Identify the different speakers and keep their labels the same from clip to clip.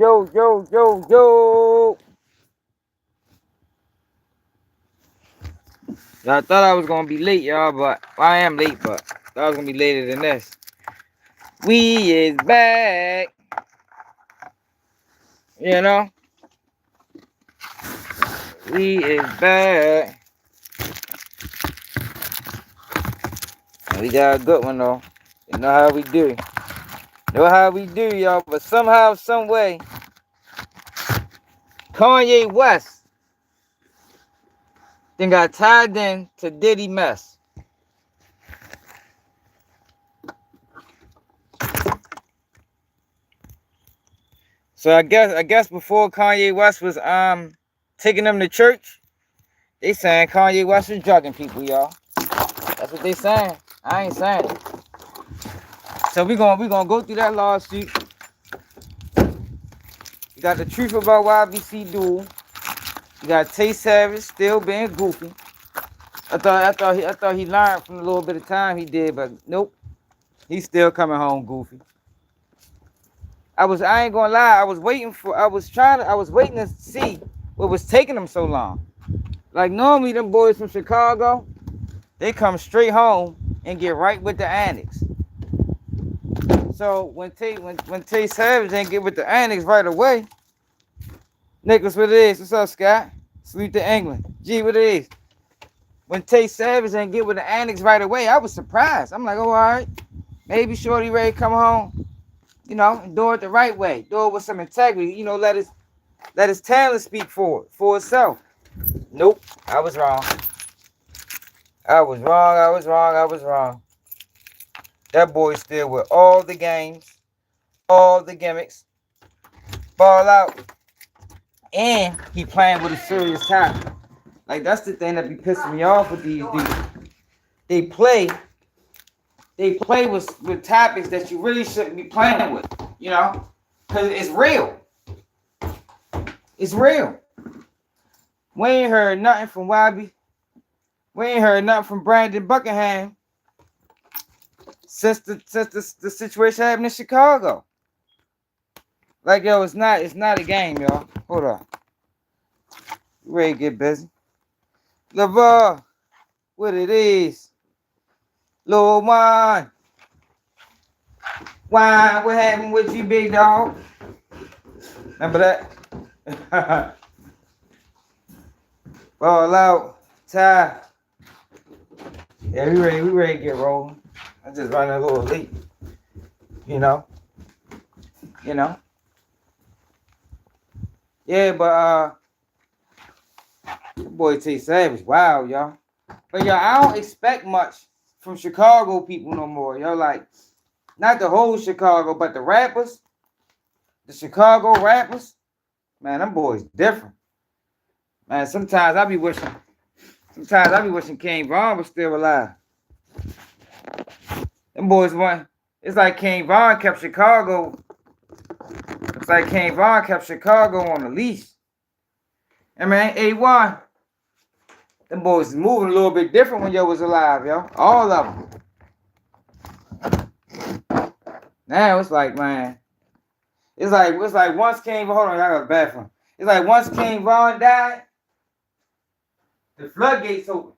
Speaker 1: Yo, yo, yo, yo. I thought I was gonna be late, y'all, but well, I am late, but I thought I was gonna be later than this. We is back. You know, we is back. And we got a good one though. You know how we do. Know how we do, y'all. But somehow, some way, Kanye West then got tied in to Diddy mess. So I guess before Kanye West was taking them to church, they saying Kanye West was drugging people, y'all. That's what they saying. I ain't saying it. So we gonna go through that lawsuit. You got the truth about Ybc Dul. You got Tay Savage still being goofy. I thought he learned from the little bit of time he did, but nope. He's still coming home goofy. I ain't gonna lie, I was waiting to see what was taking them so long. Like normally them boys from Chicago, they come straight home and get right with the annex. So when Tay Savage ain't get with the annex right away, Nicholas, what it is? What's up, Scott? Salute to England. G, what it is? When Tay Savage ain't get with the annex right away, I was surprised. I'm like, oh, all right. Maybe Shorty ready to come home, and do it the right way. Do it with some integrity. Let his talent speak for itself. Nope. I was wrong. I was wrong. I was wrong. I was wrong. That boy still with all the games, all the gimmicks, ball out. And he playing with a serious topic. Like that's the thing that be pissing me off with these dudes. They play, they play with topics that you really shouldn't be playing with, because it's real. It's real. We ain't heard nothing from YB. We ain't heard nothing from Brandon Buckingham since the situation happened in Chicago. Like yo, it's not a game, y'all. Hold on. You ready to get busy? LeVar, what it is? Lil Juan. Why? What happened with you, big dog? Remember that? Ball out. Tie. Yeah, we ready to get rolling. I just running a little late. You know? You know? Yeah, but boy T Savage. Wow, y'all. But y'all, I don't expect much from Chicago people no more. Y'all like not the whole Chicago, but the rappers, the Chicago rappers, man, them boys different. Man, sometimes I be wishing King Von was still alive. Them boys want. It's like King Von kept Chicago. It's like King Von kept Chicago on the leash. I mean, A1. Them boys moving a little bit different when yo was alive, yo. All of them. Now it's like, man. It's like once King Von. Hold on, I got a bathroom. It's like once King Von died, the floodgates open.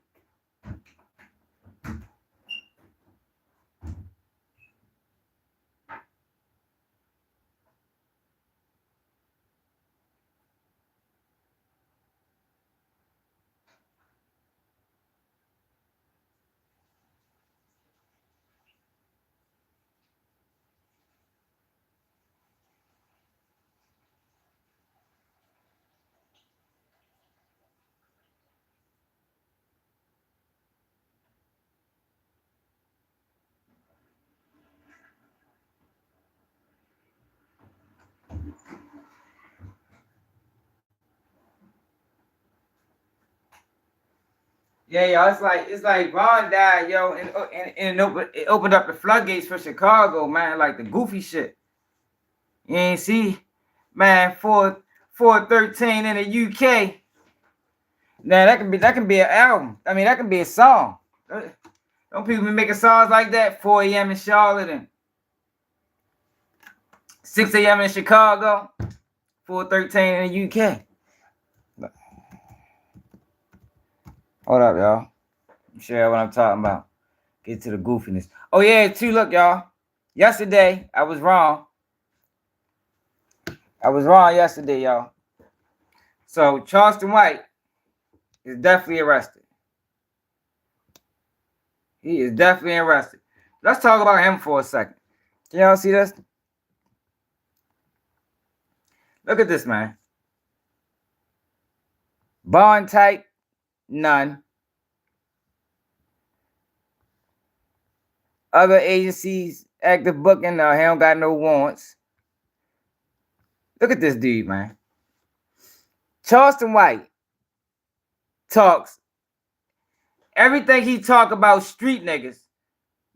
Speaker 1: Yeah, yo, it's like Von died, yo, and it opened up the floodgates for Chicago, man. Like the goofy shit. You ain't see, man, 413 in the UK. Now that can be an album. I mean that can be a song. Don't people be making songs like that? 4 a.m. in Charlotte and 6 a.m. in Chicago. 413 in the UK. Hold up, y'all. I'm sure what I'm talking about. Get to the goofiness. Oh, yeah, too. Look, y'all. Yesterday, I was wrong. I was wrong yesterday, y'all. So, Charleston White is definitely arrested. He is definitely arrested. Let's talk about him for a second. Can y'all see this? Look at this, man. Bond type, none. Other agencies active booking, he don't got no warrants. Look at this dude, man. Charleston White talks everything he talk about street niggas.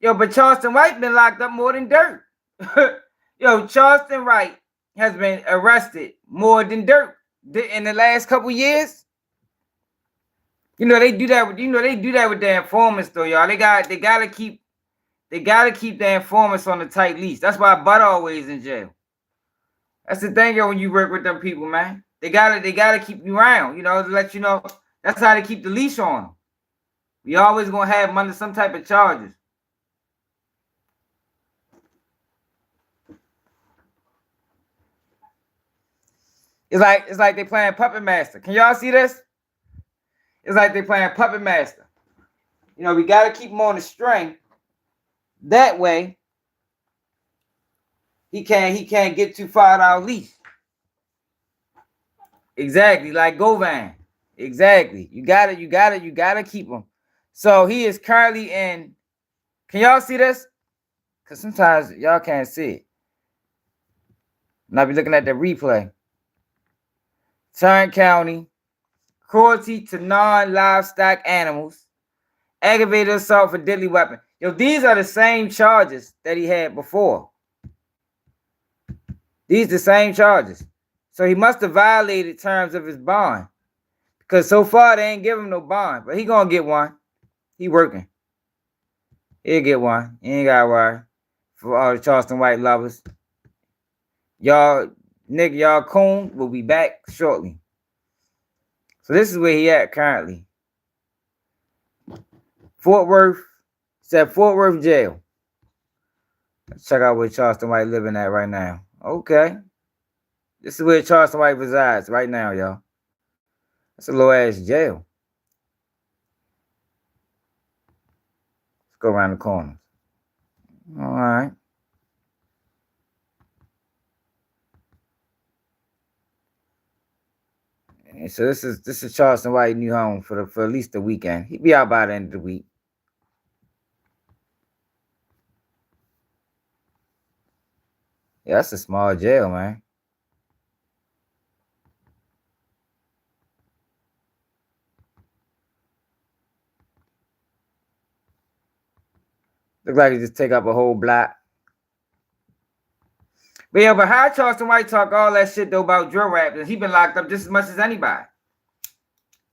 Speaker 1: Yo, but Charleston White been locked up more than dirt. Yo, Charleston White has been arrested more than dirt in the last couple years. You know they do that with their informants though, y'all. They gotta keep their informants on the tight leash. That's why Butter always in jail. That's the thing, yo, when you work with them people, man. They gotta keep you around, you know, to let you know. That's how they keep the leash on them. We always gonna have them under some type of charges. It's like they playing Puppet Master. Can y'all see this? It's like they playing Puppet Master. You know, we gotta keep him on the string. That way, he can't get too far out of leash. Exactly, like Govan. Exactly. You gotta keep him. So he is currently in. Can y'all see this? Because sometimes y'all can't see it. And I'll be looking at the replay. Tarrant County, cruelty to non-livestock animals, aggravated assault for deadly weapon. Yo, these are the same charges that he had before. These the same charges. So he must have violated terms of his bond. Because so far they ain't give him no bond. But he gonna get one. He working. He'll get one. He ain't gotta worry. For all the Charleston White lovers. Y'all, Nick, y'all coon will be back shortly. So this is where he at currently. Fort Worth. It's at Fort Worth jail. Let's check out where Charleston White living at right now. Okay. This is where Charleston White resides right now, y'all. That's a low ass jail. Let's go around the corner. All right. And so this is Charleston White new home for at least the weekend. He'll be out by the end of the week. Yeah, that's a small jail, man. Look like he just take up a whole block. But yeah, but how Charleston White talk all that shit though about drill rappers? He been locked up just as much as anybody.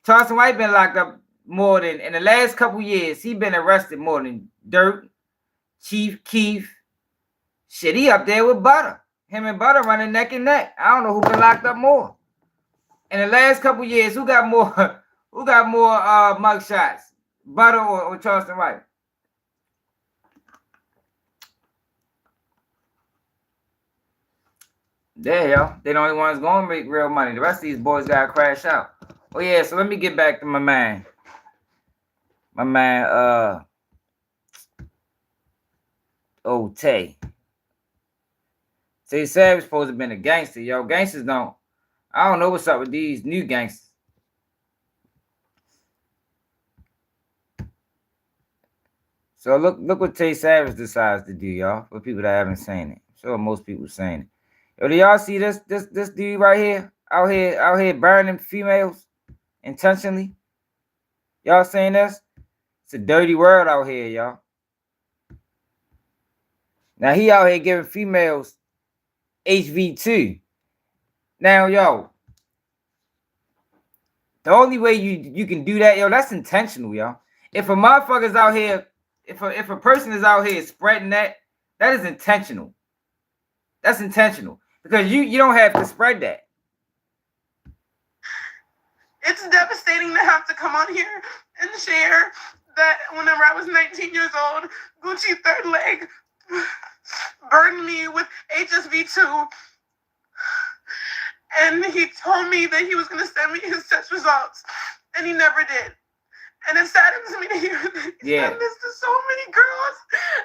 Speaker 1: Charleston White been locked up more than in the last couple years. He been arrested more than Dirt, Chief Keef. Shit, he up there with Butter. Him and Butter running neck and neck. I don't know who been locked up more. In the last couple years, who got more mug shots? Butter or Charleston White? There, y'all. They the only ones gonna make real money. The rest of these boys gotta crash out. Oh yeah, so let me get back to my man. Tay. Tay Savage supposed to have been a gangster, yo. Gangsters don't. I don't know what's up with these new gangsters. So look what Tay Savage decides to do, y'all. For people that haven't seen it. I'm sure most people seen it. Yo, do y'all see this dude right here? Out here burning females intentionally? Y'all seen this? It's a dirty world out here, y'all. Now he out here giving females HV2. Now, yo, the only way you can do that, yo, that's intentional, yo. If a motherfucker's out here, if a person is out here spreading that is intentional. That's intentional. Because you don't have to spread that.
Speaker 2: It's devastating to have to come on here and share that whenever I was 19 years old, Gucci third leg burned me with HSV2, and he told me that he was going to send me his test results, and he never did. And it saddens me to hear that he's done this to so many girls.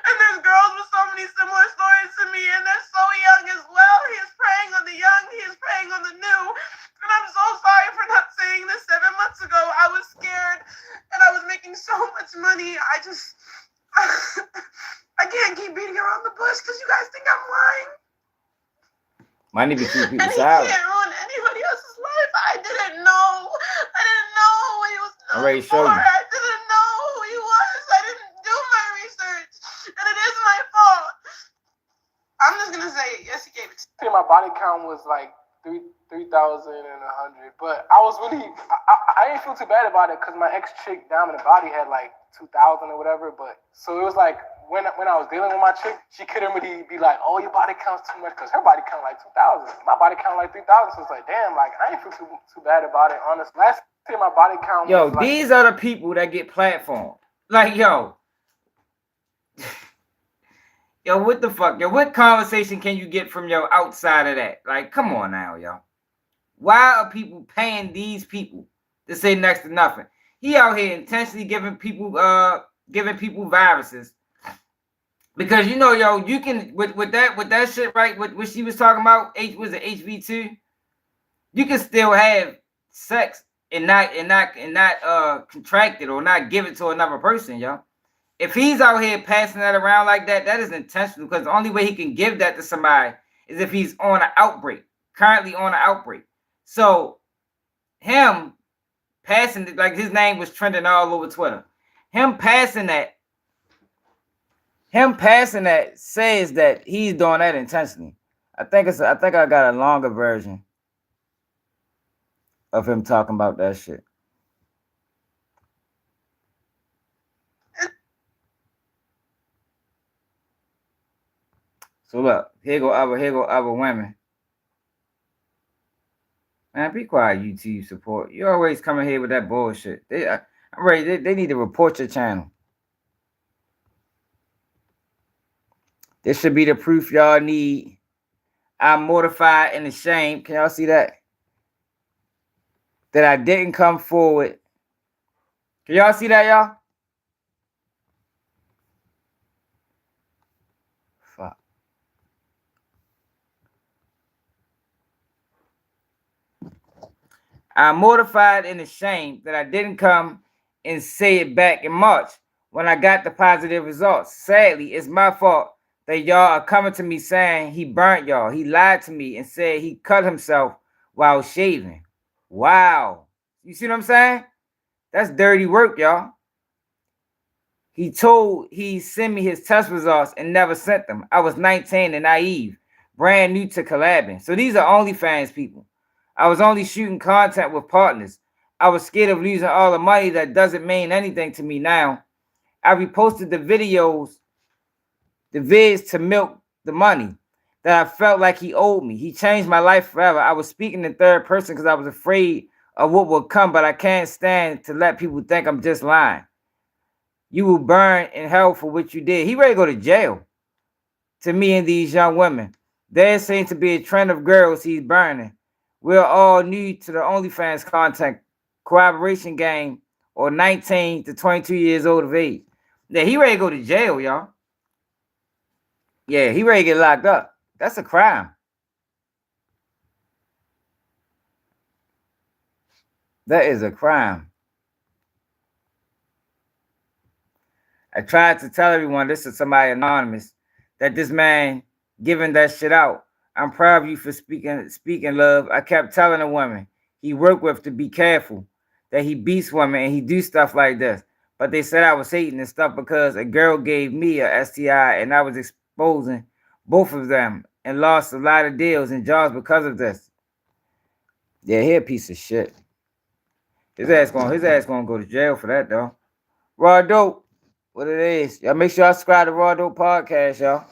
Speaker 2: And there's girls with so many similar stories to me, and they're so young as well. He is preying on the young, he is preying on the new. And I'm so sorry for not saying this 7 months ago. I was scared, and I was making so much money. I can't keep beating around the bush because you guys think I'm lying.
Speaker 1: Money be keeping people
Speaker 2: and he
Speaker 1: silent.
Speaker 2: can't ruin anybody else's life. I didn't know what he was
Speaker 1: I'm ready to show you.
Speaker 2: I didn't know who he was. I didn't do my research, and it is my fault. I'm just gonna say yes, he gave it to me. My body count was like 3,100, but I was really I didn't feel too bad about it because my ex chick down in the body had like 2,000 or whatever. But so it was like when I was dealing with my chick, she couldn't really be like, oh, your body count's too much, because her body count like 2,000. My body count like 3,000. So it's like, damn, like I ain't feel too bad about it. Honestly, last year my body count.
Speaker 1: Yo,
Speaker 2: was like,
Speaker 1: these are the people that get platformed. Like, yo, what the fuck? Yo, what conversation can you get from your outside of that? Like, come on now, yo. Why are people paying these people to say next to nothing? He out here intentionally giving people viruses. Because yo, you can with that shit, right? What she was talking about, was it HV2? You can still have sex and not contract it or not give it to another person, yo. If he's out here passing that around like that, that is intentional, because the only way he can give that to somebody is if he's on an outbreak, currently on an outbreak. So him passing it, like his name was trending all over Twitter. Him passing that says that he's doing that intentionally. I think I got a longer version of him talking about that shit. So look, here go other women. Man, be quiet, YouTube support. You always coming here with that bullshit. I'm ready. They need to report your channel. This should be the proof y'all need. I'm mortified and ashamed. Can y'all see that? That I didn't come forward. Can y'all see that, y'all? Fuck. I'm mortified and ashamed that I didn't come and say it back in March when I got the positive results. Sadly, it's my fault that y'all are coming to me saying he burnt y'all. He lied to me and said he cut himself while shaving. Wow. You see what I'm saying? That's dirty work, y'all. He told he sent me his test results and never sent them. I was 19 and naive, brand new to collabing. So these are OnlyFans people. I was only shooting content with partners. I was scared of losing all the money that doesn't mean anything to me now. I reposted the vids to milk the money that I felt like he owed me. He changed my life forever. I was speaking in third person because I was afraid of what would come, but I can't stand to let people think I'm just lying. You will burn in hell for what you did. He ready to go to jail. To me and these young women, there seems to be a trend of girls he's burning. We're all new to the OnlyFans content collaboration game, or 19 to 22 years old of age. Yeah, he ready to go to jail, y'all. Yeah, he ready to get locked up. That's a crime. That is a crime. I tried to tell everyone, this is somebody anonymous, that this man giving that shit out. I'm proud of you for speaking love. I kept telling the woman he worked with to be careful, that he beats women and he do stuff like this. But they said I was hating and stuff because a girl gave me a STI and I was exposing both of them and lost a lot of deals and jobs because of this. Yeah, he a piece of shit. His ass gonna go to jail for that though. Raw Dope, what it is. Y'all make sure y'all subscribe to Raw Dope Podcast, y'all.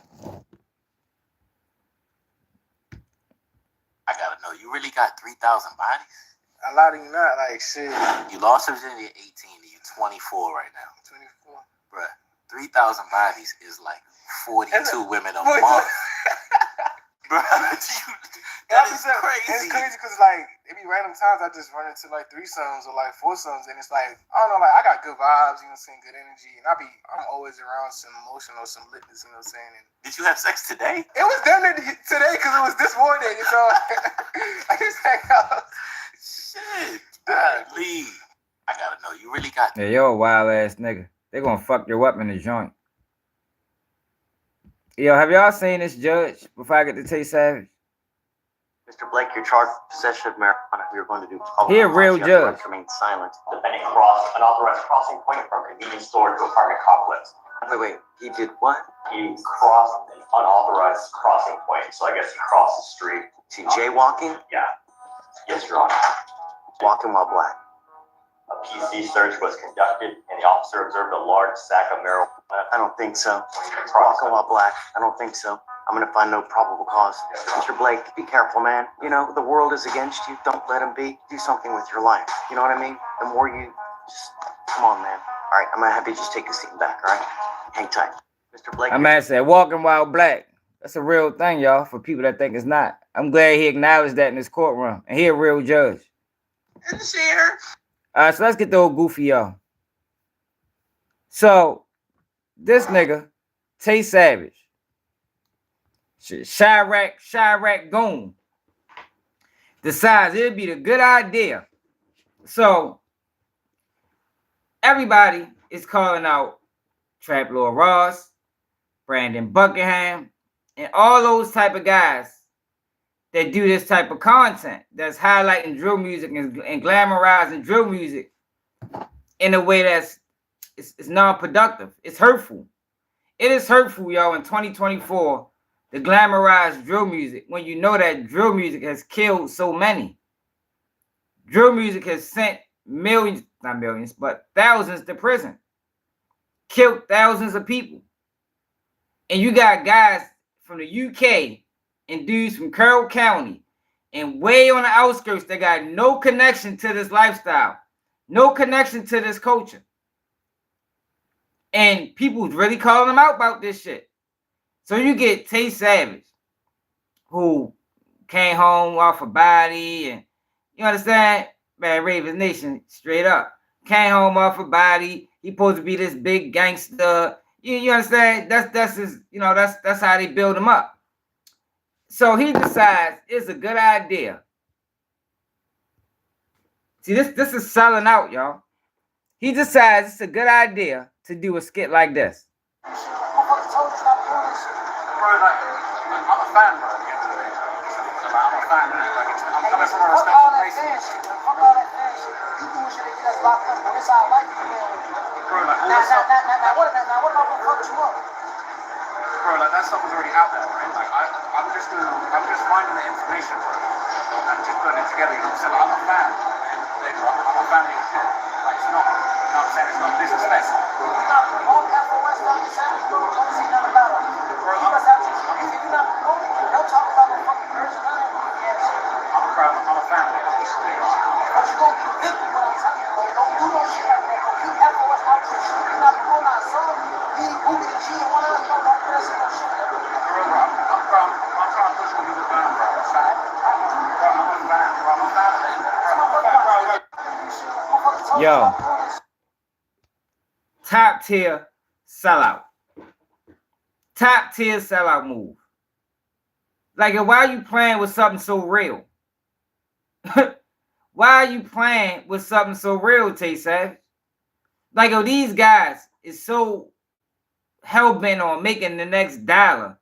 Speaker 3: I gotta know, you really got 3,000 bodies?
Speaker 2: I lie to you not, like shit.
Speaker 3: You lost your virginity at 18. You're 24 right now.
Speaker 2: 24.
Speaker 3: Bruh, 3,000 bodies is like 42 women a month. Bruh, that is crazy.
Speaker 2: It's crazy because like it be random times I just run into like threesomes or like foursomes, and it's like I don't know, like I got good vibes, you know, what I'm saying, good energy, and I'm always around some emotion or some litness, you know, what I'm saying. And
Speaker 3: did you have sex today?
Speaker 2: It was damn near today because it was this morning, you know. I just hang out.
Speaker 3: Shit, Lee, I gotta know. You really got.
Speaker 1: Yeah, you're a wild ass nigga. They gonna fuck you up in the joint. Yo, have y'all seen this judge before I get to Tay Savage?
Speaker 4: Mr. Blake, you're charged with possession of marijuana. We are going to do all
Speaker 1: He a real judge.
Speaker 4: Remain silent.
Speaker 5: Defendant crossed an authorized crossing point from convenience store to apartment complex.
Speaker 4: Wait. He did what?
Speaker 5: He crossed an unauthorized crossing point, so I guess he crossed the street.
Speaker 4: Is he jaywalking?
Speaker 5: Yeah. Yes, Your Honor.
Speaker 4: Walking while black.
Speaker 5: A PC search was conducted, and the officer observed a large sack of marijuana.
Speaker 4: I don't think so. Walking while black. I don't think so. I'm going to find no probable cause. Mr. Blake, be careful, man. You know, the world is against you. Don't let him be. Do something with your life. You know what I mean? The more you just, come on, man. All right, I'm going to have you just take a seat back, all right? Hang tight. Mr. Blake.
Speaker 1: My man said, walking while black. That's a real thing, y'all, for people that think it's not. I'm glad he acknowledged that in his courtroom. And he a real judge.
Speaker 2: And share.
Speaker 1: All right, so let's get the old goofy, y'all. So, this nigga, Tay Savage, Chirac Goon, decides it'd be a good idea. So, everybody is calling out Trap Lord Ross, Brandon Buckingham, and all those type of guys that do this type of content that's highlighting drill music and glamorizing drill music in a way that's it's non-productive. It's hurtful. It is hurtful, y'all, in 2024 to glamorize drill music when you know that drill music has killed so many. Drill music has sent millions, not millions, but thousands to prison. Killed thousands of people. And you got guys from the UK and dudes from Carroll County and way on the outskirts that got no connection to this lifestyle, no connection to this culture. And people's really calling them out about this shit. So you get Tay Savage, who came home off a body, and you understand? Man, Ravens Nation, straight up. Came home off a body. He supposed to be this big gangster. You understand? That's his, you know, that's how they build him up. So he decides it's a good idea. See, this is selling out, y'all. He decides it's a good idea to do a skit like this.
Speaker 2: I'm a fan, bro. At the end of the day, I'm a fan. Like, I'm coming from a respectful place.
Speaker 6: Fuck all that fan shit. You do shit to get us locked up, bro. It's our life,
Speaker 2: bro. Like,
Speaker 6: now what am I gonna fuck you up?
Speaker 2: Bro, like that stuff was already out there, right? Like I'm just finding the information, bro, and just putting it together. You know what I'm saying? Like, I'm a fan. I'm a fan of your shit. Like it's not. You know what I'm saying? It's not disrespect.
Speaker 6: You're not promoting FOS stuff, you said, bro. Don't see nothing about it.
Speaker 2: Bro,
Speaker 6: If you're not promoting, don't talk about no fucking version of it.
Speaker 2: I'm a fan.
Speaker 6: But you gonna be victim, what I'm telling you, bro. Don't do no shit like that, bro. Keep FOS out your shit. You're not promoting our song. He Booty G and one of us, bro. Don't put us in no shit, bro.
Speaker 2: I'm trying to push you to the fan, bro. I'm a fan. Bro, I'm a fan. Bro, I'm a fan of it.
Speaker 1: Yo, top tier sellout. Top tier sellout move. Like, why are you playing with something so real? Why are you playing with something so real, Tay Savage? Like, these guys is so hell-bent on making the next dollar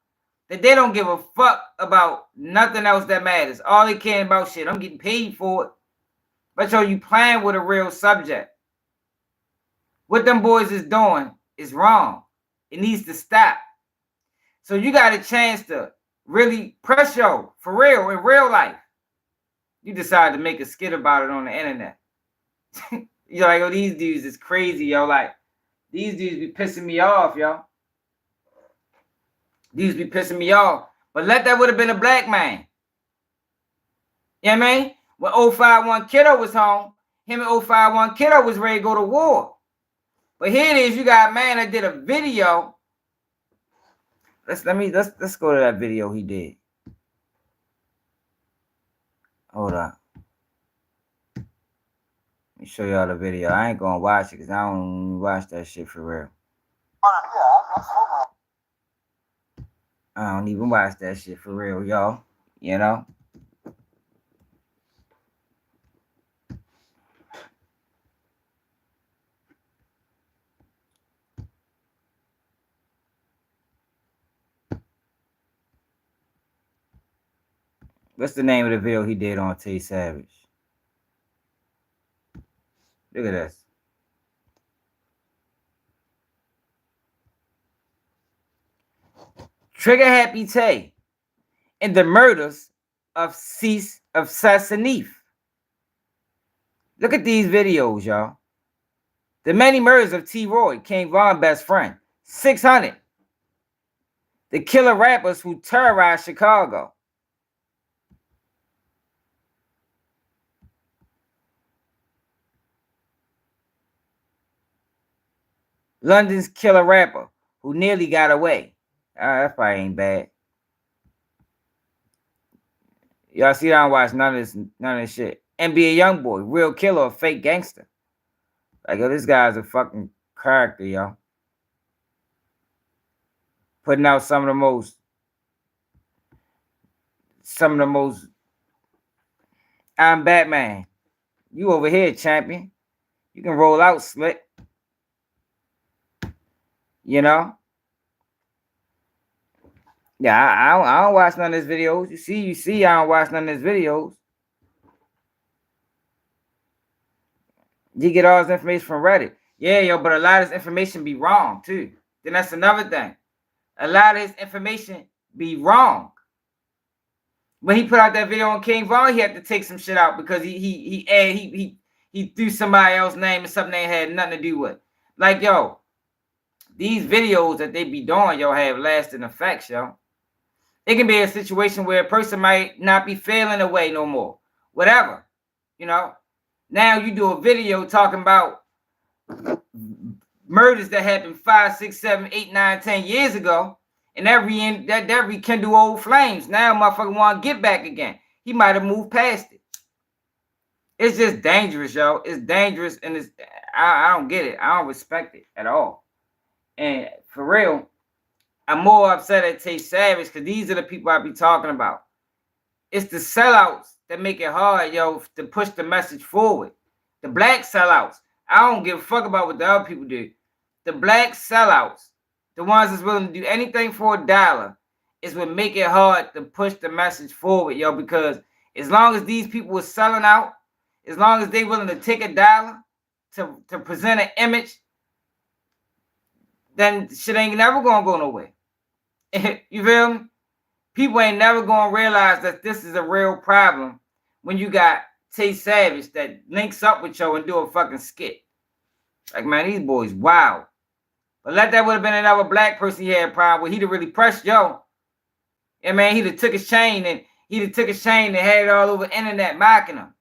Speaker 1: that they don't give a fuck about nothing else that matters. All they care about, shit, I'm getting paid for it. But yo, you playing with a real subject. What them boys is doing is wrong. It needs to stop. So you got a chance to really press yo for real in real life. You decide to make a skit about it on the internet. You're like, oh, these dudes is crazy, yo. Like, these dudes be pissing me off, yo. These be pissing me off. But that would have been a black man. You know what I mean? When 051 Kiddo was home, him and 051 Kiddo was ready to go to war. But here it is, you got a man that did a video. Let's go to that video he did. Hold on. Let me show y'all the video. I ain't gonna watch it because I don't watch that shit for real. I don't even watch that shit for real, y'all. You know? What's the name of the video he did on Tay Savage? Look at this. Trigger Happy Tay and the murders of Sassanif. Look at these videos, y'all. The many murders of T. Roy, King Von's best friend. 600. The killer rappers who terrorized Chicago. London's killer rapper who nearly got away. That probably ain't bad. Y'all see, I don't watch none of this shit. NBA Youngboy, real killer or fake gangster. Like, yo, this guy's a fucking character, y'all. Putting out some of the most. I'm Batman. You over here, champion. You can roll out, slick. You know? Yeah, I don't watch none of his videos. You see, I don't watch none of his videos. You get all this information from Reddit. Yeah, yo, but a lot of this information be wrong, too. Then that's another thing. A lot of this information be wrong. When he put out that video on King Von, he had to take some shit out because he threw somebody else's name and something they had nothing to do with. Like, yo, these videos that they be doing, yo, have lasting effects, yo. It can be a situation where a person might not be feeling away no more. Whatever. You know? Now you do a video talking about murders that happened 5, 6, 7, 8, 9, 10 years ago. And that rekindle old flames. Now motherfucker want to get back again. He might have moved past it. It's just dangerous, yo. It's dangerous, and I don't get it. I don't respect it at all. And for real, I'm more upset at Tay Savage because these are the people I be talking about. It's the sellouts that make it hard, yo, to push the message forward. The black sellouts. I don't give a fuck about what the other people do. The black sellouts, the ones that's willing to do anything for $1, is what make it hard to push the message forward, yo, because as long as these people are selling out, as long as they willing to take $1 to present an image, then shit ain't never gonna go nowhere. You feel me? People ain't never gonna realize that this is a real problem when you got Tay Savage that links up with yo and do a fucking skit. Like, man, these boys wow. But that would have been another black person he had a problem with. He'd have really pressed yo. And man, he'd have took his chain and had it all over the internet mocking him.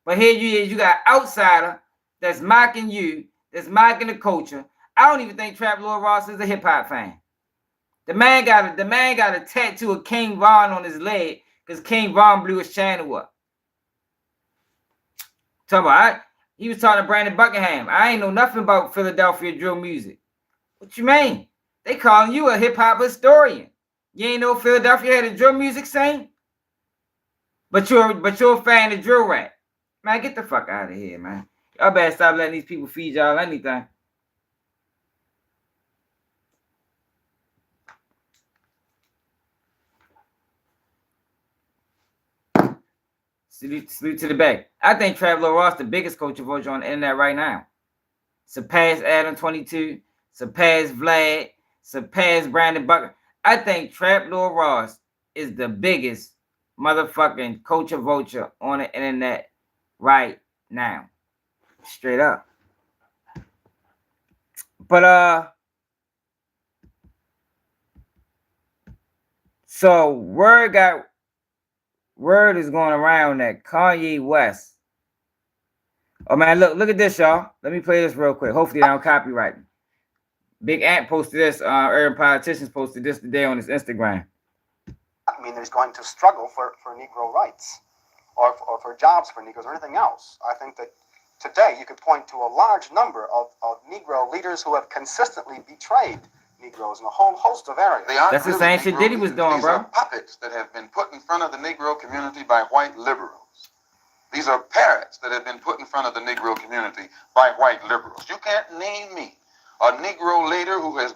Speaker 1: But here you got outsider that's mocking you, that's mocking the culture. I don't even think Trap Lord Ross is a hip hop fan. The man got a tattoo of King Von on his leg because King Von blew his channel up. He was talking to Brandon Buckingham. I ain't know nothing about Philadelphia drill music. What you mean? They calling you a hip hop historian. You ain't know Philadelphia had a drill music scene? But you're a fan of drill rap. Man, get the fuck out of here, man. Y'all better stop letting these people feed y'all anything. Salute to the back. I think Traveler Ross the biggest culture vulture on the internet right now. Surpass Adam 22, surpass Vlad, surpass Brandon Bucker. I think Trap Lord Ross is the biggest motherfucking culture vulture on the internet right now. Straight up. But so word got word is going around that Kanye West. Oh man, look at this, y'all. Let me play this real quick. Hopefully, they don't copyright me. Big Ant posted this. Urban Politicians posted this today on his Instagram.
Speaker 6: I mean, there's going to struggle for Negro rights or for jobs for Negroes or anything else. I think that today you could point to a large number of Negro leaders who have consistently betrayed Negroes in a whole host of areas.
Speaker 1: That's the same shit Diddy was doing, bro.
Speaker 7: These are puppets that have been put in front of the Negro community by white liberals. These are parrots that have been put in front of the Negro community by white liberals. You can't name me a Negro leader who has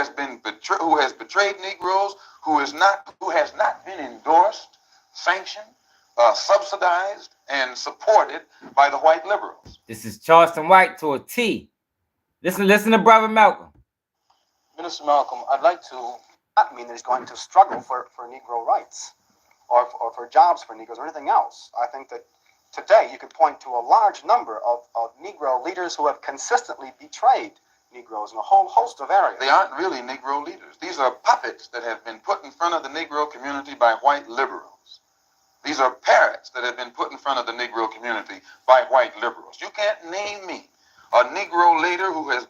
Speaker 7: been betrayed Negroes, who has not been endorsed, sanctioned, subsidized, and supported by the white liberals.
Speaker 1: This is Charleston White to a T. Listen to Brother Malcolm.
Speaker 6: Minister Malcolm, I'd like to. I mean, there's going to struggle for Negro rights or for jobs for Negroes or anything else. I think that today you could point to a large number of Negro leaders who have consistently betrayed Negroes in a whole host of areas.
Speaker 7: They aren't really Negro leaders. These are puppets that have been put in front of the Negro community by white liberals. These are parrots that have been put in front of the Negro community by white liberals. You can't name me a Negro leader who has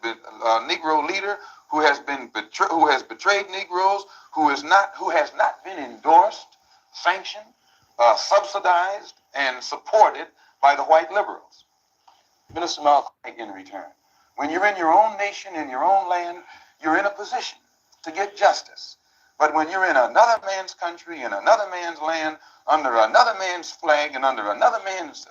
Speaker 7: betrayed Negroes, who has not been endorsed, sanctioned, subsidized, and supported by the white liberals. Minister Malcolm, in return, when you're in your own nation, in your own land, you're in a position to get justice. But when you're in another man's country, in another man's land, under another man's flag, and under another man's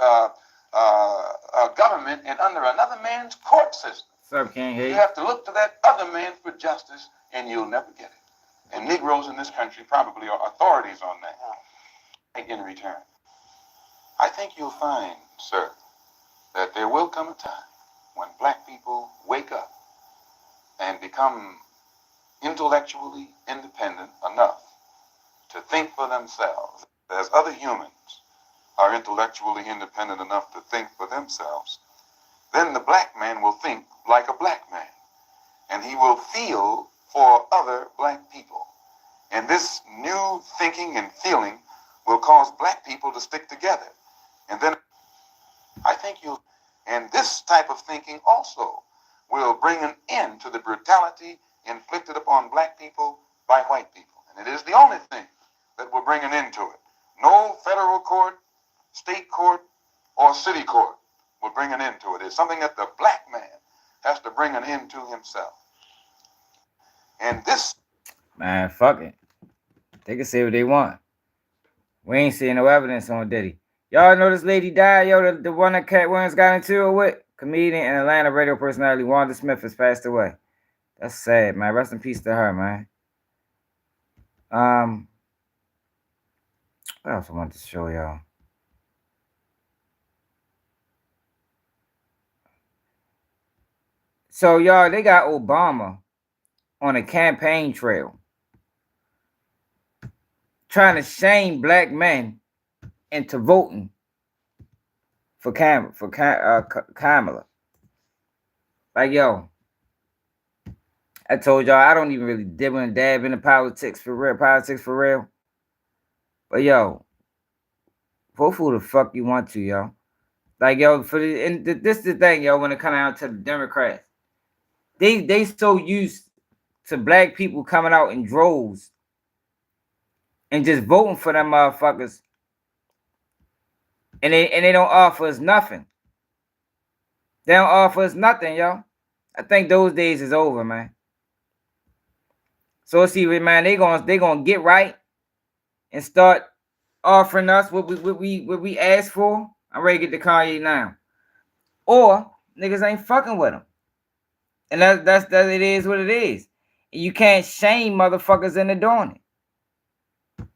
Speaker 7: government, and under another man's court system, you have to look to that other man for justice, and you'll never get it. And Negroes in this country probably are authorities on that. In return, I think you'll find, sir, that there will come a time when black people wake up and become intellectually independent enough to think for themselves. As other humans are intellectually independent enough to think for themselves, then the black man will think like a black man, and he will feel for other black people. And this new thinking and feeling will cause black people to stick together. And then I think and this type of thinking also will bring an end to the brutality inflicted upon black people by white people. And it is the only thing that will bring an end to it. No federal court, state court, or city court will bring an end to it. It's something that the black man has to bring an end to himself. And this...
Speaker 1: Man, fuck it. They can say what they want. We ain't seeing no evidence on Diddy. Y'all know this lady died, yo, the one that Cat Williams got into it with? Comedian and Atlanta radio personality Wanda Smith has passed away. That's sad, man. Rest in peace to her, man. What else I wanted to show y'all? So, y'all, they got Obama on a campaign trail trying to shame black men into voting for Kamala. Like, yo, I told y'all I don't even really dibble and dab into politics for real. But yo, vote for who the fuck you want to, yo. Like, yo, this is the thing, yo, when it comes down to the Democrats. They so used to black people coming out in droves and just voting for them motherfuckers. And they don't offer us nothing. They don't offer us nothing, yo. I think those days is over, man. So see, man, they gonna get right and start offering us what we asked for. I'm ready to get to Kanye now. Or niggas ain't fucking with them. And that's it is what it is. And you can't shame motherfuckers into doing it.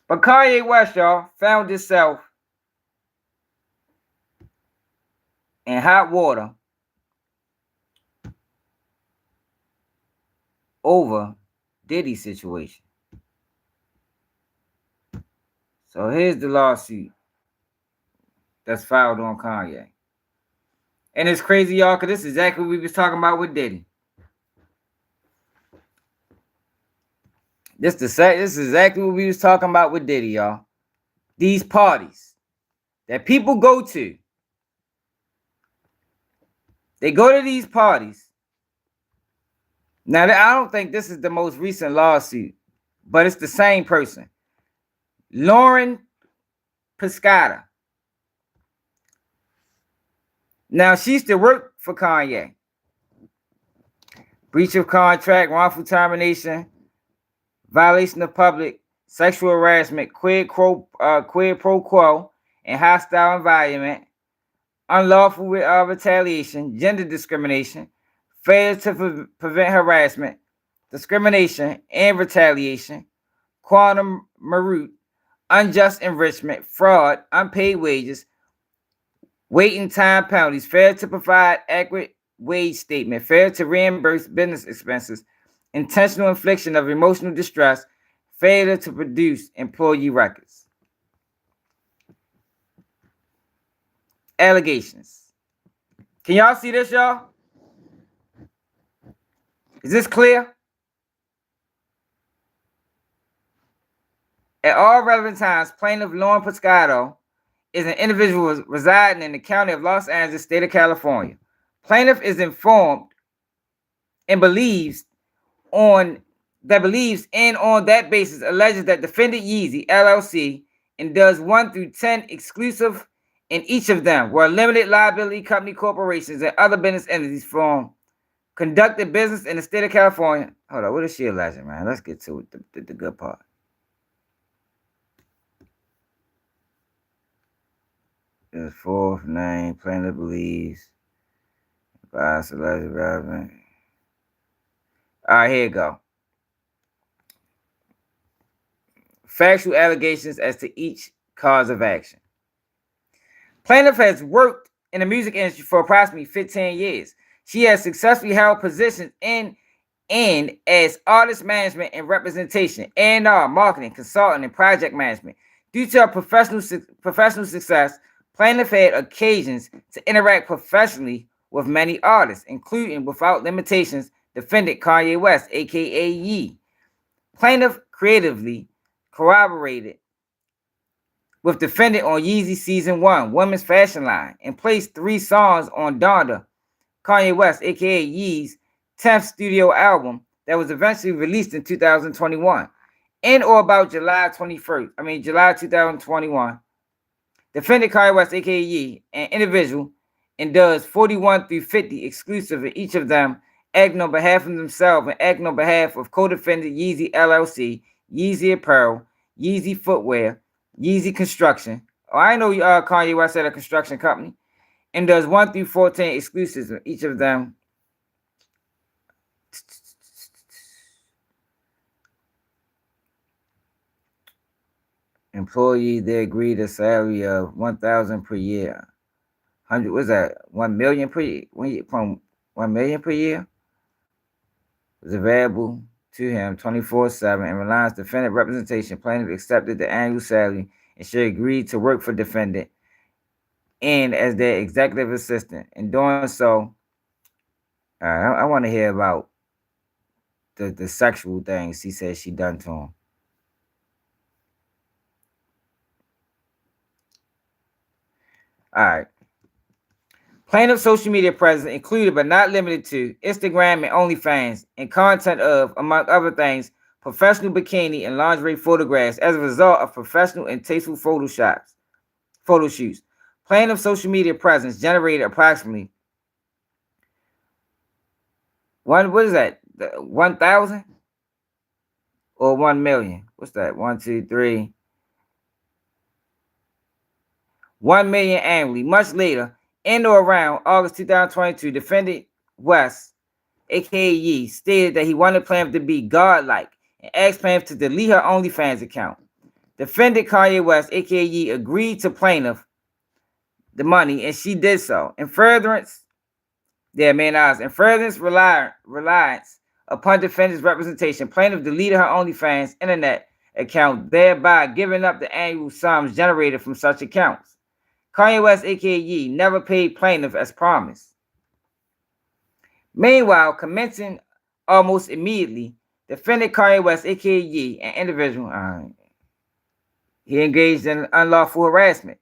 Speaker 1: But Kanye West, y'all, found himself in hot water over Diddy's situation. So here's the lawsuit that's filed on Kanye. And it's crazy, y'all, because this is exactly what we was talking about with Diddy. This is exactly what we was talking about with Diddy, y'all. These parties that people go to. They go to these parties. Now, I don't think this is the most recent lawsuit, but it's the same person. Lauren Piscata. Now, she used to work for Kanye. Breach of contract, wrongful termination, violation of public, sexual harassment, quid pro quo, and hostile environment, unlawful retaliation, gender discrimination, failure to prevent harassment, discrimination, and retaliation, quantum merit, unjust enrichment, fraud, unpaid wages, waiting time penalties, failure to provide accurate wage statement, failure to reimburse business expenses, intentional infliction of emotional distress, failure to produce employee records. Allegations. Can y'all see this, y'all? Is this clear? At all relevant times, plaintiff Lauren Piscata is an individual residing in the county of Los Angeles, state of California. Plaintiff is informed and believes on that basis alleges that defendant Ybc LLC and does 1 through 10 exclusive in each of them were limited liability company corporations and other business entities from conducted business in the state of California. Hold on, what is she alleging, man? Let's get to it, the good part. The fourth name, plaintiff believes bias alleged relevant. All right, here you go. Factual allegations as to each cause of action. Plaintiff has worked in the music industry for approximately 15 years. She has successfully held positions in and as artist management and representation, A&R, marketing, consulting, and project management. Due to her professional success, plaintiff had occasions to interact professionally with many artists, including, without limitations, defendant Kanye West, aka Ye. Plaintiff creatively corroborated with defendant on Yeezy Season 1, Women's Fashion Line, and placed 3 songs on Donda, Kanye West, aka Yee's 10th studio album that was eventually released in 2021. In or about July 2021, defendant Kanye West, aka Ye, an individual, and does 41 through 50 exclusive in each of them, acting on behalf of themselves and acting on behalf of co-defendant Ybc LLC, Yeezy Apparel, Yeezy Footwear, Yeezy Construction. Oh, I know Kanye West had a construction company, and does 1 through 14 exclusives in each of them. Employee, they agreed a salary of $1,000 per year. 100, what's that? 1 million per year? From 1 million per year was available to him 24/7 and reliance defendant representation. Plaintiff accepted the annual salary and she agreed to work for defendant and as their executive assistant. In doing so, I want to hear about the sexual things he said she done to him. All right. Plaintiff's social media presence included but not limited to Instagram and OnlyFans and content of, among other things, professional bikini and lingerie photographs as a result of professional and tasteful photo shoots. Plaintiff's social media presence generated approximately 1,000 or 1 million? What's that? 1, 2, 3. 1 million annually. Much later, in or around August 2022, defendant West, aka Ye, stated that he wanted plaintiff to be godlike and asked plaintiff to delete her OnlyFans account. Defendant Kanye West, aka Ye, agreed to plaintiff the money, and she did so. In furtherance, reliance upon defendant's representation, plaintiff deleted her OnlyFans internet account, thereby giving up the annual sums generated from such accounts. Kanye West, aka Ye, never paid plaintiff as promised. Meanwhile, commencing almost immediately, Defendant Kanye West, aka Ye, an individual, he engaged in unlawful harassment.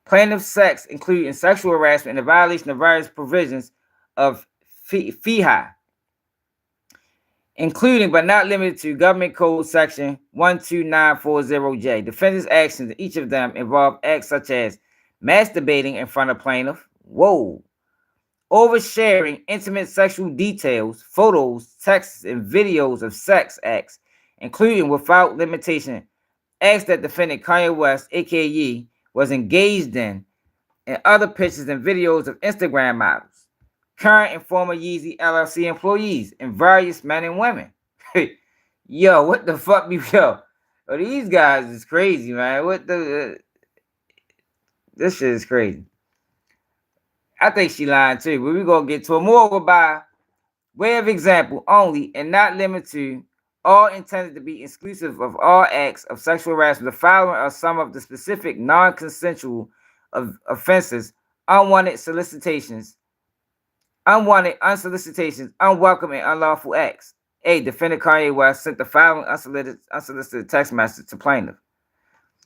Speaker 1: Plaintiff's sex, including sexual harassment and the violation of various provisions of FEHA, including but not limited to Government Code Section 12940J. Defendant's actions, each of them, involve acts such as masturbating in front of plaintiff, oversharing intimate sexual details, photos, texts, and videos of sex acts, including without limitation acts that defendant Kanye West, aka was engaged in, and other pictures and videos of Instagram models, current and former Yeezy LLC employees, and various men and women. Yo, what the fuck, yo? Oh, these guys is crazy, man. What the? This shit is crazy. I think she lying too, but we're gonna get to it more by way of example only, and not limited to all intended to be exclusive of all acts of sexual harassment. The following are some of the specific non-consensual offenses: unwanted solicitations, unwanted unsolicitations, unwelcome and unlawful acts. A. Defendant Kanye West sent the following unsolicited text message to plaintiff.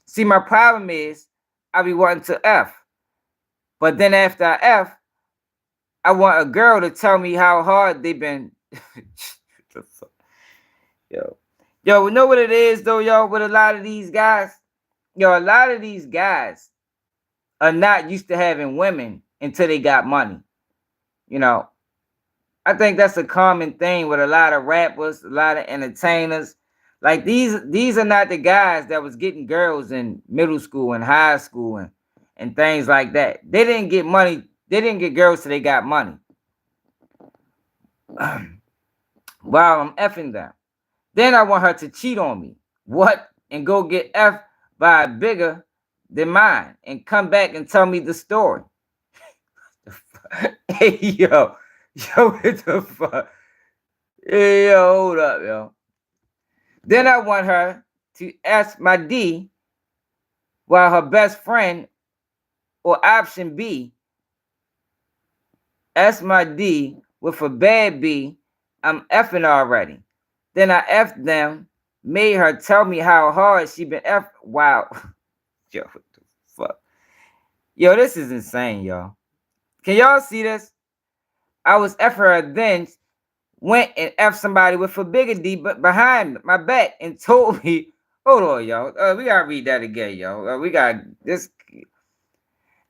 Speaker 1: See, my problem is I be wanting to F, but then after I F, I want a girl to tell me how hard they've been. Yo, you know what it is though, yo? With a lot of these guys, a lot of these guys are not used to having women until they got money. I think that's a common thing with a lot of rappers, a lot of entertainers. Like these are not the guys that was getting girls in middle school and high school and things like that. They didn't get money. They didn't get girls till they got money. While I'm effing them. Then I want her to cheat on me. What? And go get F by a bigger than mine and come back and tell me the story. Hey, yo, what the fuck? Hey, yo, hold up, yo. Then I want her to ask my D while her best friend, or option B, ask my D with a bad B, I'm effing already. Then I effed them, made her tell me how hard she been effed. Wow. Yo, what the fuck? Yo, this is insane, y'all. Can y'all see this? I was effing her, then went and effed somebody with a bigger D but behind my back and told me, hold on, y'all. We gotta read that again, y'all. We got this.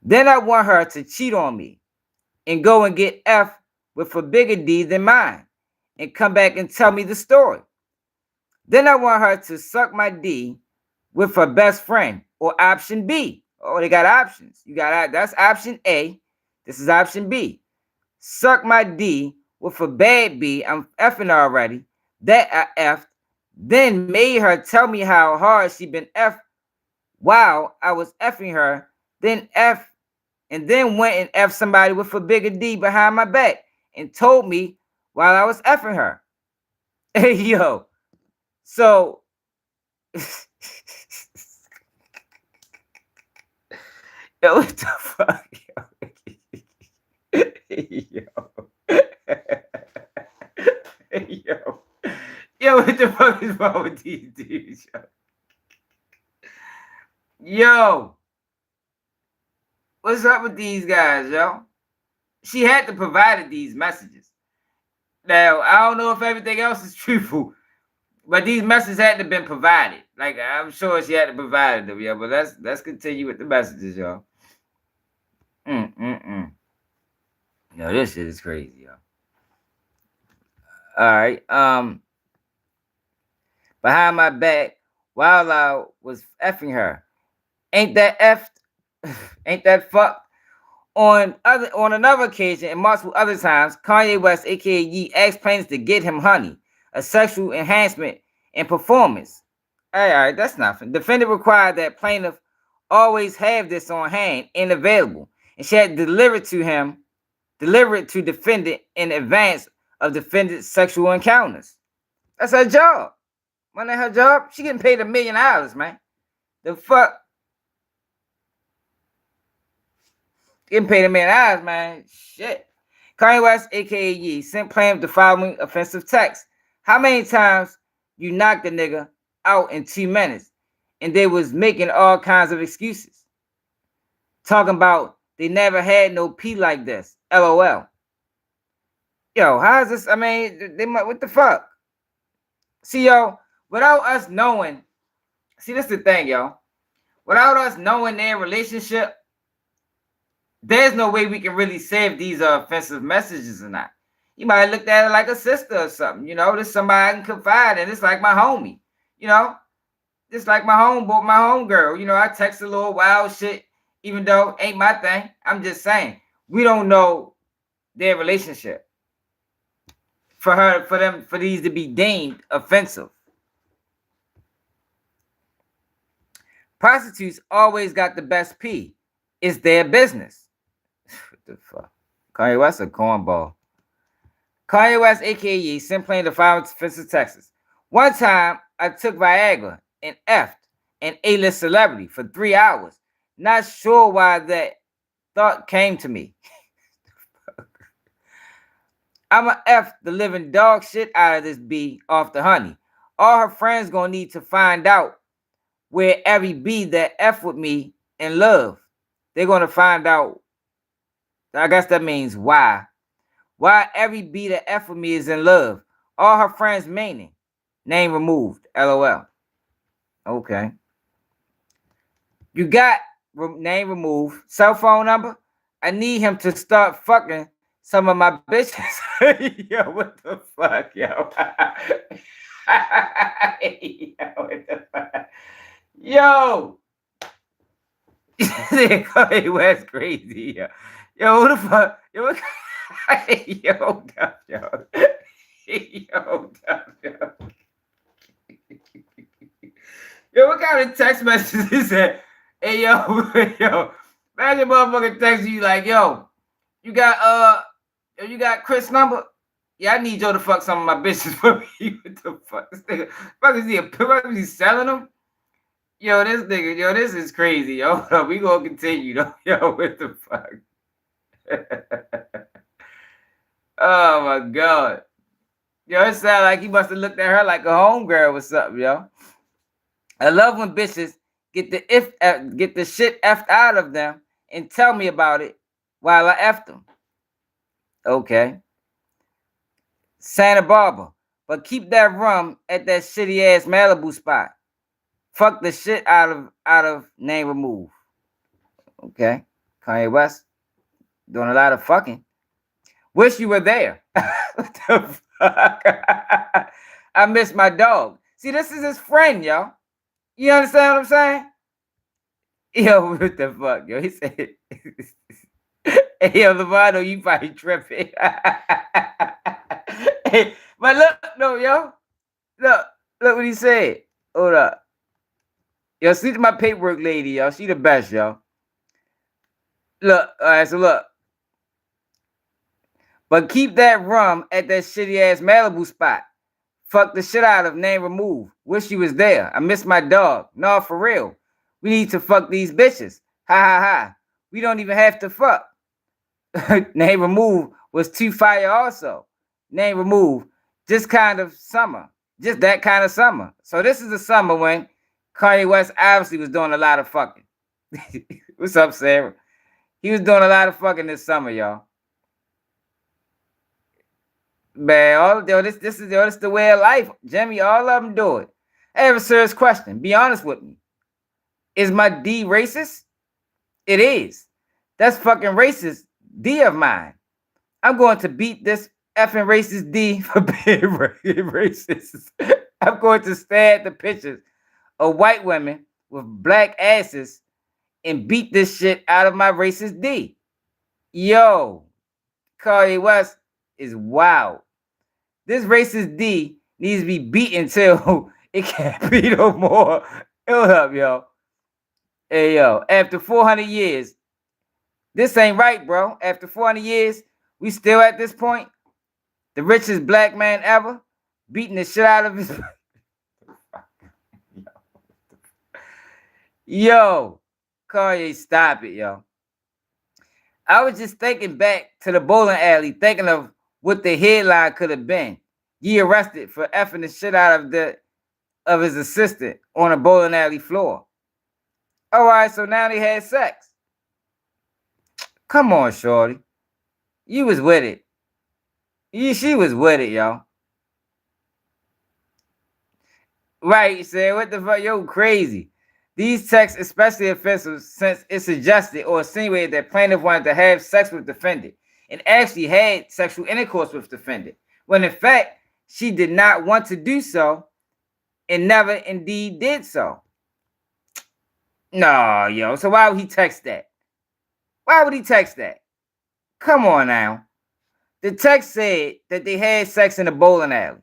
Speaker 1: Then I want her to cheat on me and go and get F with a bigger D than mine and come back and tell me the story. Then I want her to suck my D with her best friend, or option B. Oh, they got options. That's option A. This is option B. Suck my D with a bad B. I'm effing already. That I effed. Then made her tell me how hard she been effed while I was effing her. Then F, and then went and effed somebody with a bigger D behind my back and told me while I was effing her. Hey, yo. So, yo, what the fuck, yo? Yo. Yo, what the fuck is wrong with these dudes, yo? Yo, what's up with these guys, yo? She had to provide these messages. Now, I don't know if everything else is truthful, but these messages had to have been provided. Like, I'm sure she had to provide them, yo. But let's continue with the messages, y'all. Yo, this shit is crazy, yo. All right. Behind my back while I was effing her. Ain't that effed? Ain't that fucked? On another occasion and multiple other times, Kanye West, aka Ye, asked plaintiffs to get him honey, a sexual enhancement and performance. All right, that's nothing. Defendant required that plaintiff always have this on hand and available, and she had to deliver it to defendant in advance of defendant's sexual encounters. That's her job. Wasn't that her job? She getting paid $1 million, man. The fuck? Getting paid $1 million, man. Shit. Kanye West, aka Ye, sent Plam the following offensive text. How many times you knocked the nigga out in 2 minutes? And they was making all kinds of excuses. Talking about they never had no P like this. LOL. Yo, how is this? I mean, they might, what the fuck? See, yo, without us knowing, see, this is the thing, yo. Without us knowing their relationship, there's no way we can really say if these are offensive messages or not. You might have looked at it like a sister or something, you know, this somebody I can confide in. It's like my homie, you know, just like my homeboy, my homegirl. You know, I text a little wild shit, even though it ain't my thing. I'm just saying, we don't know their relationship. For these to be deemed offensive. Prostitutes always got the best P. It's their business. What the fuck? Kanye West a cornball. Kanye West, aka Simply in the following offensive Texas. One time I took Viagra and effed an A-list celebrity for 3 hours. Not sure why that thought came to me. I'ma F the living dog shit out of this B off the honey. All her friends gonna need to find out where every B that F with me in love. They're gonna find out. I guess that means why. Why every B that F with me is in love. All her friends meaning. Name removed. LOL. Okay. You got name removed. Cell phone number. I need him to start fucking some of my bitches. Yo, what the fuck, yo? Yo, what the fuck? Yo! Kanye West crazy, yo. Yo, who the fuck? Yo, what? Yo, tough, yo. Yo, tough, yo. Yo, what kind of text message is that? Hey, yo, yo. Imagine motherfucker texting you like, yo, you got Chris' number? Yeah, I need Joe to fuck some of my bitches for me. What the fuck? This nigga, fuck is he a pimp? Is he selling them? Yo, this nigga, yo, this is crazy, yo. We gonna continue, though. Yo, what the fuck? Oh my god. Yo, it sound like he must have looked at her like a homegirl or something, yo. I love when bitches get the shit effed out of them and tell me about it while I effed them. Okay. Santa Barbara. But keep that rum at that shitty ass Malibu spot. Fuck the shit out of name remove. Okay. Kanye West doing a lot of fucking. Wish you were there. What the fuck? I miss my dog. See, this is his friend, yo. You understand what I'm saying? Yo, what the fuck, yo? He said, hey, yo, Lavado, you probably tripping. Hey, but look, no, yo. Look what he said. Hold up. Yo, see my paperwork lady, yo. She the best, yo. Look, all right, so look. But keep that rum at that shitty ass Malibu spot. Fuck the shit out of name remove. Wish you was there. I miss my dog. No, for real. We need to fuck these bitches. Ha ha ha. We don't even have to fuck. Name remove was too fire also. Name remove. Just kind of summer. Just that kind of summer. So this is the summer when Kanye West obviously was doing a lot of fucking. What's up, Sarah? He was doing a lot of fucking this summer, y'all. Man, this is the way of life. Jimmy, all of them do it. I have a serious question. Be honest with me. Is my D racist? It is. That's fucking racist D of mine. I'm going to beat this effing racist D for being racist. I'm going to stare at the pictures of white women with black asses and beat this shit out of my racist D. Yo, Kanye West is wild. This racist D needs to be beaten till it can't be no more. Hold up, yo. Hey, yo. After 400 years, this ain't right, bro. After 400 years, we still at this point. The richest black man ever beating the shit out of his. Yo, Kanye, stop it, yo. I was just thinking back to the bowling alley, thinking of what the headline could have been. He arrested for effing the shit out of his assistant on a bowling alley floor. All right, so now they had sex. Come on, shorty. You was with it. She was with it, yo. Right, said, what the fuck? Yo, crazy. These texts especially offensive since it suggested or insinuated that plaintiff wanted to have sex with defendant and actually had sexual intercourse with defendant, when in fact she did not want to do so and never indeed did so. No, yo. So why would he text that? Why would he text that? Come on now. The text said that they had sex in a bowling alley.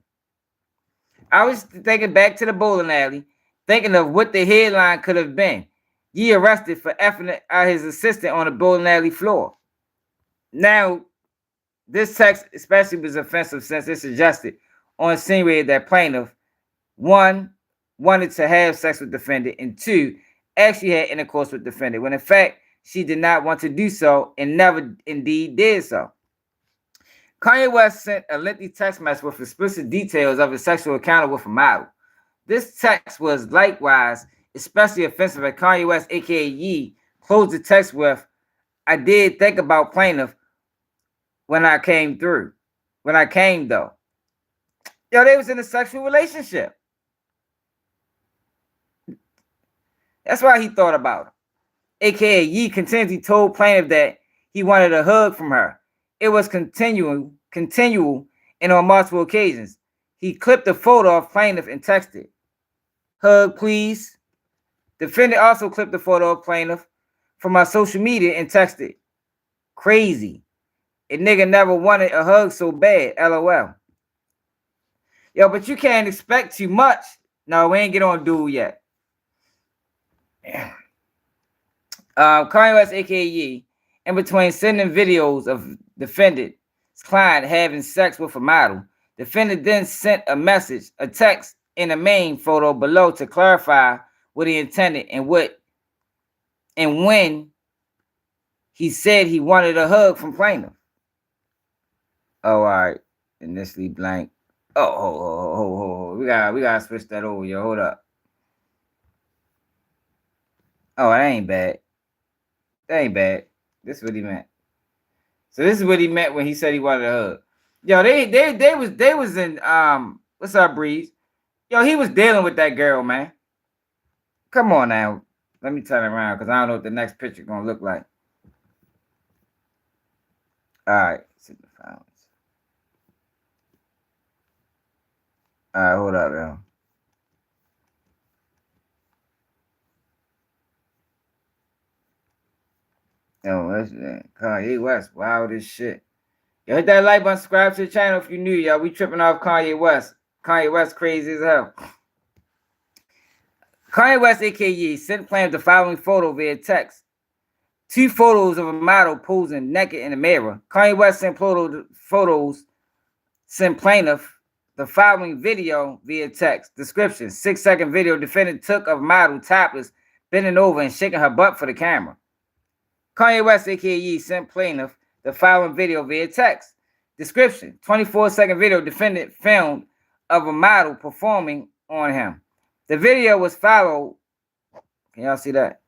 Speaker 1: I was thinking back to the bowling alley, thinking of what the headline could have been. He arrested for effing out his assistant on the bowling alley floor. Now, this text especially was offensive since it suggested or insinuated that plaintiff, one, wanted to have sex with defendant, and two, actually had intercourse with defendant, when in fact she did not want to do so and never indeed did so. Kanye West sent a lengthy text message with explicit details of his sexual encounter with a model. This text was likewise especially offensive as Kanye West, aka Ye, closed the text with, I did think about plaintiff when I came through. When I came though. Yo, they was in a sexual relationship. That's why he thought about it. AKA Ye continually told plaintiff that he wanted a hug from her. It was continual, and on multiple occasions. He clipped a photo of plaintiff and texted, hug please. Defendant also clipped a photo of plaintiff from my social media and texted, crazy. A nigga never wanted a hug so bad, LOL. Yo, but you can't expect too much. No, we ain't get on Dul yet. Kanye West, aka Ye, in between sending videos of defendant's client having sex with a model, defendant then sent a message, a text in the main photo below to clarify what he intended and when he said he wanted a hug from plaintiff. Oh, all right. Initially blank. Oh, we gotta switch that over, yo. Hold up. Oh, that ain't bad. That ain't bad. This is what he meant. So this is what he meant when he said he wanted a hug. Yo, they was in what's up, Breeze? Yo, he was dealing with that girl, man. Come on now. Let me turn around because I don't know what the next picture gonna look like. All right. All right, hold up, yo. Yo, that's Kanye West. Wow, this shit. Yo, hit that like button, subscribe to the channel if you're new, y'all. We tripping off Kanye West. Kanye West crazy as hell. Kanye West, aka sent plaintiff the following photo via text. 2 photos of a model posing naked in a mirror. Kanye West sent plaintiff the following video via text. Description: 6-second video defendant took of model topless, bending over and shaking her butt for the camera. Kanye West, aka sent plaintiff the following video via text. Description: 24-second video defendant filmed of a model performing on him. The video was followed. Can y'all see that?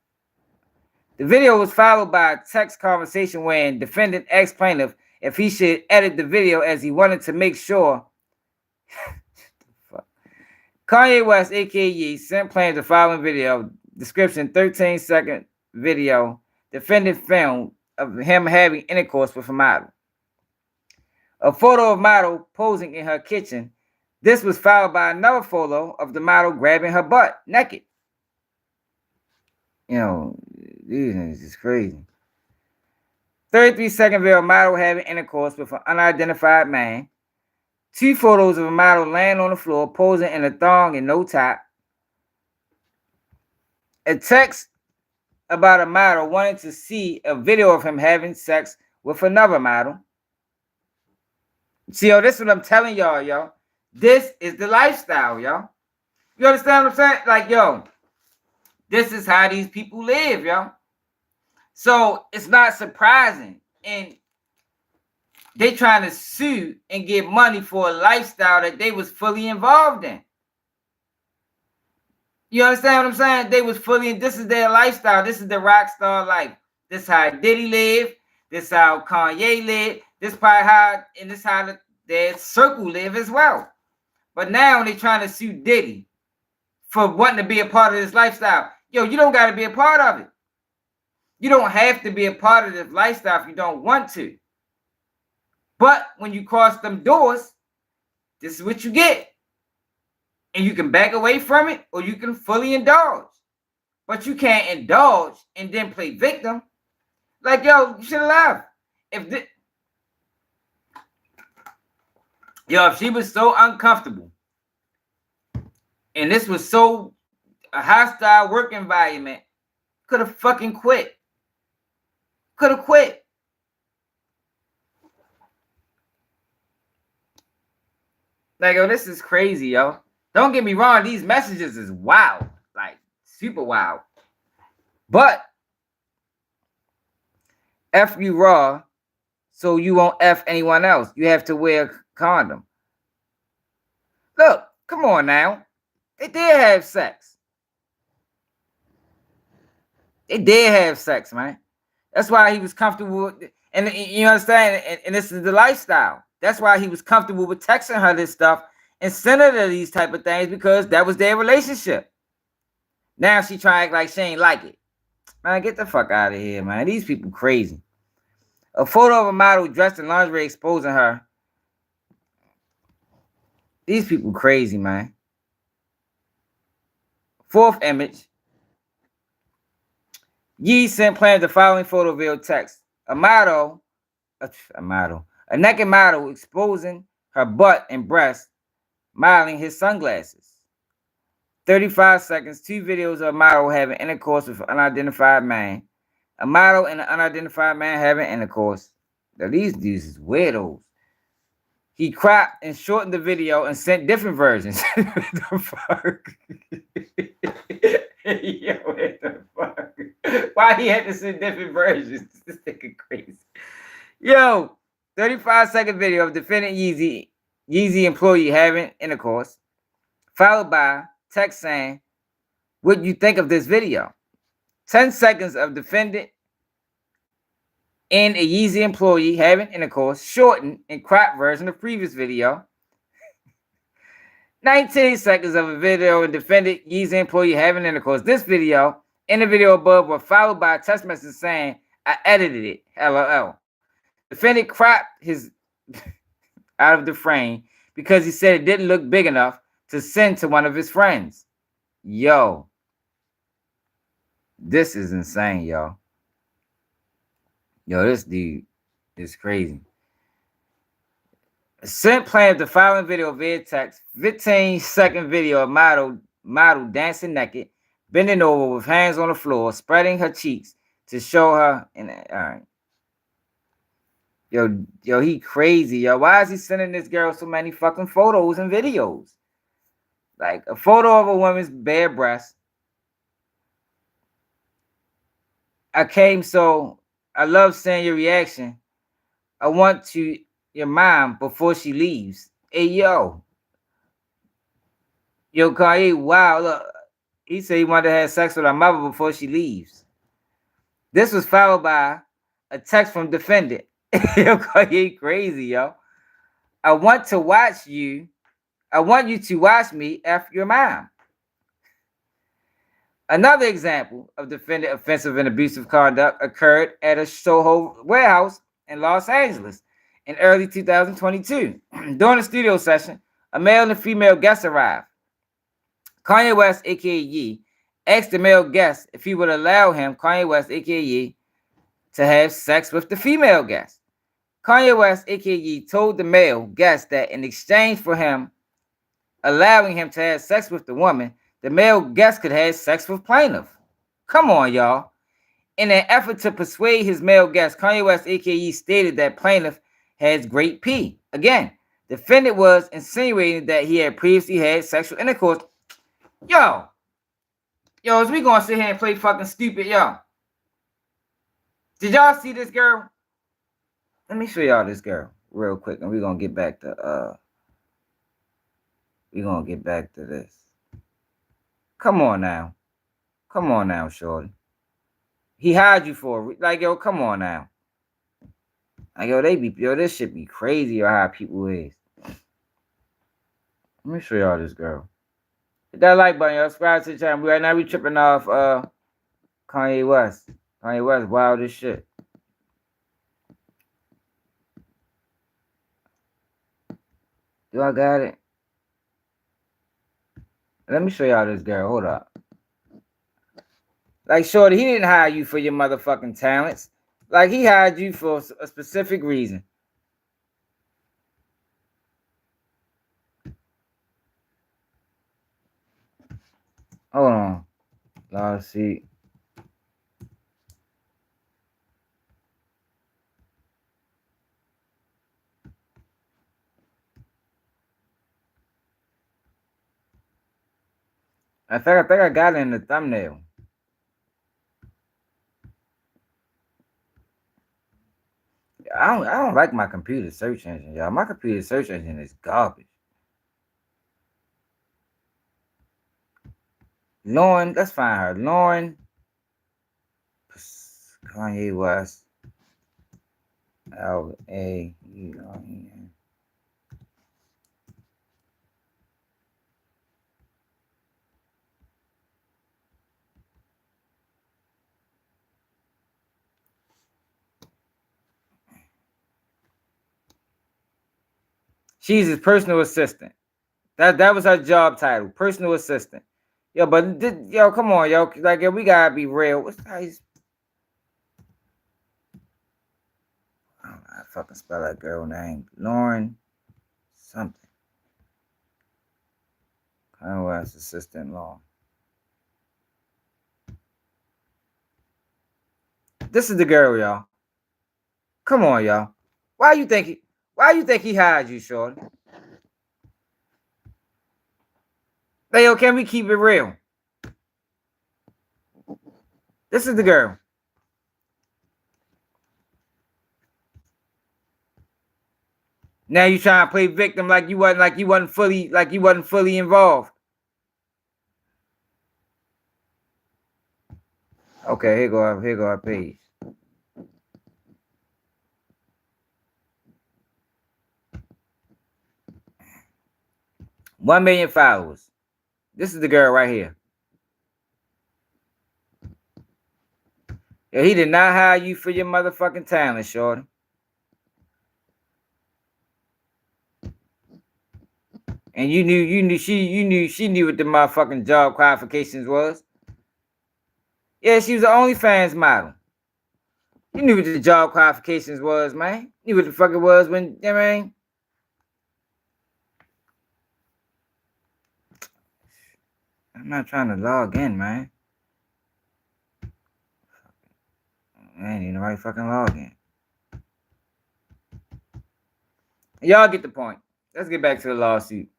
Speaker 1: The video was followed by a text conversation wherein defendant asked plaintiff if he should edit the video as he wanted to make sure. Kanye West, aka sent plaintiff the following video. Description: 13-second video. Defendant film of him having intercourse with a model. A photo of model posing in her kitchen. This was followed by another photo of the model grabbing her butt naked. You know, these niggas is crazy. 33-second video of model having intercourse with an unidentified man. 2 photos of a model laying on the floor posing in a thong and no top. A text about a model wanting to see a video of him having sex with another model. See, yo, this is what I'm telling y'all, yo. This is the lifestyle, yo. You understand what I'm saying? Like, yo, this is how these people live, yo. So it's not surprising and they trying to sue and get money for a lifestyle that they was fully involved in. You understand what I'm saying? They was fully, this is their lifestyle. This is the rock star life. This is how Diddy live. This is how Kanye live. This is probably how, and this is how their circle live as well. But now they trying to sue Diddy for wanting to be a part of this lifestyle. Yo, you don't got to be a part of it. You don't have to be a part of this lifestyle if you don't want to. But when you cross them doors, this is what you get. And you can back away from it or you can fully indulge. But you can't indulge and then play victim. Like, yo, you should have left. If she was so uncomfortable and this was so a hostile work environment, could have fucking quit. Could have quit. Like, yo, this is crazy, yo. Don't get me wrong, these messages is wild. Like, super wild. But F you raw, so you won't F anyone else. You have to wear a condom. Look, come on now. They did have sex. They did have sex, man. That's why he was comfortable with, and you understand, and this is the lifestyle. That's why he was comfortable with texting her this stuff and sending her these type of things, because that was their relationship. Now she trying to act like she ain't like it. Man, get the fuck out of here, man. These people crazy. A photo of a model dressed in lingerie exposing her. These people crazy, man. Fourth image. Yee sent plans the following photo via text. A naked model exposing her butt and breast, modeling his sunglasses. 35 seconds, 2 videos of a model having intercourse with an unidentified man. A model and an unidentified man having intercourse. Now, these dudes is weirdos. He cropped and shortened the video and sent different versions. What the fuck? Yo, what the fuck? Why he had to send different versions? This nigga crazy. Yo, 35-second video of defendant Yeezy employee having intercourse, followed by text saying, "What do you think of this video?" 10 seconds of defendant and a Yeezy employee having intercourse, shortened and cropped version of previous video. 19 seconds of a video and defendant Yeezy employee having intercourse. This video and the video above were followed by a text message saying, "I edited it, LOL." Defendant cropped his out of the frame because he said it didn't look big enough to send to one of his friends. Yo, this is insane, y'all. Yo, this dude is crazy. Sent plans the following video via text. 15-second video of model dancing naked, bending over with hands on the floor, spreading her cheeks to show her. All right. Yo, he crazy, yo. Why is he sending this girl so many fucking photos and videos? Like a photo of a woman's bare breast. I love seeing your reaction. I want to your mom before she leaves. Hey, yo, Kanye, wow, look. He said he wanted to have sex with her mother before she leaves. This was followed by a text from defendant. Yo, Kanye crazy, yo. I want you to watch me after your mom. Another example of defendant offensive and abusive conduct occurred at a Soho warehouse in Los Angeles in early 2022. During a studio session, a male and a female guest arrived. Kanye West, aka Ye, asked the male guest if he would allow him, Kanye West, aka Ye, to have sex with the female guest. Kanye West, aka Ye, told the male guest that in exchange for him allowing him to have sex with the woman, the male guest could have sex with plaintiff. Come on, y'all. In an effort to persuade his male guest, Kanye West, aka stated that plaintiff has great P. Again, defendant was insinuating that he had previously had sexual intercourse. Yo, is we gonna sit here and play fucking stupid, yo? Did y'all see this girl? Let me show y'all this girl real quick, and we're gonna get back to this. Come on now, shorty. He hired you for like, yo, come on now. Like, yo, this shit be crazy or how people is. Let me show y'all this girl. Hit that like button, y'all. Subscribe to the channel. Right now we tripping off Kanye West. Kanye West, wild as shit. Do I got it? Let me show y'all this girl. Hold up. Like, shorty, he didn't hire you for your motherfucking talents. Like, he hired you for a specific reason. Hold on. Y'all see. I think I got it in the thumbnail. I don't like my computer search engine, y'all. My computer search engine is garbage. Lauren, let's find her. Lauren Kanye West. L-A-U-R-E-N. She's his personal assistant. That was her job title, personal assistant. Yo, but yo, come on, yo. Like, yo, we gotta be real. What's how you? I don't know how to fucking spell that girl name. Lauren something. Kanye West assistant-in-law. This is the girl, y'all. Come on, y'all. Why you think he hired you, shorty? Hey, yo, can we keep it real? This is the girl. Now you trying to play victim like you wasn't fully involved. Okay, here go our page. $1 million followers. This is the girl right here. Yeah, he did not hire you for your motherfucking talent, shorty. And she knew what the motherfucking job qualifications was. Yeah, she was the OnlyFans model. You knew what the job qualifications was, man. You knew what the fuck it was when, you know what I mean? I'm not trying to log in, man. I ain't even the right fucking login. Y'all get the point. Let's get back to the lawsuit.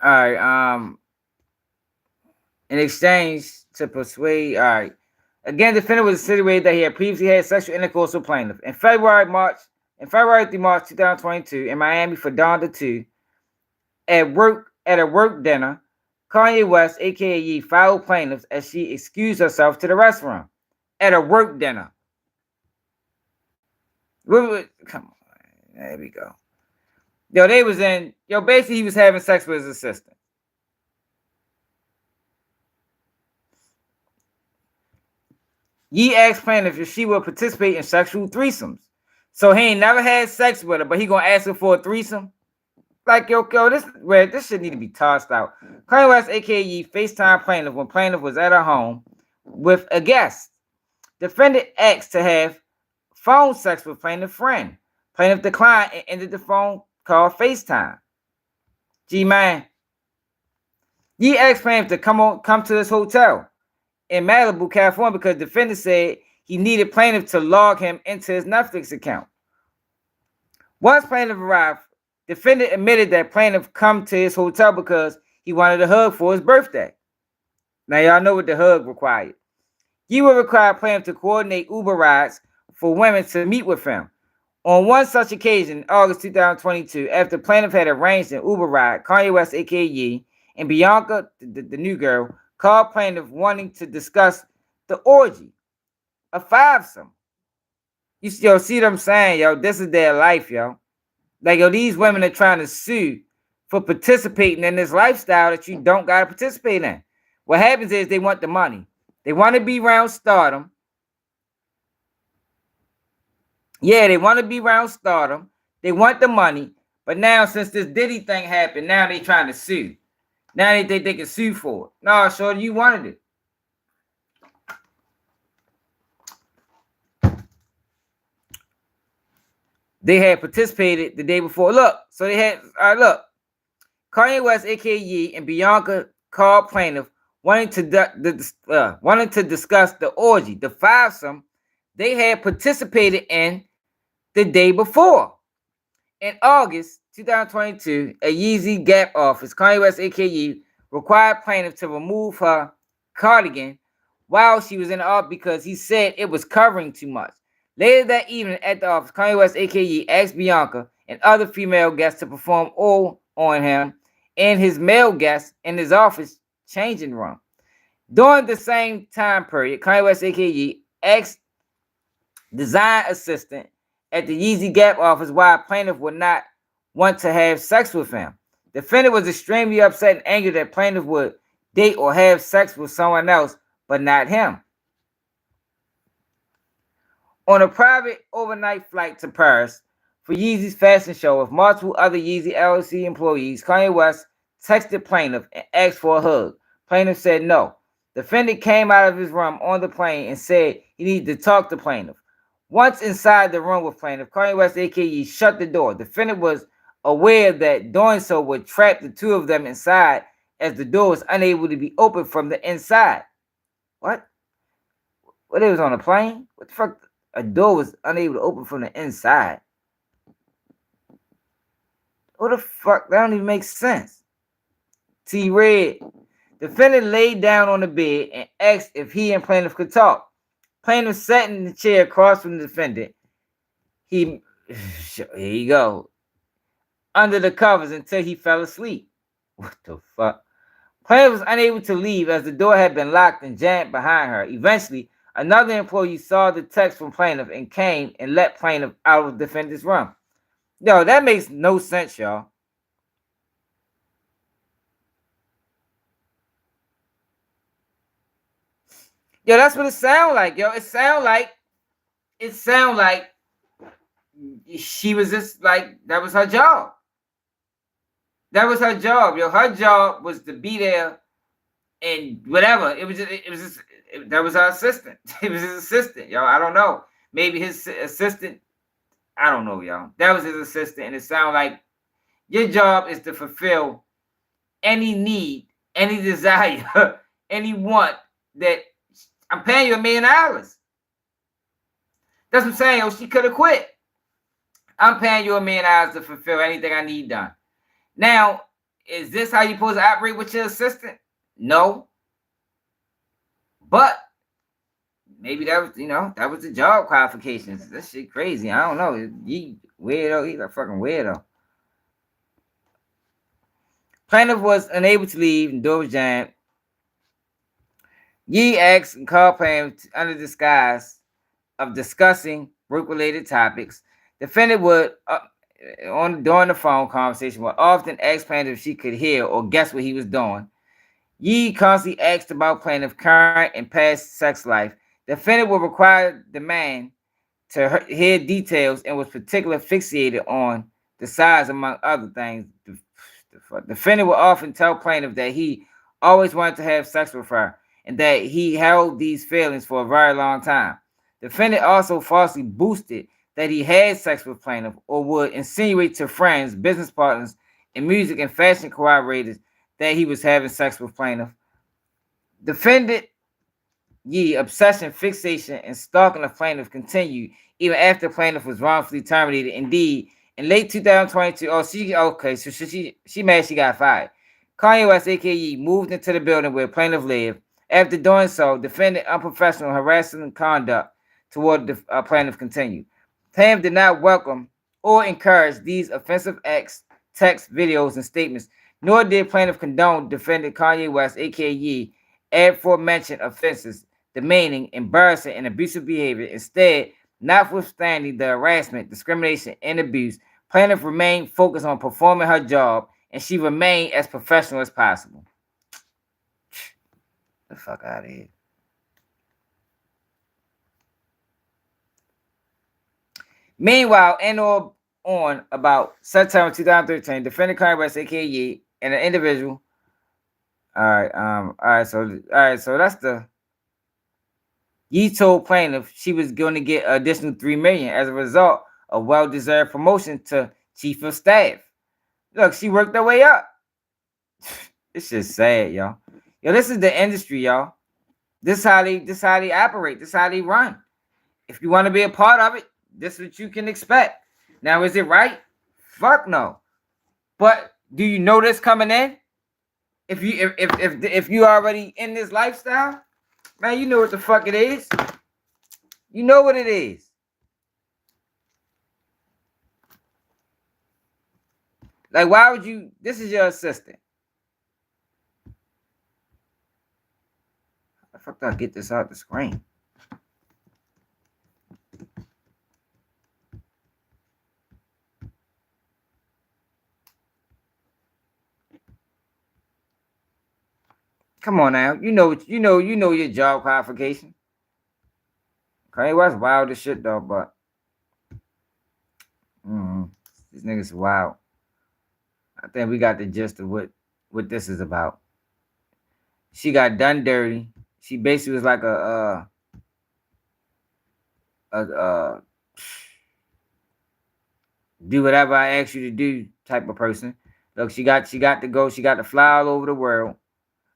Speaker 1: All right. In exchange to persuade. All right. Again, the defendant was insinuated that he had previously had sexual intercourse with plaintiff. In February through March 2022, in Miami for Donda 2, at a work dinner, Kanye West, aka Ye, followed plaintiffs as she excused herself to the restroom. At a work dinner. Come on. There we go. Basically he was having sex with his assistant. Ye asked plaintiff if she would participate in sexual threesomes. So he ain't never had sex with her, but he gonna ask her for a threesome? Like, yo, this shit need to be tossed out. Kanye West, aka Ye, FaceTime plaintiff when plaintiff was at her home with a guest. Defendant asked to have phone sex with plaintiff's friend. Plaintiff declined and ended the phone call FaceTime. G-man. Ye asked plaintiff to come to his hotel in Malibu, California, because defendant said he needed plaintiff to log him into his Netflix account. Once plaintiff arrived, defendant admitted that plaintiff come to his hotel because he wanted a hug for his birthday. Now y'all know what the hug required. He would require plaintiff to coordinate Uber rides for women to meet with him. On one such occasion, August 2022, after plaintiff had arranged an Uber ride, Kanye West, aka Ye, and Bianca, the new girl, called plaintiff wanting to discuss the orgy, a fivesome. You see what I'm saying, yo? This is their life, yo. Like, yo, these women are trying to sue for participating in this lifestyle that you don't gotta participate in. What happens is they want the money. They want to be around stardom. Yeah, they want to be around stardom. They want the money. But now, since this Diddy thing happened, now they trying to sue. Now they think they can sue for it. No, shorty, you wanted it. They had participated the day before. Look, so they had, all right, look. Kanye West, aka Ye, and Bianca called plaintiff wanting to discuss the orgy, the fivesome they had participated in the day before. In August 2022, a Yeezy Gap office, Kanye West, aka Ye, required plaintiff to remove her cardigan while she was in the office because he said it was covering too much. Later that evening at the office, Kanye West, aka Ye, asked Bianca and other female guests to perform oral on him and his male guests in his office changing room. During the same time period, Kanye West, aka Ye, asked design assistant at the Yeezy Gap office why a plaintiff would not want to have sex with him. Defendant was extremely upset and angry that plaintiff would date or have sex with someone else, but not him. On a private overnight flight to Paris for Yeezy's fashion show with multiple other Yeezy LLC employees, Kanye West texted plaintiff and asked for a hug. Plaintiff said no. Defendant came out of his room on the plane and said he needed to talk to plaintiff. Once inside the room with plaintiff, Kanye West, aka shut the door. Defendant was aware that doing so would trap the two of them inside as the door was unable to be opened from the inside. What? What, it was on a plane? What the fuck? A door was unable to open from the inside. What the fuck? That don't even make sense. T-Red. Defendant laid down on the bed and asked if he and plaintiff could talk. Plaintiff sat in the chair across from the defendant. Here you go. Under the covers until he fell asleep. What the fuck? Plaintiff was unable to leave as the door had been locked and jammed behind her. Eventually, another employee saw the text from plaintiff and came and let plaintiff out of the defendant's room. Yo, that makes no sense, y'all. Yo, that's what it sound like, yo. It sound like she was just like, that was her job. That was her job, yo. Her job was to be there and whatever. That was her assistant. It was his assistant, yo. I don't know. Maybe his assistant. I don't know, y'all. That was his assistant, and it sounded like your job is to fulfill any need, any desire, any want that I'm paying you $1 million. That's what I'm saying, yo. She could have quit. I'm paying you $1 million to fulfill anything I need done. Now, is this how you're supposed to operate with your assistant? No. But maybe that was, that was the job qualifications. That shit crazy. I don't know. He weirdo. He's a fucking weirdo. Plaintiff was unable to leave and door was jammed. Ye asked and called plaintiff under disguise of discussing work-related topics. Defendant would, during the phone conversation, would often ask plaintiff if she could hear or guess what he was doing. Ye constantly asked about plaintiff's current and past sex life. Defendant would require the man to hear details and was particularly fixated on the size, among other things. Defendant would often tell plaintiff that he always wanted to have sex with her and that he held these feelings for a very long time. Defendant also falsely boosted that he had sex with plaintiff or would insinuate to friends, business partners, and music and fashion collaborators that he was having sex with plaintiff. Defendant Ye obsession, fixation, and stalking of plaintiff continued even after plaintiff was wrongfully terminated. Indeed, in late 2022, so she mad she got fired. Kanye West, aka Ye, moved into the building where plaintiff lived, After doing so, defendant unprofessional harassing conduct toward the plaintiff continued. Plaintiff did not welcome or encourage these offensive acts, text, videos, and statements, nor did plaintiff condone defendant Kanye West, aka aforementioned offenses, demeaning, embarrassing, and abusive behavior. Instead, notwithstanding the harassment, discrimination, and abuse, plaintiff remained focused on performing her job, and she remained as professional as possible. The fuck out of here. Meanwhile, and on about September 2013, defendant Kanye West, aka and an individual. All right, so that's the Ye told plaintiff she was going to get an additional $3 million as a result of well-deserved promotion to chief of staff. Look, she worked her way up. It's just sad, y'all. Yo, this is the industry, y'all. This is how they operate. This is how they run. If you want to be a part of it, this is what you can expect. Now, is it right? Fuck no. But do you know this coming in? If you already in this lifestyle, man, you know what the fuck it is. You know what it is. Like, why would you? This is your assistant. How the fuck do I get this out the screen? Come on now, you know your job qualification. Kanye West wild as shit though, but these niggas wild. I think we got the gist of what this is about. She got done dirty. She basically was like a do whatever I ask you to do type of person. Look, she got to go. She got to fly all over the world.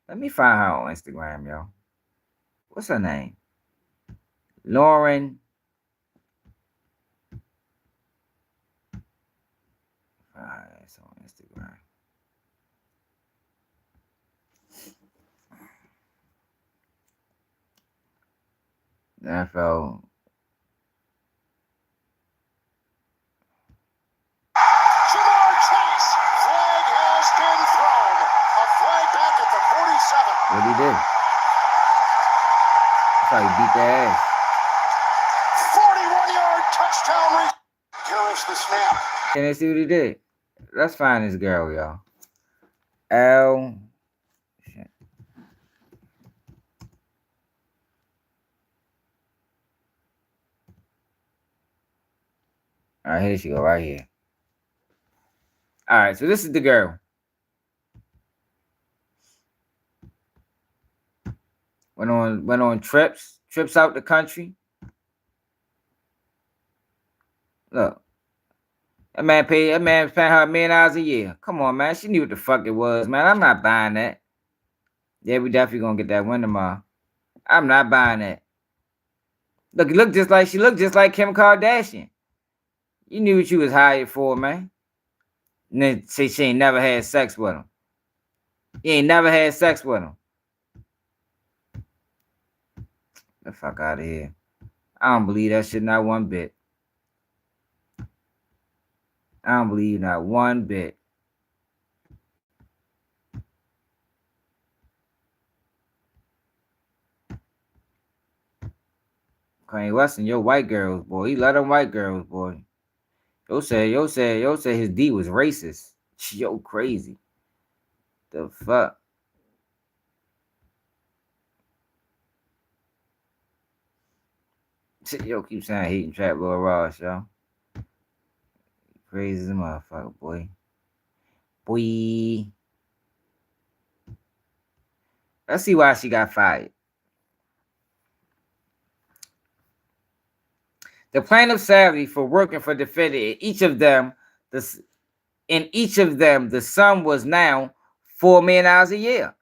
Speaker 1: Let me find her on Instagram, yo. What's her name? Lauren. It's on Instagram. NFL. What he did? That's how he beat their ass.
Speaker 6: 41-yard touchdown. Here's the snap.
Speaker 1: Can they see what he did? Let's find this girl, y'all. L. Shit. All right, here she go, right here. All right, so this is the girl. Went on trips out the country. Look, that man paying her $1 million a year. Come on, man. She knew what the fuck it was, man. I'm not buying that. Yeah, we definitely gonna get that win tomorrow. I'm not buying that. Look, she looked just like Kim Kardashian. You knew what you was hired for, man. And then say she ain't never had sex with him. You ain't never had sex with him. The fuck out of here. I don't believe that shit not one bit. I don't believe not one bit. Kanye West and your white girls, boy. He let them white girls, boy. Yo said his D was racist. Yo, crazy. The fuck? Yo, keep saying hating trap Lil Ross, yo. Crazy as a motherfucker, boy. Boy. Let's see why she got fired. The plaintiff's salary for working for defendant in each of them, the sum was now $4 million a year.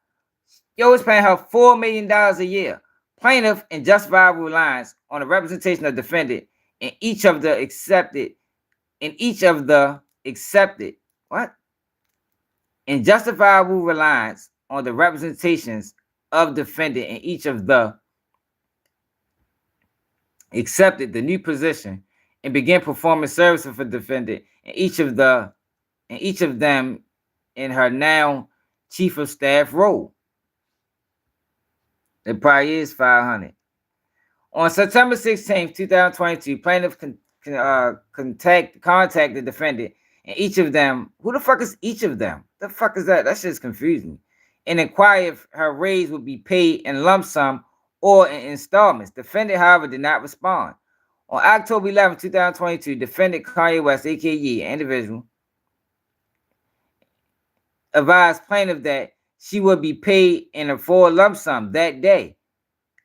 Speaker 1: Yo is paying her $4 million a year. Plaintiff in justifiable reliance on the representation of defendant in each of the accepted. In justifiable reliance on the representations of defendant in each of the accepted the new position and began performing services for defendant in each of them in her now chief of staff role. The price is $500. On September 16th, 2022, plaintiff contact the defendant and each of them. Who the fuck is each of them? The fuck is that? That shit's confusing. And inquire if her raise would be paid in lump sum or in installments. Defendant, however, did not respond. On October 11, 2022, defendant Kanye West, aka an individual, advised plaintiff that she would be paid in a full lump sum that day,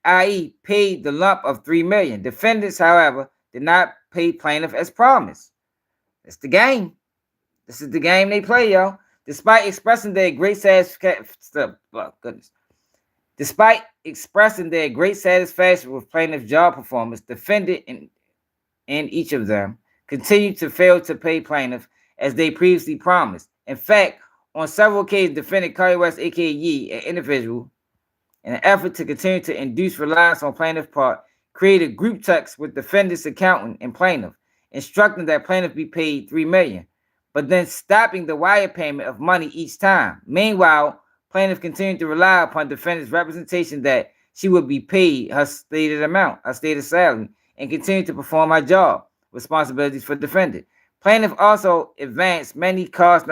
Speaker 1: i.e., paid the lump of $3 million. Defendants, however, did not pay plaintiff as promised. That's the game. This is the game they play, y'all. Despite expressing their great satisfaction, Despite expressing their great satisfaction with plaintiff's job performance, defendant and each of them continued to fail to pay plaintiff as they previously promised. In fact, on several occasions, defendant Kanye West, aka an individual, in an effort to continue to induce reliance on plaintiff's part, created group text with defendant's accountant and plaintiff, instructing that plaintiff be paid $3 million, but then stopping the wire payment of money each time. Meanwhile, plaintiff continued to rely upon defendant's representation that she would be paid her stated amount, her stated salary, and continue to perform her job responsibilities for defendant. Plaintiff also advanced many costs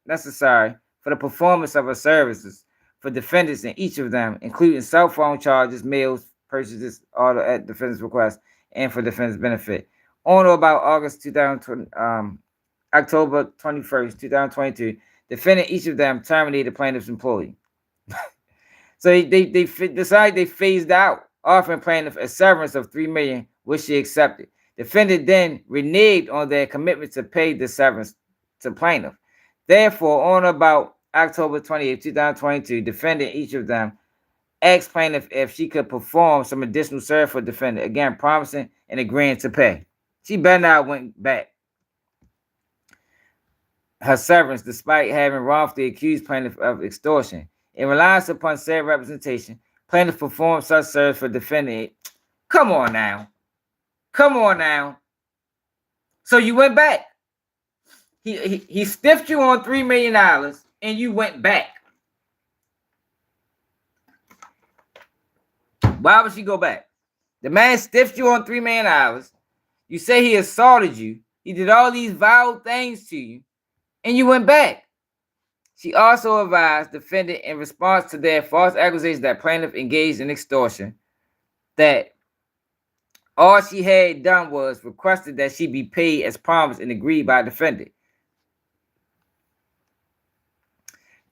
Speaker 1: necessary for the performance of her services for defendants in each of them, including cell phone charges, meals, purchases, all at defendant's request, and for defendant's benefit. On or about October 21st, 2022, defendant each of them terminated plaintiff's employee. So they decided they phased out, offering plaintiff a severance of $3 million, which she accepted. Defendant then reneged on their commitment to pay the severance to plaintiff. Therefore, on about October 28, 2022, defendant each of them asked plaintiff if she could perform some additional service for defendant, again promising and agreeing to pay. She better not went back her severance despite having wrongfully accused plaintiff of extortion. In reliance upon said representation, plaintiff performed such service for defendant. Come on now. So you went back. He stiffed you on $3 million and you went back. Why would she go back? The man stiffed you on $3 million. You say he assaulted you. He did all these vile things to you. And you went back. She also advised defendant in response to their false accusations that plaintiff engaged in extortion, that all she had done was requested that she be paid as promised and agreed by defendant.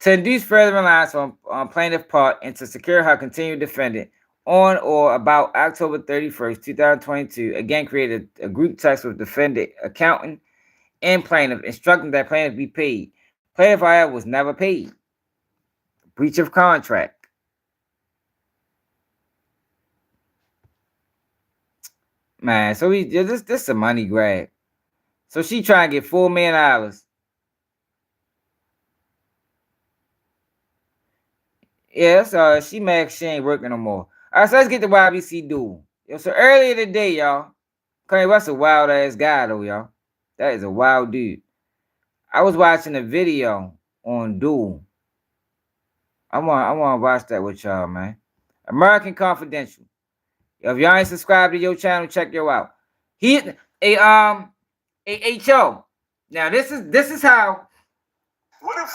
Speaker 1: To induce further reliance on plaintiff's part and to secure her continued defendant, on or about October 31st, 2022, again created a group text with defendant, accountant, and plaintiff, instructing that plaintiff be paid. Plaintiff, however, was never paid. Breach of contract. Man, so this is a money grab. So she trying to get $4 million. Yeah, so she mad she ain't working no more. All right, so let's get to Ybc Dul. So earlier today, y'all, Kanye West a wild ass guy though, y'all. That is a wild dude. I was watching a video on Dul. I want to watch that with y'all, man. American Confidential. If y'all ain't subscribed to your channel, check yo out. Yo. Now this is how.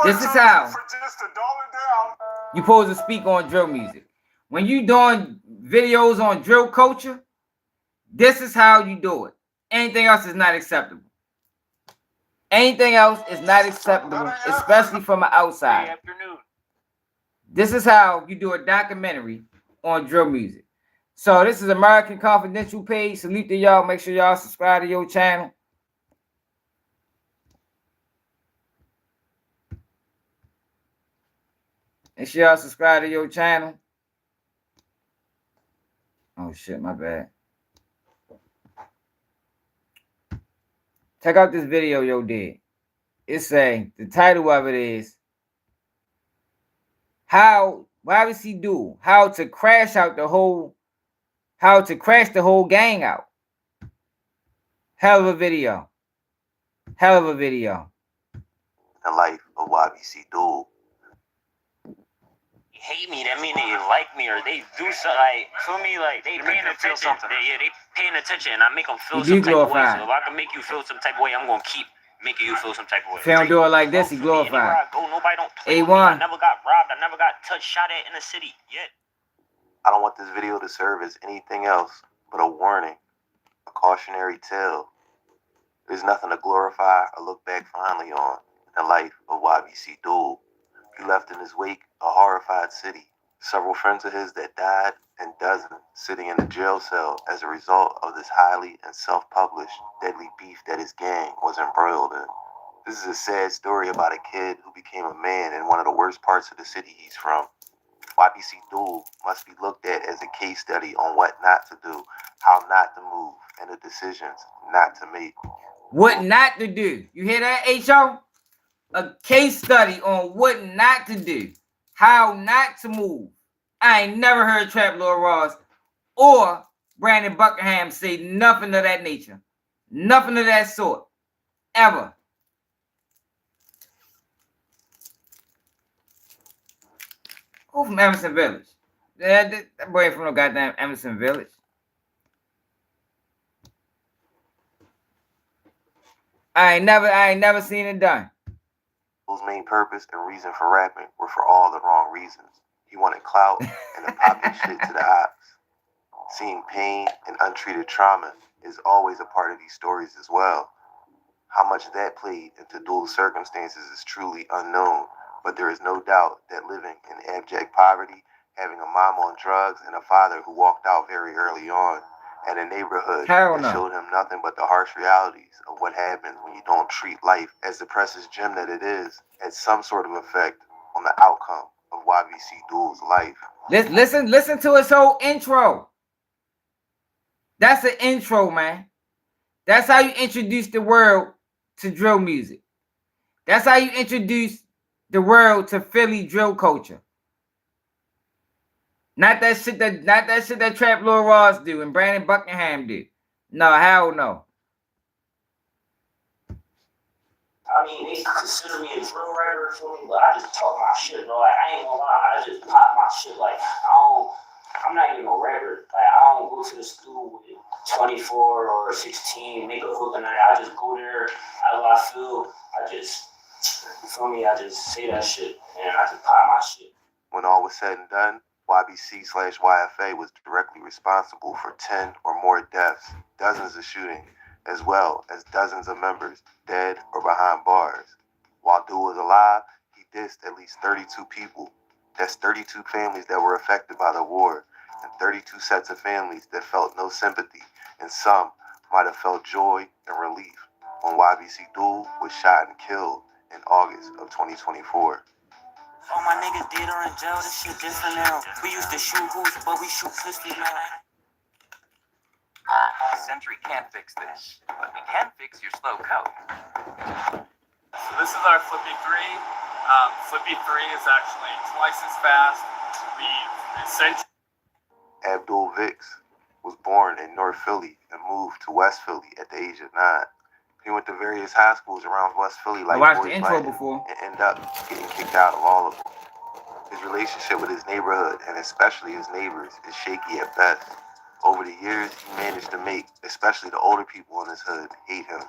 Speaker 1: This is how you supposed to speak on drill music. When you doing videos on drill culture, this is how you do it. Anything else is not acceptable. Anything else is not acceptable, especially from the outside. This is how you do a documentary on drill music. So this is American Confidential page. Salute to y'all. Make sure y'all subscribe to your channel. Make sure y'all subscribe to your channel. Oh shit, my bad. Check out this video yo did. The title of it is how Ybc Dul, how to crash the whole gang out. Hell of a video. Hell of a video.
Speaker 8: The life of Ybc Dul.
Speaker 3: Hate me, that mean they like me or they do something, like, feel me, like, they paying attention. They paying attention, and I make them feel some type of way. So if I can make you feel some type of way, I'm gonna keep making you feel some type of way.
Speaker 1: If he don't do it like this, he glorified.
Speaker 3: Anywhere I go, nobody don't play
Speaker 1: A1.
Speaker 3: with me. I never got robbed. I never got touched, shot at in the city yet.
Speaker 8: I don't want this video to serve as anything else but a warning, a cautionary tale. There's nothing to glorify or look back fondly on in the life of Ybc Dul. He left in his wake a horrified city, several friends of his that died, and dozens sitting in a jail cell as a result of this highly and self-published deadly beef that his gang was embroiled in. This is a sad story about a kid who became a man in one of the worst parts of the city he's from. Ybc Dul must be looked at as a case study on what not to do, how not to move, and the decisions not to make.
Speaker 1: What not to do. You hear that, H.O.? A case study on what not to do, how not to move. I ain't never heard Trap Lord Ross or Brandon Buckingham say nothing of that nature. Nothing of that sort. Ever. Who from Emerson Village? That boy from the goddamn Emerson Village. I ain't never seen it done.
Speaker 8: Dul's main purpose and reason for rapping were for all the wrong reasons. He wanted clout and to pop his shit to the ops. Seeing pain and untreated trauma is always a part of these stories as well. How much that played into Dul's circumstances is truly unknown, but there is no doubt that living in abject poverty, having a mom on drugs, and a father who walked out very early on, and a neighborhood that showed him nothing but the harsh realities of what happens when you don't treat life as the precious gem that it is, had some sort of effect on the outcome of Ybc Dul's life.
Speaker 1: Listen to his whole intro. That's an intro, man. That's how you introduce the world to drill music. That's how you introduce the world to Philly drill culture. Not that shit that Trap Lord Ross do and Brandon Buckingham do. No, hell no.
Speaker 3: I mean, they consider me a drill writer for me, but I just talk my shit, bro. Like, I ain't gonna lie, I just pop my shit. Like, I'm not even a rapper. Like, I don't go to the studio with 24 or 16, make a hook and I just go there, how I feel, I just, you feel me, I just say that shit, and I just pop my shit.
Speaker 8: When all was said and done, YBC/YFA was directly responsible for 10 or more deaths, dozens of shootings, as well as dozens of members dead or behind bars. While Dul was alive, he dissed at least 32 people. That's 32 families that were affected by the war, and 32 sets of families that felt no sympathy, and some might have felt joy and relief when Ybc Dul was shot and killed in August of 2024.
Speaker 3: All my niggas dead or in jail, this shit different now. We used to shoot hoops, but we shoot pistols now.
Speaker 9: Sentry can't fix this, but we can fix your slow code.
Speaker 10: So this is our Flippy 3. Flippy 3 is actually twice as fast. We've essentially...
Speaker 8: Abdul Vix was born in North Philly and moved to West Philly at the age of 9. He went to various high schools around West Philly like
Speaker 1: I watched the intro before
Speaker 8: and ended up getting kicked out of all of them. His relationship with his neighborhood, and especially his neighbors, is shaky at best. Over the years, he managed to make, especially the older people in his hood, hate him.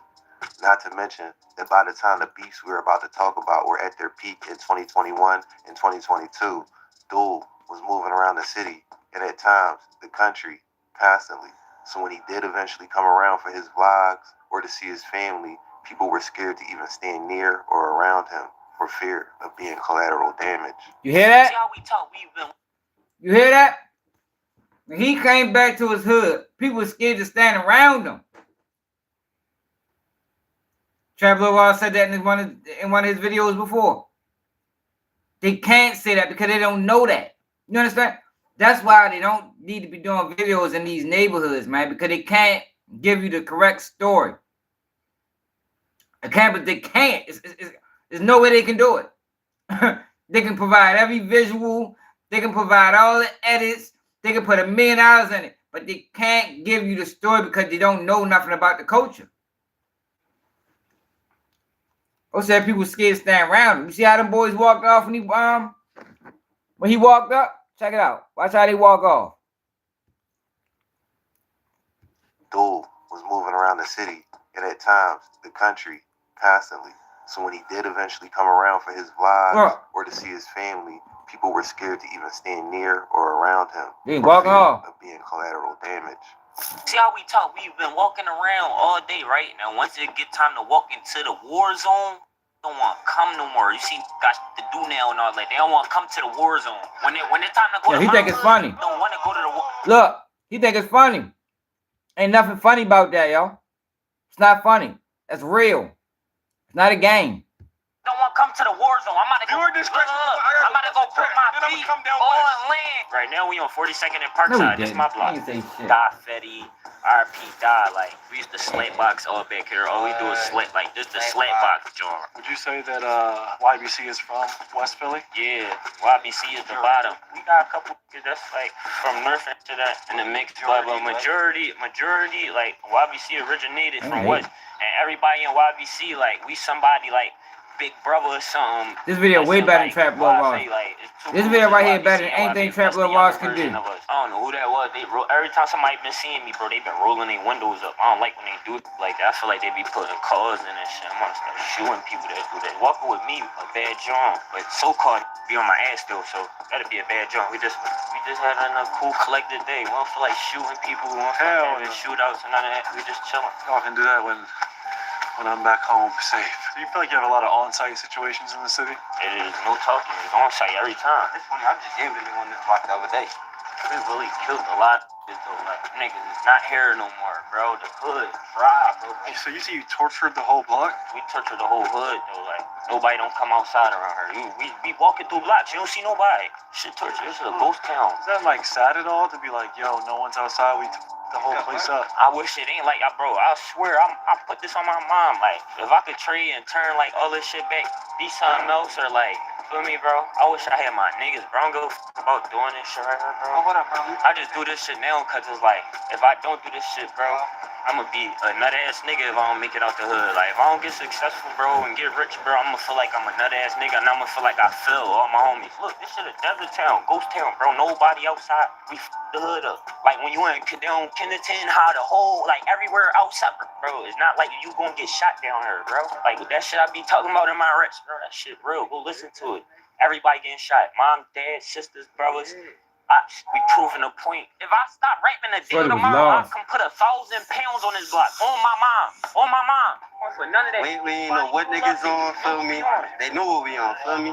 Speaker 8: Not to mention that by the time the beefs we're about to talk about were at their peak in 2021 and 2022, Dul was moving around the city, and at times, the country, constantly. So when he did eventually come around for his vlogs or to see his family, people were scared to even stand near or around him for fear of being collateral damage.
Speaker 1: You hear that? You hear that? When he came back to his hood, people were scared to stand around him. Trap Lord Ross said that in one of his videos before. They can't say that because they don't know that. You understand? That's why they don't need to be doing videos in these neighborhoods, man, because they can't give you the correct story. They can't, but they can't. There's no way they can do it. They can provide every visual. They can provide all the edits. They can put $1 million in it, but they can't give you the story because they don't know nothing about the culture. Also, people scared to stand around him. You see how them boys walked off when he walked up? Check it out. Watch how they walk off.
Speaker 8: Dul was moving around the city and at times the country constantly. So when he did eventually come around for his vlogs or to see his family, people were scared to even stand near or around him.
Speaker 1: They walk off.
Speaker 8: Of being collateral damage.
Speaker 3: See how we talk? We've been walking around all day, right? Now, once it get time to walk into the war zone, don't want to come no more. You see, got to do now and all that. They don't want to come to the war zone. When it's time to go to
Speaker 1: he think it's funny.
Speaker 3: Don't want to go to the war.
Speaker 1: Look, he think it's funny. Ain't nothing funny about that, yo. It's not funny. That's real. It's not a game.
Speaker 3: Don't want to come to the war zone. I'm about to go. I'm about to go put my feet on land. Right now we on 42nd and Parkside. This is my block. Fetty, RP Die. Like we used to slant box all back here. All we do is slant. Like this the slant box joint.
Speaker 6: Would you say that YBC is from West Philly?
Speaker 3: Yeah, YBC is the bottom. We got a couple that's like from North to that in the mix, but majority like YBC originated from West, and everybody in YBC like we somebody like Big Brother or something.
Speaker 1: This video way better than Trap Lil Ross. This video right here better than anything Trap Lil Ross can do.
Speaker 3: I don't know who that was. Every time somebody been seeing me, bro, they been rolling their windows up. I don't like when they do it like that. I feel like they be putting cars in and shit. I'm gonna start shooting people that do that. Walking with me, a bad joint, but so-called be on my ass though, so that'd be a bad joint. We just had a cool collected day. We don't feel like shooting people. We don't feel like having shootouts and none of that. We just chilling.
Speaker 6: Y'all can do that when I'm back home safe. Do you feel like you have a lot of on-site situations in the city?
Speaker 3: It is no talking. It's on-site every time. This one, I just jammed in on this block the other day. We really killed a lot of this though. Like, niggas is not here no more, bro. The hood dry, bro.
Speaker 6: So you say you tortured the whole block?
Speaker 3: We tortured the whole hood though. Like, nobody don't come outside around here. We walking through blocks. You don't see nobody. Shit torture. This is a ghost town.
Speaker 6: Is that like sad at all to be like, yo, no one's outside? We the whole place up.
Speaker 3: I wish it ain't like that, bro. I swear, I put this on my mom. Like, if I could trade and turn like all this shit back, be something else or like, feel me, bro? I wish I had my niggas, bro. I don't give a fuck about doing this shit right here, bro.
Speaker 6: What up, bro?
Speaker 3: I just do this shit now because it's like, if I don't do this shit, bro, I'm gonna be a nut ass nigga if I don't make it out the hood. Like, if I don't get successful, bro, and get rich, bro, I'm gonna feel like I'm a nut ass nigga, and I'm gonna feel like I fail all my homies. Look, this shit a desert town, ghost town, bro. Nobody outside. We the hood up. Like when you in down Kennington, how the whole like everywhere outside, bro. It's not like you gonna get shot down here, bro. Like that shit I be talking about in my reps, bro. That shit real. Go listen to it. Everybody getting shot. Mom, dad, sisters, brothers. We proving a point. If I stop rapping a day tomorrow, I can put 1,000 pounds on this block. On my mom. On my mom. For none of that.
Speaker 11: We ain't know what niggas on, feel me? They know what we on, feel me?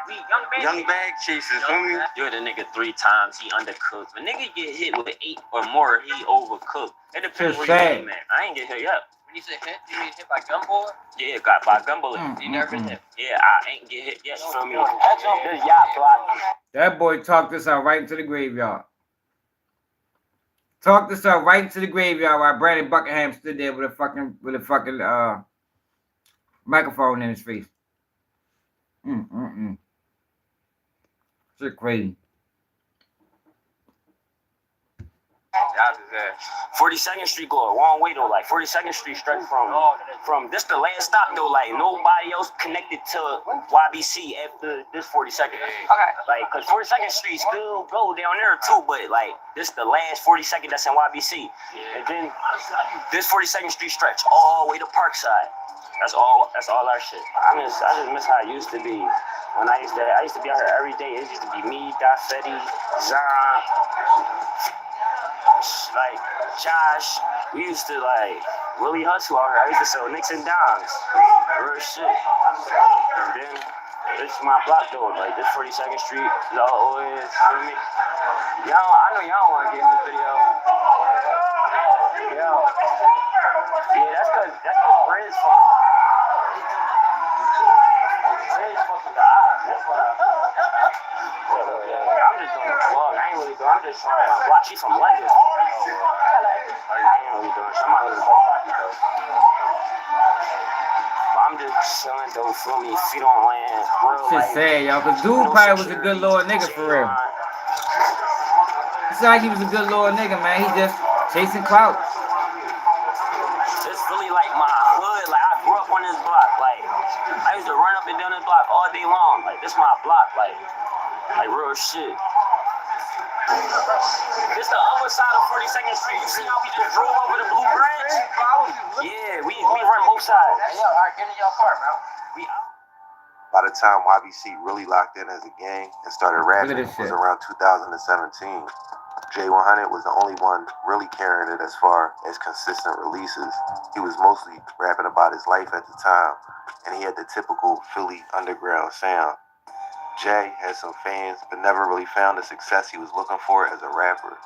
Speaker 3: We
Speaker 11: young bag chasers, feel me?
Speaker 3: You're the nigga 3 times, he undercooked. When nigga get hit with 8 or more, he overcooked. It depends where you aim at. I ain't get hit yet.
Speaker 12: When you say hit, you mean hit by gun bullet?
Speaker 3: Yeah, got by gun bullet.
Speaker 12: You never been hit?
Speaker 3: Yeah, I ain't get hit yet. You feel me?
Speaker 1: That boy talked this out right into the graveyard. Talked this out right into the graveyard while Brandon Buckingham stood there with a fucking microphone in his face. Shit crazy.
Speaker 3: 42nd Street go a long way though. Like 42nd Street straight from this the last stop though. Like nobody else connected to YBC after this 42nd.
Speaker 12: Okay.
Speaker 3: Like cause 42nd Street still go down there too, but like this the last 42nd that's in YBC. And then this 42nd Street stretch all the way to Parkside. That's all our shit. I just miss how it used to be. When I used to be out here every day. It used to be me, Fetty, Zara, like Josh. We used to like really hustle out here. I used to sell nicks and dimes. Real shit. And then this is my block though. Like this 42nd Street is all always, feel me? I know y'all wanna get in this video. Yo. Yeah, that's cause Bridge fucking the eyes. That's why. I'm just doing a vlog. I ain't really doing. I'm just trying to watch. She's from London. I ain't really doing shit. I'm not really going to though. But I'm just chilling though, feel me? Feet on land, real
Speaker 1: Shit
Speaker 3: life.
Speaker 1: sad, y'all, cause dude
Speaker 3: No
Speaker 1: probably was a good
Speaker 3: security,
Speaker 1: little nigga for real. It's like he was a good little nigga, man. He just chasing clout.
Speaker 3: It's really like my hood. Like I grew up on this block. Like I used to run up and down this block all day long. Like this my block. Like real shit. This the other side of 42nd Street. You see how we just drove over the Blue Bridge? Yeah, we run both sides.
Speaker 2: Hey, yo, all right, get in your car, bro.
Speaker 3: We out.
Speaker 8: By the time YBC really locked in as a gang and started rapping was around 2017. J100 was the only one really carrying it as far as consistent releases. He was mostly rapping about his life at the time, and he had the typical Philly underground sound. Jay had some fans, but never really found the success he was looking for as a rapper.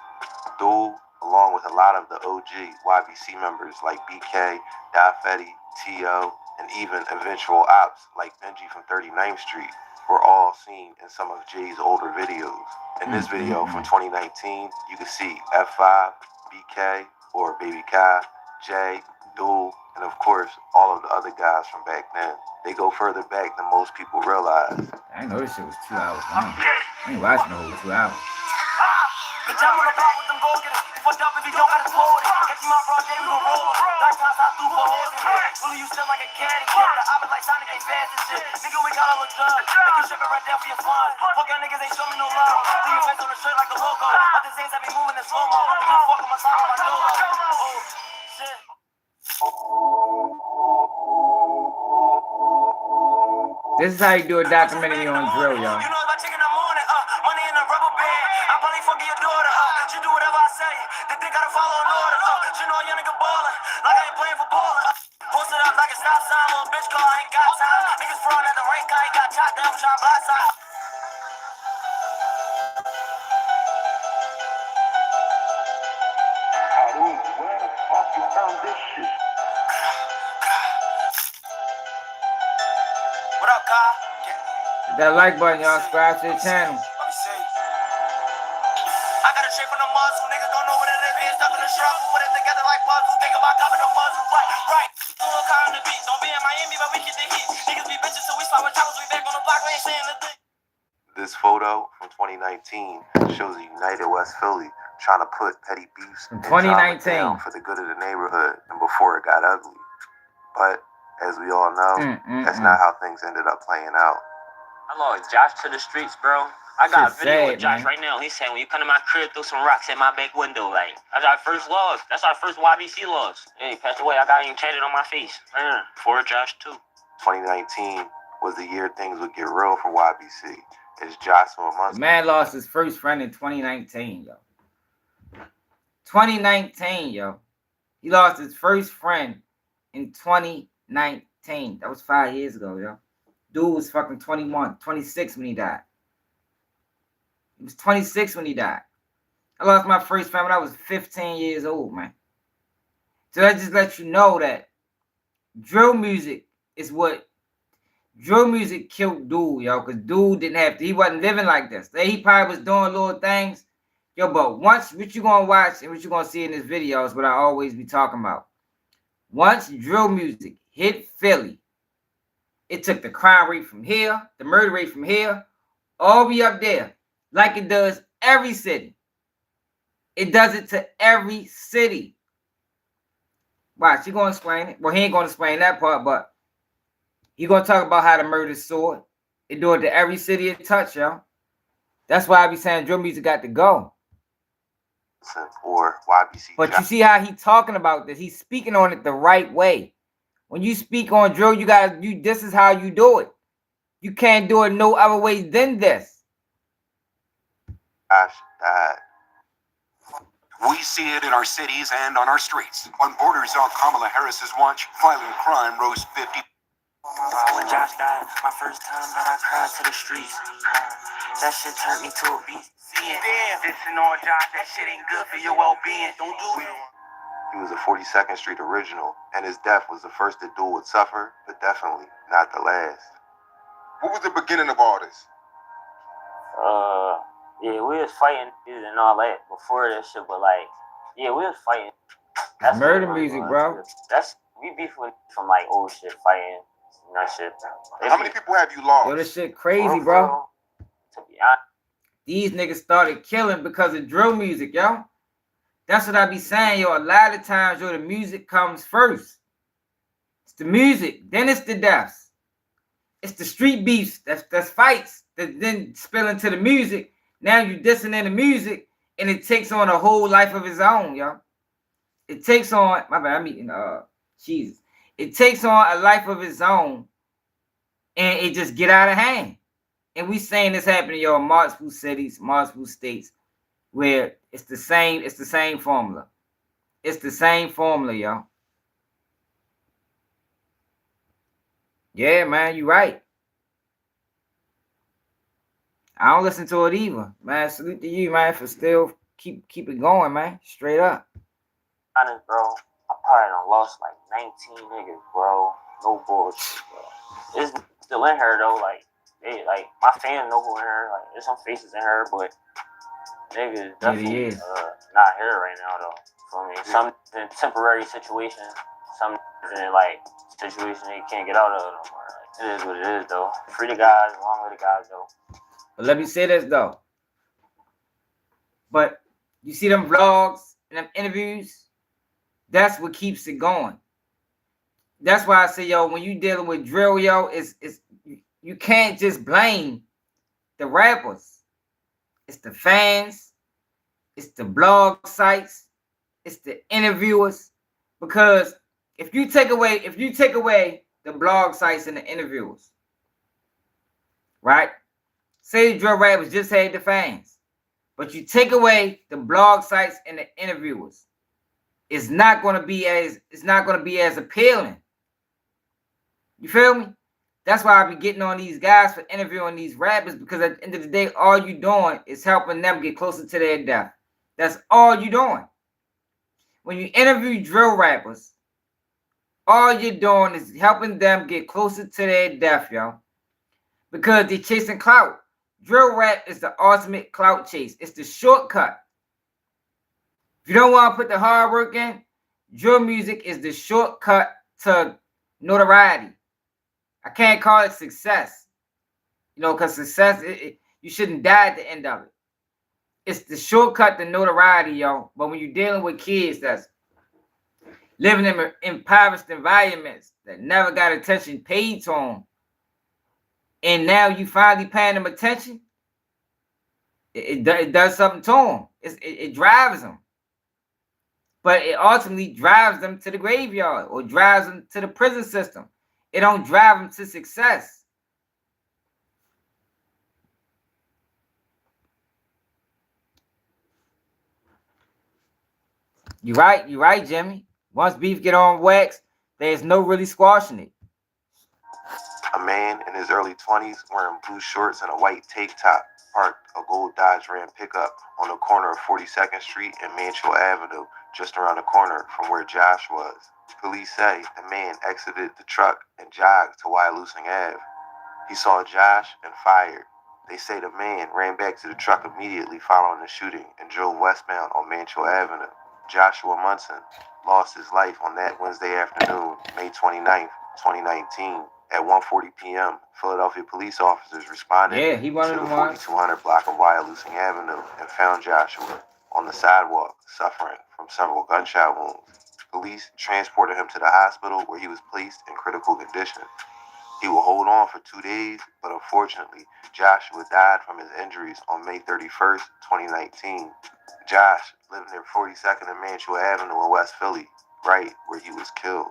Speaker 8: Dul, along with a lot of the OG YBC members like BK, Dafetti, T.O., and even eventual ops like Benji from 39th Street, were all seen in some of Jay's older videos. In this video from 2019, you can see F5, BK, or Baby Kai, Jay, Dul, and of course, all of the other guys from back then. They go further back than most people realize.
Speaker 1: I didn't know this shit was 2 hours long. I ain't watching the whole 2 hours.
Speaker 3: Bitch, I'm on the block with them gold getters. Fucked up if you don't got a sword. Catch my broad day, we gon' roll. Dark times I threw for hoes. Really, you still like a caddy. The opposite like Sonic ain't fast and shit. Nigga, we got all the drugs. Make you shipping right there for your fun. Fuck y'all niggas ain't show me no love. Do your face on the shirt like a logo. Other things that be moving in slow-mo. You can fuck with my song on my dolo. Oh, shit.
Speaker 1: This is how you do a documentary on drill, y'all.
Speaker 3: You know about chicken in the morning, money in a rubber band. I'm probably fucking your daughter, she do whatever I say. They think gotta follow an order, she know a young nigga ballin', like I ain't playing for ballin'. Post it up like a stop sign, little bitch call, I ain't got time. Niggas fraud at the right guy, ain't got shot down, shot blindside.
Speaker 5: Where the fuck you found this shit?
Speaker 3: What up, Kyle?
Speaker 1: Hit that like button, y'all. Subscribe to the channel.
Speaker 3: I got a shit from the muzzle, niggas don't know what it is, stuck in the struggle, put it together like puzzles, think about copping the muzzle, right. Little car on the beat, don't be in Miami, but we get the heat. Niggas be bitches, so we start with towers, we back on the block, we ain't saying the thing.
Speaker 8: This photo from 2019 shows a united West Philly trying to put petty beefs and drama down for the good of the neighborhood and before it got ugly. But as we all know, that's not how things ended up playing out.
Speaker 3: I lost Josh to the streets, bro. I got a video with Josh right now. He said, when you come to my crib, throw some rocks at my back window. Like, that's our first loss. That's our first YBC loss. Hey, passed away. I got him tatted on my face. For Josh, too.
Speaker 8: 2019 was the year things would get real for YBC. As Joshua Munson.
Speaker 1: The man lost his first friend in 2019, yo. 2019, yo. He lost his first friend in 2019. That was 5 years ago, yo. Dude was fucking 21, 26 when he died. He was 26 when he died. I lost my first friend when I was 15 years old, man. So that just lets you know that drill music is what drill music killed Dul, yo, because Dul didn't have to, he wasn't living like this. He probably was doing little things. Yo, but once, what you gonna watch and what you gonna see in this video is what I always be talking about. Once drill music hit Philly, it took the crime rate from here, the murder rate from here, all the way up there, like it does every city. It does it to every city. Watch, he gonna explain it. Well, he ain't gonna explain that part, but he gonna talk about how the murder soared. It do it to every city it touch, yo. That's why I be saying drill music got to go.
Speaker 8: Or YBC.
Speaker 1: But you see how he talking about this. He's speaking on it the right way. When you speak on drill, this is how you do it. You can't do it no other way than this.
Speaker 8: Josh died.
Speaker 13: We see it in our cities and on our streets. On borders on Kamala Harris's watch, violent crime rose 50.
Speaker 3: When Josh died, my first time that I cried to the streets. That shit turned me to a beast. Damn, dissing on Josh, that shit ain't good for your well-being. Don't do it.
Speaker 8: He was a 42nd Street original, and his death was the first that Dul would suffer, but definitely not the last.
Speaker 7: What was the beginning of all this?
Speaker 3: Yeah, we was fighting and all that before that shit, but like, yeah, we was fighting.
Speaker 1: That's murder music, bro.
Speaker 3: We beef with from like old shit, fighting, That shit.
Speaker 8: How many people have you lost?
Speaker 1: Yo, this shit crazy, bro.
Speaker 3: To be honest.
Speaker 1: These niggas started killing because of drill music, yo. That's what I be saying, yo. A lot of times, yo, the music comes first. It's the music, then it's the deaths. It's the street beefs, that's fights, that then spill into the music. Now you dissing in the music, and it takes on a whole life of its own, yo. It takes on, my bad, I'm eating, Jesus. It takes on a life of its own, and it just get out of hand. And we saying this happening, yo, in multiple cities, multiple states, where it's the same formula. It's the same formula, yo. Yeah, man, you right. I don't listen to it either, man. Salute to you, man, for still keep it going, man. Straight up.
Speaker 3: Honest, bro, I probably done lost like 19 niggas, bro. No bullshit, bro. It's still in her though, like my fans know who in her. Like there's some faces in her, but niggas definitely not here right now though. So I mean, some in temporary situations, some in like situations they can't get out of no more. Like, it is what it is though. Free the guys, long way the guys though.
Speaker 1: But let me say this though. But you see them vlogs and them interviews, that's what keeps it going. That's why I say, yo, when you dealing with drill, yo, it's you can't just blame the rappers. It's the fans, it's the blog sites, it's the interviewers. Because if you take away the blog sites and the interviewers, right? Say the drill rappers just had the fans, but you take away the blog sites and the interviewers, it's not gonna be as appealing. You feel me? That's why I be getting on these guys for interviewing these rappers, because at the end of the day, all you doing is helping them get closer to their death. That's all you doing. When you interview drill rappers, all you're doing is helping them get closer to their death, yo. Because they're chasing clout. Drill rap is the ultimate clout chase. It's the shortcut. If you don't want to put the hard work in, drill music is the shortcut to notoriety. I can't call it success. You know, because success, you shouldn't die at the end of it. It's the shortcut to notoriety, yo. But when you're dealing with kids that's living in impoverished environments that never got attention paid to them, and now you finally paying them attention, it does something to them. It drives them. But it ultimately drives them to the graveyard or drives them to the prison system. It don't drive them to success. You're right, Jimmy. Once beef get on wax, there's no really squashing it.
Speaker 8: A man in his early 20s wearing blue shorts and a white tank top parked a gold Dodge Ram pickup on the corner of 42nd Street and Mansfield Avenue, just around the corner from where Josh was. Police say the man exited the truck and jogged to Wyalusing Ave. He saw Josh and fired. They say the man ran back to the truck immediately following the shooting and drove westbound on Mansfield Avenue. Joshua Munson lost his life on that Wednesday afternoon, May 29th, 2019. At 1:40 p.m., Philadelphia police officers responded to the 4200 block of Wyalusing Avenue and found Joshua on the sidewalk, suffering from several gunshot wounds. Police transported him to the hospital where he was placed in critical condition. He will hold on for 2 days, but unfortunately, Joshua died from his injuries on May 31st, 2019. Josh lived near 42nd and Mansfield Avenue in West Philly, right where he was killed.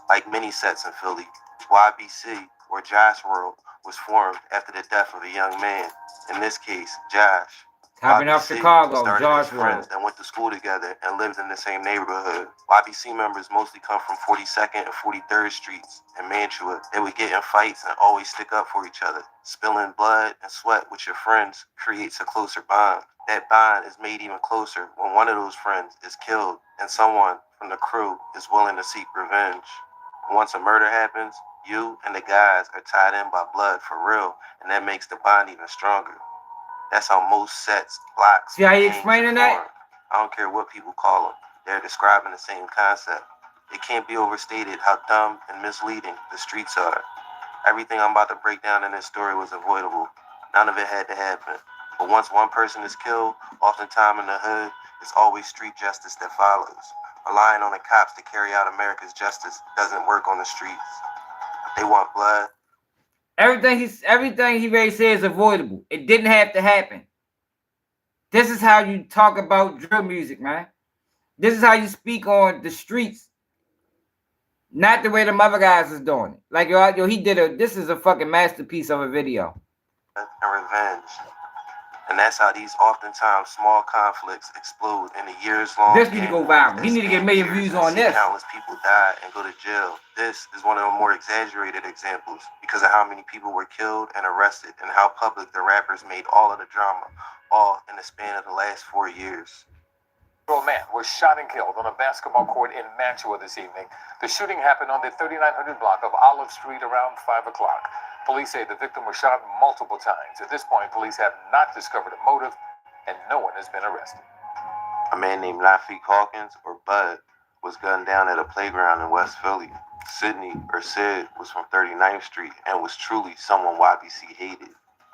Speaker 8: Like many sets in Philly, YBC, or Josh World, was formed after the death of a young man. In this case, Josh.
Speaker 1: Topping up Chicago,
Speaker 8: started
Speaker 1: Josh
Speaker 8: as friends that went to school together and lived in the same neighborhood. YBC members mostly come from 42nd and 43rd Streets in Mantua. They would get in fights and always stick up for each other. Spilling blood and sweat with your friends creates a closer bond. That bond is made even closer when one of those friends is killed and someone from the crew is willing to seek revenge. Once a murder happens, you and the guys are tied in by blood for real, and that makes the bond even stronger. That's how most sets, blocks,
Speaker 1: see how you explaining that?
Speaker 8: I don't care what people call them. They're describing the same concept. It can't be overstated how dumb and misleading the streets are. Everything I'm about to break down in this story was avoidable. None of it had to happen. But once one person is killed, oftentimes in the hood, it's always street justice that follows. Relying on the cops to carry out America's justice doesn't work on the streets. They want blood.
Speaker 1: Everything he already said is avoidable. It didn't have to happen. This is how you talk about drill music, man. This is how you speak on the streets. Not the way them other guys is doing it. Like, yo, this is a fucking masterpiece of a video.
Speaker 8: And revenge. And that's how these oftentimes small conflicts explode in a years-long.
Speaker 1: This need to go viral. He need to get a million views on this.
Speaker 8: Countless people die and go to jail. This is one of the more exaggerated examples because of how many people were killed and arrested and how public the rappers made all of the drama, all in the span of the last 4 years.
Speaker 14: A man was shot and killed on a basketball court in Mantua this evening. The shooting happened on the 3900 block of Olive Street around 5 o'clock. Police say the victim was shot multiple times. At this point, police have not discovered a motive, and no one has been arrested.
Speaker 8: A man named Lafitte Hawkins, or Bud, was gunned down at a playground in West Philly. Sidney, or Sid, was from 39th Street and was truly someone YBC hated.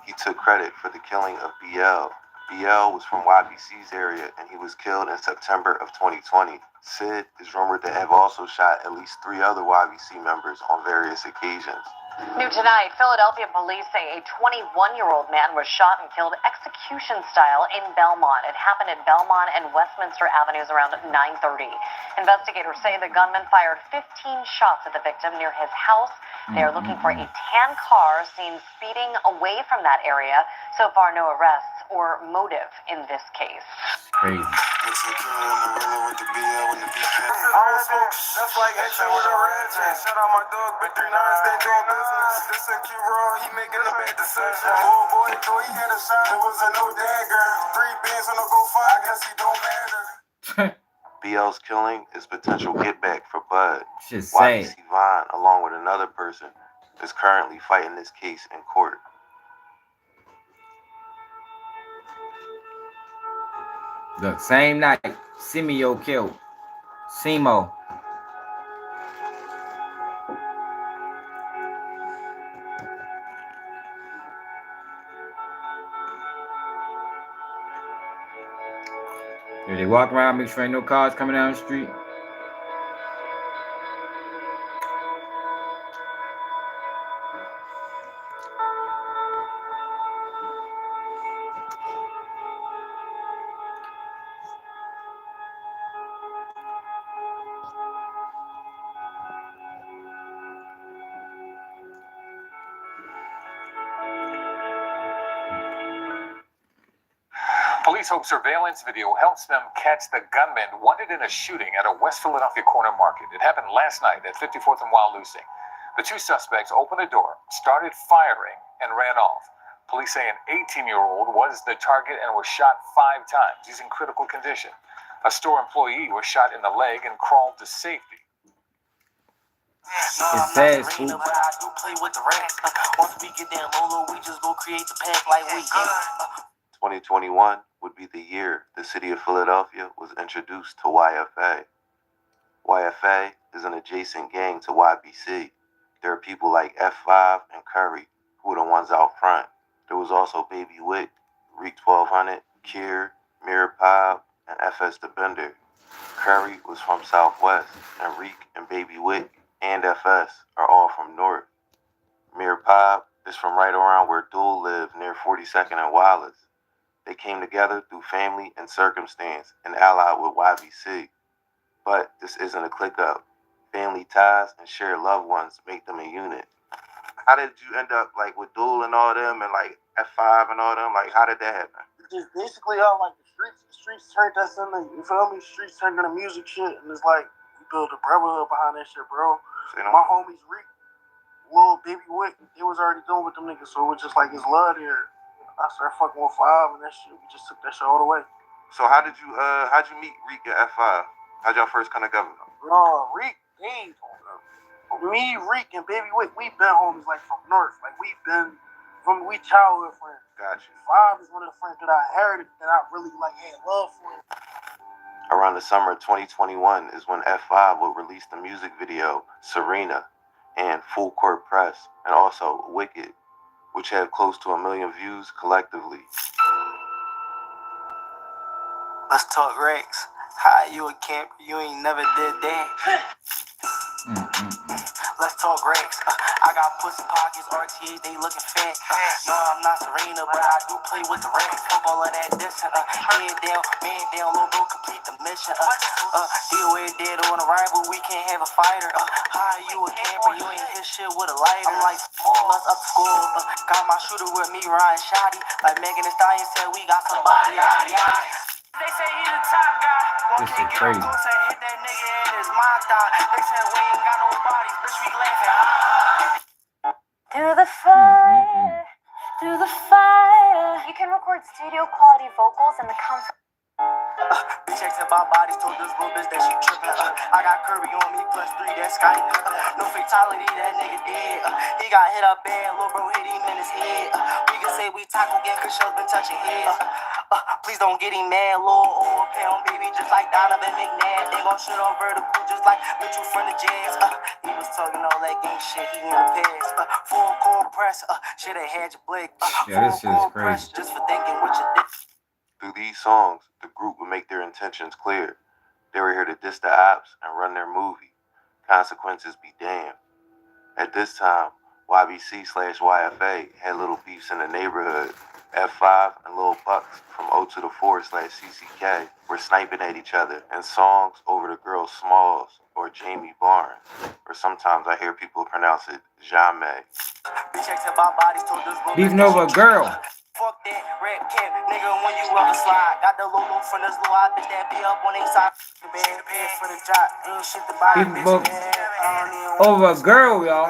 Speaker 8: He took credit for the killing of BL. BL was from YBC's area, and he was killed in September of 2020. Sid is rumored to have also shot at least 3 other YBC members on various occasions.
Speaker 15: New tonight, Philadelphia police say a 21-year-old man was shot and killed execution style in Belmont. It happened at Belmont and Westminster Avenues around 9:30. Investigators say the gunman fired 15 shots at the victim near his house. They are looking for a tan car seen speeding away from that area. So far, no arrests or motive in this case.
Speaker 1: Crazy.
Speaker 8: BL's killing is potential get back for Bud.
Speaker 1: Shit's sad.
Speaker 8: YBC Vine, along with another person, is currently fighting this case in court.
Speaker 1: The same night, Simeo killed. Simo. They walk around, make sure ain't no cars coming down the street.
Speaker 14: Police hope surveillance video helps them catch the gunman wanted in a shooting at a West Philadelphia corner market. It happened last night at 54th and Wyalusing. The 2 suspects opened the door, started firing, and ran off. Police say an 18-year-old was the target and was shot 5 times. He's in critical condition. A store employee was shot in the leg and crawled to safety.
Speaker 1: It says,
Speaker 8: 2021 would be the year the city of Philadelphia was introduced to YFA. YFA is an adjacent gang to YBC. There are people like F5 and Curry, who are the ones out front. There was also Baby Wick, Reek 1200, Kier, Mirror Pop, and FS the Bender. Curry was from Southwest, and Reek and Baby Wick and FS are all from North. Mirror Pop is from right around where Dul lived near 42nd and Wallace. They came together through family and circumstance and allied with YBC. But this isn't a click-up. Family ties and shared loved ones make them a unit. How did you end up like with Dul and all them and like F5 and all them? Like, how did that happen?
Speaker 6: Just basically how like the streets turned us into, you feel me? Streets turned into music shit, and it's like we built a brotherhood behind that shit, bro. My homies Reek, Lil Baby Wick, they was already doing with them niggas, so it was just like his love there. I started fucking with 5 and that shit. We just took that shit all the way.
Speaker 8: So how'd you meet Reek and F5? How'd y'all first kind of go?
Speaker 6: Reek, me, Reek, and Baby Wick, we been homies like from North. Like we childhood friends.
Speaker 8: Gotcha.
Speaker 6: 5 is one of the friends that I inherited that I really like had love for.
Speaker 8: Around the summer of 2021 is when F5 would release the music video Serena and Full Court Press, and also Wicked, which had close to 1 million views collectively.
Speaker 16: Let's talk Rex. How you a camper? You ain't never did that. Let's talk Rex. I got pussy pockets, RTAs, they looking fat. No, I'm not Serena, but I do play with the Rex. Fuck all of that dissing. Head down, man down, little bro, complete the mission. Deal with dead on a rival, we can't have a fighter. How you a camper? You ain't hit shit with a lighter. I'm like, let's up school. Got my shooter with me, Ryan Shotty. Like Megan Thee Stallion said, we got somebody. They say he the top guy.
Speaker 1: This is crazy.
Speaker 16: Say hit that nigga in his mouth. They said we ain't got no bodies, bitch, we laughing.
Speaker 15: Through the fire, through the fire. You can record studio quality vocals in the comfort.
Speaker 16: Bitch texting about bodies, told this little bitch that she tripping. I got Curry on me +3, that's Scotty Pippen. No fatality, that nigga dead. He got hit up bad, little bro hit him in his head. We can say we tackle again, cause shows been touching heads. Please don't get him mad, little old pound baby, just like Donovan McNabb. They gon' shit on vertical, just like Mitchell from the Jazz. He was talking all that gang shit, he in the past. Full court press, shit I had your blick.
Speaker 1: Yeah, this shit is crazy.
Speaker 16: Just for thinking what you did.
Speaker 8: Through these songs, the group would make their intentions clear. They were here to diss the ops and run their movie. Consequences be damned. At this time, YBC/YFA had little beefs in the neighborhood. F5 and Lil Bucks from O2the4/CCK were sniping at each other in songs over the girl Smalls or Jamie Barnes, or sometimes I hear people pronounce it Jamie.
Speaker 1: Beefing over a girl.
Speaker 16: Fuck that red cap, nigga, when you ever slide. Got the logo from this little I bet that be up on they side. Bad pants for the drop, ain't shit to buy.
Speaker 1: Beefing over a girl, y'all.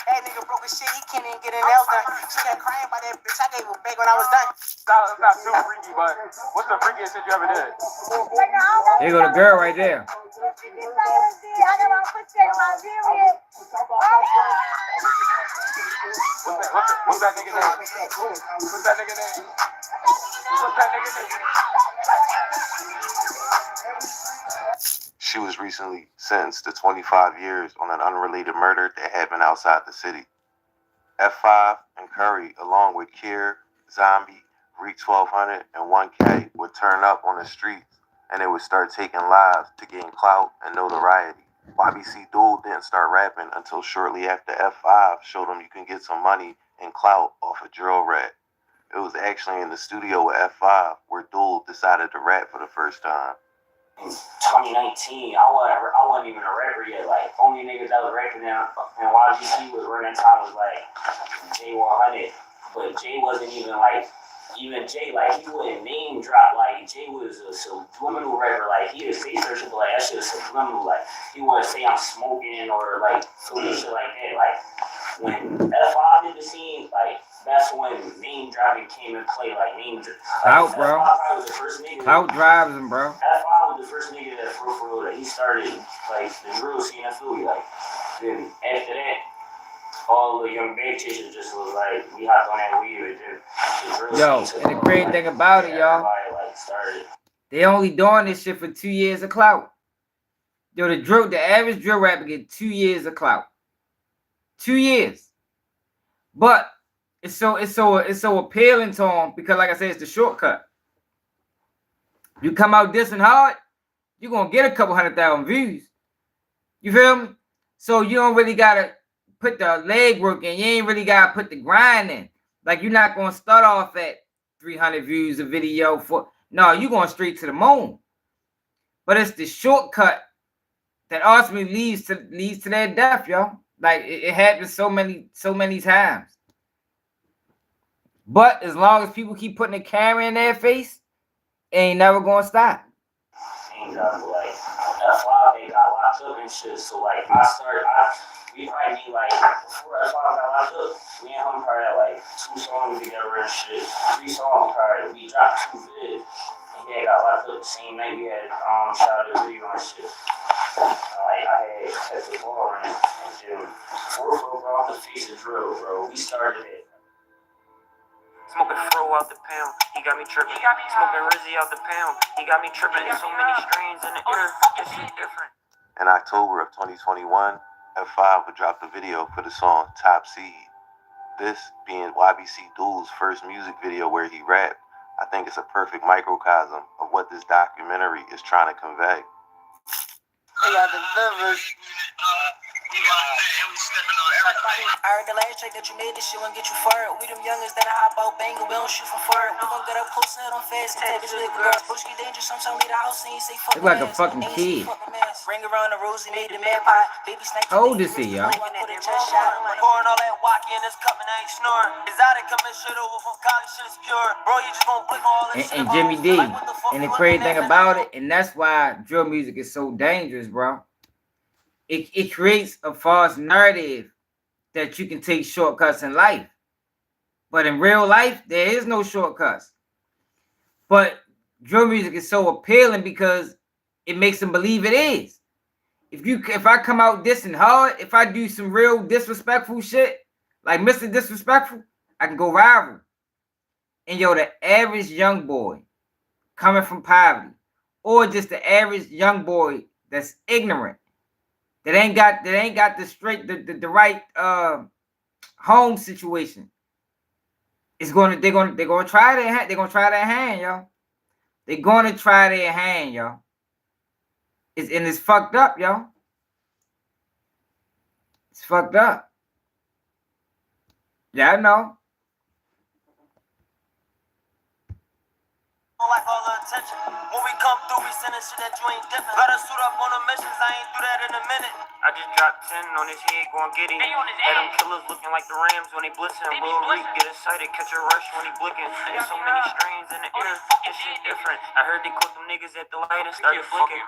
Speaker 16: That nigga broke his shit, he can't even get an nails done. She got crying by that bitch, I gave her back when I was done.
Speaker 6: It's not too freaky, but what's the freakiest shit you ever did?
Speaker 1: There go the girl right there.
Speaker 6: What's that nigga name? What's that nigga name?
Speaker 8: She was recently sentenced to 25 years on an unrelated murder that happened outside the city. F5 and Curry, along with Kier, Zombie, Reek 1200, and 1K would turn up on the streets, and they would start taking lives to gain clout and notoriety. Ybc Dul didn't start rapping until shortly after F5 showed him you can get some money and clout off a drill rap. It was actually in the studio with F5 where Dul decided to rap for the first time.
Speaker 3: In 2019, I wasn't even a rapper yet. Like, only niggas that was rapping and YBC was running time was like J100, but Jay wasn't even like, even Jay, like, he wouldn't name drop. Like, Jay was a subliminal rapper. Like, he would say certain shit, but like, that shit was subliminal. Like, he wouldn't say I'm smoking or like some shit like that. Like, when F5 did the scene, like, that's when name driving came in play. Like, name
Speaker 1: Clout, bro.
Speaker 3: F5 was the first nigga.
Speaker 1: Clout drives him, bro.
Speaker 3: F5 was the first nigga that for real that he started like the drill scene in Philly. Like, then after that, all the young band chasers just was like, we hopped on that weed and then the drill
Speaker 1: Yo,
Speaker 3: scene.
Speaker 1: and the great thing about it, y'all,
Speaker 3: like started.
Speaker 1: they only doing this shit for 2 years of clout. Yo, the average drill rapper get 2 years of clout. 2 years. But it's so appealing to them because, like I said, it's the shortcut. You come out dissing hard, you're gonna get a couple 100,000 views. You feel me? So you don't really gotta put the leg work in. You ain't really gotta put the grind in. Like, you're not gonna start off at 300 views a video for. No, you're going straight to the moon. But it's the shortcut that ultimately leads to their death, yo. Like, it happens so many times. But as long as people keep putting a camera in their face, it ain't never gonna stop.
Speaker 3: Like, F5, they got locked up and shit. So like, we probably need like, before F5 got locked up, we and him probably had like 2 songs together and shit. 3 songs probably. We dropped 2 vids. And he got locked up the same night we had shot a video and shit. Like, I had kept the ball running and then bro, I'm the face of drill, bro. We started it.
Speaker 17: Smoking fro out the pound, he got me tripping. Smoking Rizzy out the pound, he got me tripping. There's so many strains in the air, this shit different.
Speaker 8: In October of 2021, F5 would drop the video for the song Top Seed. This being Ybc Dul's first music video where he rapped, I think it's a perfect microcosm of what this documentary is trying to convey.
Speaker 16: They got the numbers. I heard the last track that you made, this shit won't get you fired. We them youngers that I hop out bang, we don't shoot from far. We gon' get up close and on fast and take this liquor girl. Bush get dangerous, sometimes leave the house and you say fuck.
Speaker 1: It's like a fucking kid.
Speaker 16: Ring around the rosy, made the man pot. Baby snake.
Speaker 1: How old is he, y'all?
Speaker 16: Pouring all that walk in this cup and I ain't snoring. Exotic coming shit over from college, shit's pure. Bro, you just gon' blink all this shit.
Speaker 1: And Jimmy D. And the crazy thing about it, and that's why drill music is so dangerous, bro. It creates a false narrative that you can take shortcuts in life. But in real life, there is no shortcuts. But drill music is so appealing because it makes them believe it is. If I come out dissing hard, if I do some real disrespectful shit, like Mr. Disrespectful, I can go viral. And yo, the average young boy coming from poverty, or just the average young boy that's ignorant, that ain't got the right home situation, they're gonna try their hand. They're gonna try their hand, y'all. They're gonna try their hand, y'all. It's fucked up, y'all. It's fucked up. Yeah, I know.
Speaker 16: Like all the attention. When we come through, we send shit that you ain't dipping. Better suit up on the missions, I ain't do that in a minute.
Speaker 17: I just dropped 10 on his head, going get him. Had them killers looking like the Rams when they blitzing. Lil Reek get excited, catch a rush when he blicking. There's so many strains in the air, this shit different. I heard they caught them niggas at the light and started flicking.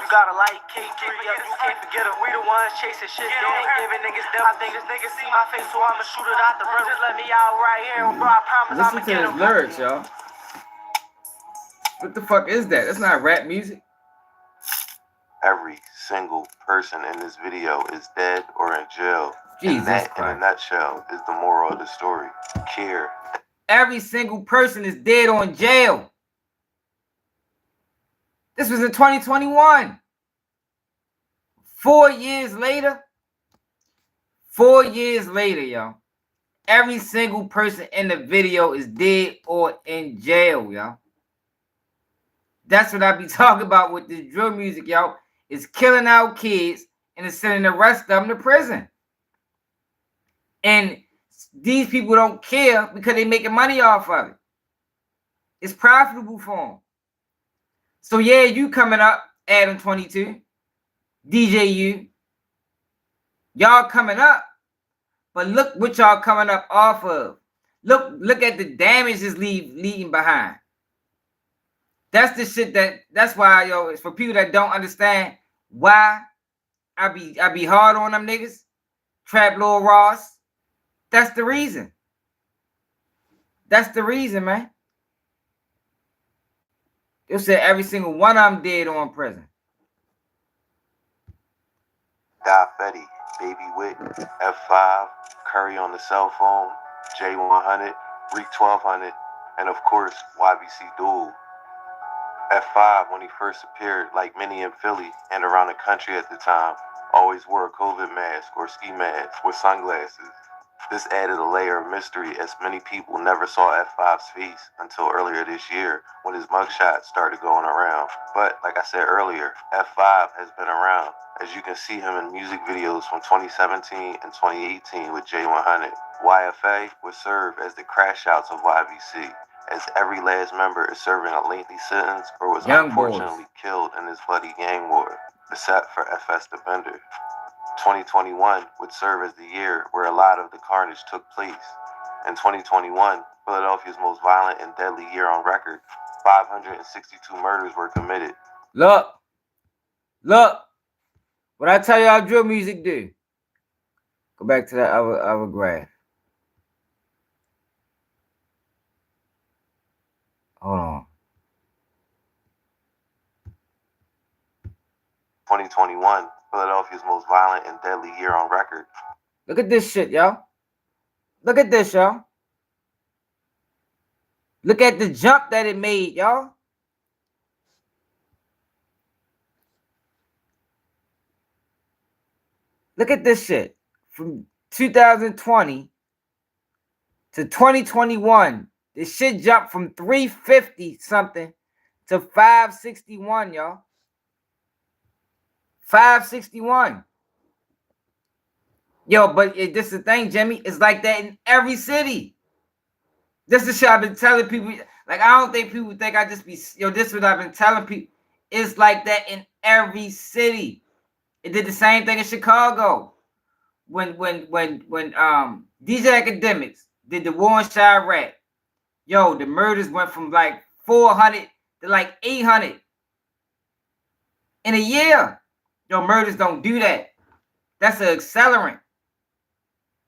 Speaker 16: You gotta like K3, yeah, you can't forget it. We the ones chasing shit, they ain't giving niggas them. I think this nigga see my face, so I'ma shoot it out the rim. Just let me out right here, bro, I promise I'ma
Speaker 1: get him. Listen to his lyrics, y'all. What the fuck is that? That's not rap music.
Speaker 8: Every single person in this video is dead or in jail.
Speaker 1: Jesus
Speaker 8: and that,
Speaker 1: Christ.
Speaker 8: in a nutshell, is the moral of the story. Care.
Speaker 1: Every single person is dead or in jail. This was in 2021. 4 years later. 4 years later, y'all. Every single person in the video is dead or in jail, y'all. That's what I be talking about with this drill music, y'all. It's killing our kids and it's sending the rest of them to prison. And these people don't care because they're making money off of it. It's profitable for them. So yeah, you coming up, Adam 22, DJ U. Y'all coming up, but look what y'all coming up off of. Look at the damage it's leaving behind. That's the shit that's why, yo, it's for people that don't understand why I be hard on them niggas. Trap Lil Ross. That's the reason. That's the reason, man. You said every single one of them dead or in prison.
Speaker 8: Da Fetty, Baby Wit, F5, Curry on the cell phone, J100, Reek 1200, and of course, Ybc Dul. F5, when he first appeared, like many in Philly and around the country at the time, always wore a COVID mask or ski mask with sunglasses. This added a layer of mystery as many people never saw F5's face until earlier this year when his mugshot started going around. But like I said earlier, F5 has been around, as you can see him in music videos from 2017 and 2018 with J100. YFA would serve as the crash outs of YBC, as every last member is serving a lengthy sentence or was unfortunately killed in this bloody gang war, except for FS the Bender. 2021 would serve as the year where a lot of the carnage took place. In 2021, Philadelphia's most violent and deadly year on record, 562 murders were committed.
Speaker 1: Look. What I tell y'all drill music do. Go back to that other graph. Hold on.
Speaker 8: 2021, Philadelphia's most violent and deadly year on record.
Speaker 1: Look at this shit, y'all. Look at this, y'all. Look at the jump that it made, y'all. Look at this shit. From 2020 to 2021, this shit jumped from 350 something to 561, y'all. 561. Yo, but this is the thing, Jimmy. It's like that in every city. This is shit I've been telling people. Like, I don't think people think I just be, yo, this is what I've been telling people. It's like that in every city. It did the same thing in Chicago. When DJ Academics did the war in Chirac, yo, the murders went from like 400 to like 800 in a year. Yo, murders don't do that. That's an accelerant.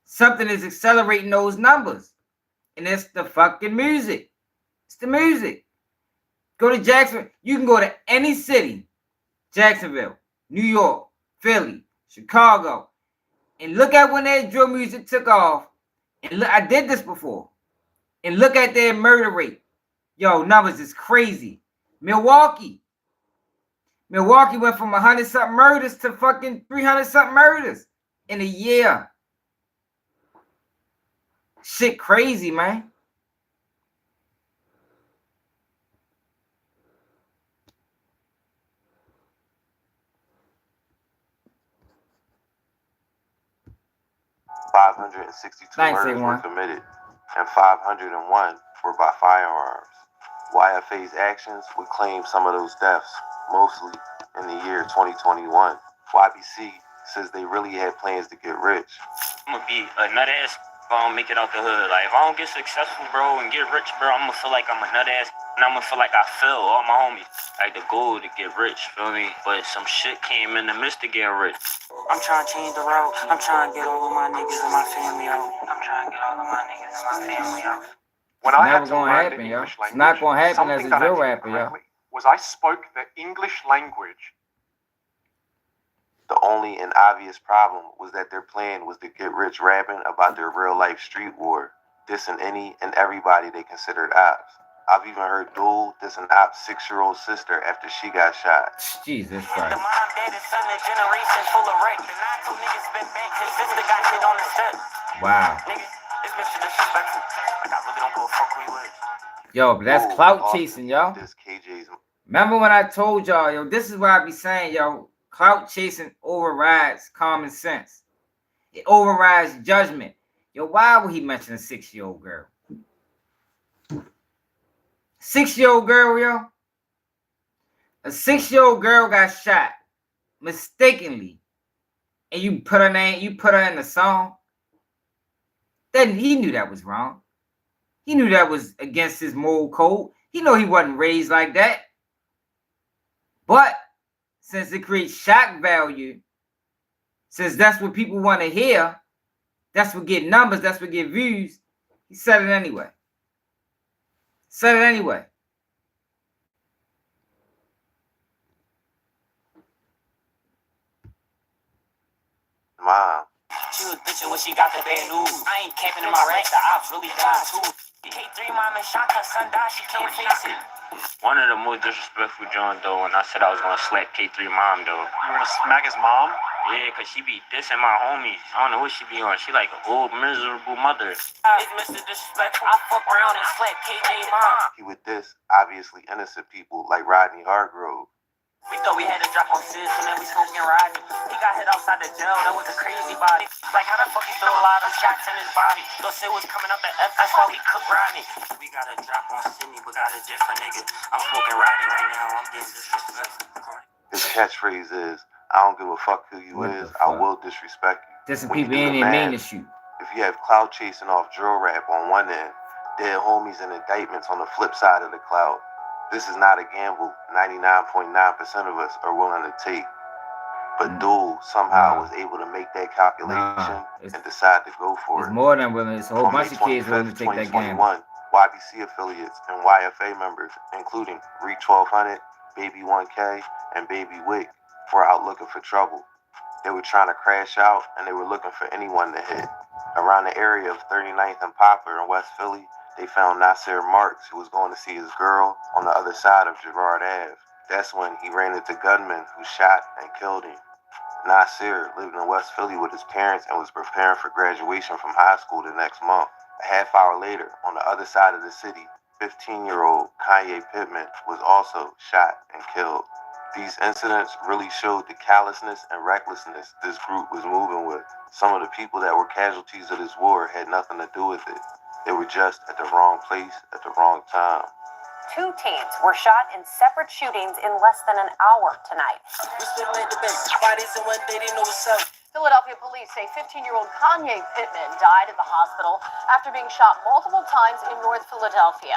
Speaker 1: Something is accelerating those numbers. And it's the fucking music. It's the music. Go to Jacksonville. You can go to any city. Jacksonville, New York, Philly, Chicago. And look at when that drill music took off. And look, I did this before. And look at their murder rate. Yo, numbers is crazy. Milwaukee went from 100-something murders to fucking 300-something murders in a year. Shit crazy, man.
Speaker 8: Murders were committed, and 501 were by firearms. YFA's actions would claim some of those deaths, mostly in the year 2021. YBC says they really had plans to get rich.
Speaker 3: I'm gonna be a nut ass if I don't make it out the hood. Like, if I don't get successful, bro, and get rich, bro, I'm gonna feel like I'm a nut ass, and I'm gonna feel like I failed all my homies. Like, the goal to get rich, feel me? But some shit came in the midst of getting rich.
Speaker 17: I'm trying to change the route. I'm trying to get all of my niggas and my family out. I'm trying to get all of my niggas and my family out.
Speaker 6: When I had to learn the English language,
Speaker 1: it's not gonna happen as a drill rapper, yo.
Speaker 6: Was I spoke the English language.
Speaker 8: The only and obvious problem was that their plan was to get rich rapping about their real-life street war, dissing any and everybody they considered ops. I've even heard Dul diss an op's 6-year-old sister after she got shot.
Speaker 1: Jesus Christ.
Speaker 17: The mom dead is son of generation full of wreck. The 9-2 niggas spent back, his sister got hit on the step.
Speaker 1: Wow.
Speaker 17: Nigga, it's Mr. Disrespectful. Like, I really don't give a fuck who you is.
Speaker 1: Yo, but that's clout chasing, y'all. Remember when I told y'all, yo, this is what I be saying, yo, clout chasing overrides common sense. It overrides judgment. Yo, why would he mention a 6-year-old girl? 6-year-old girl, yo. A 6-year-old girl got shot mistakenly, and you put her name, you put her in the song. Then he knew that was wrong. He knew that was against his moral code. He know he wasn't raised like that. But since it creates shock value, since that's what people want to hear, that's what get numbers, that's what get views, he said it anyway. Said it anyway.
Speaker 8: Mom.
Speaker 17: She was bitching when she got the bad news. I ain't camping in my racks, the ops really died too. K3 mom and shot her son died, she can't face it.
Speaker 3: One of the most disrespectful John, though, when I said I was gonna slap K3 mom, though.
Speaker 6: You wanna smack his mom?
Speaker 3: Yeah, cause she be dissing my homies. I don't know what she be on. She like an old miserable mother.
Speaker 17: It's Mr. Disrespectful. I fuck around and slap KJ mom.
Speaker 8: He would diss obviously innocent people like Rodney Hargrove.
Speaker 17: We thought we had to drop on sis and then we smoking Rodney. He got hit outside the jail, that was a crazy body. Like, how the fuck he threw a lot of shots in his body? Those shit was coming up the F, that's why we cook Rodney. We got a drop on Sydney, but got a different nigga. I'm smoking Rodney right now, I'm getting disrespectful.
Speaker 8: His catchphrase is, I don't give a fuck who you is, I will disrespect you.
Speaker 1: There's some people in there mean to shoot.
Speaker 8: If you have clout chasing off drill rap on one end, dead homies and indictments on the flip side of the cloud, this is not a gamble 99.9% of us are willing to take. But Dul somehow was able to make that calculation and decide to go for it.
Speaker 1: It's more than willing. It's a whole bunch of kids willing to take that gamble.
Speaker 8: YBC affiliates and YFA members, including Reek 1200, Baby 1K, and Baby Wick, were out looking for trouble. They were trying to crash out, and they were looking for anyone to hit. Around the area of 39th and Poplar in West Philly, they found Nasir Marks, who was going to see his girl, on the other side of Girard Ave. That's when he ran into gunmen who shot and killed him. Nasir lived in West Philly with his parents and was preparing for graduation from high school the next month. A half hour later, on the other side of the city, 15-year-old Kanye Pittman was also shot and killed. These incidents really showed the callousness and recklessness this group was moving with. Some of the people that were casualties of this war had nothing to do with it. They were just at the wrong place at the wrong time.
Speaker 15: 2 teens were shot in separate shootings in less than an hour tonight. Philadelphia police say 15-year-old Kanye Pittman died at the hospital after being shot multiple times in North Philadelphia.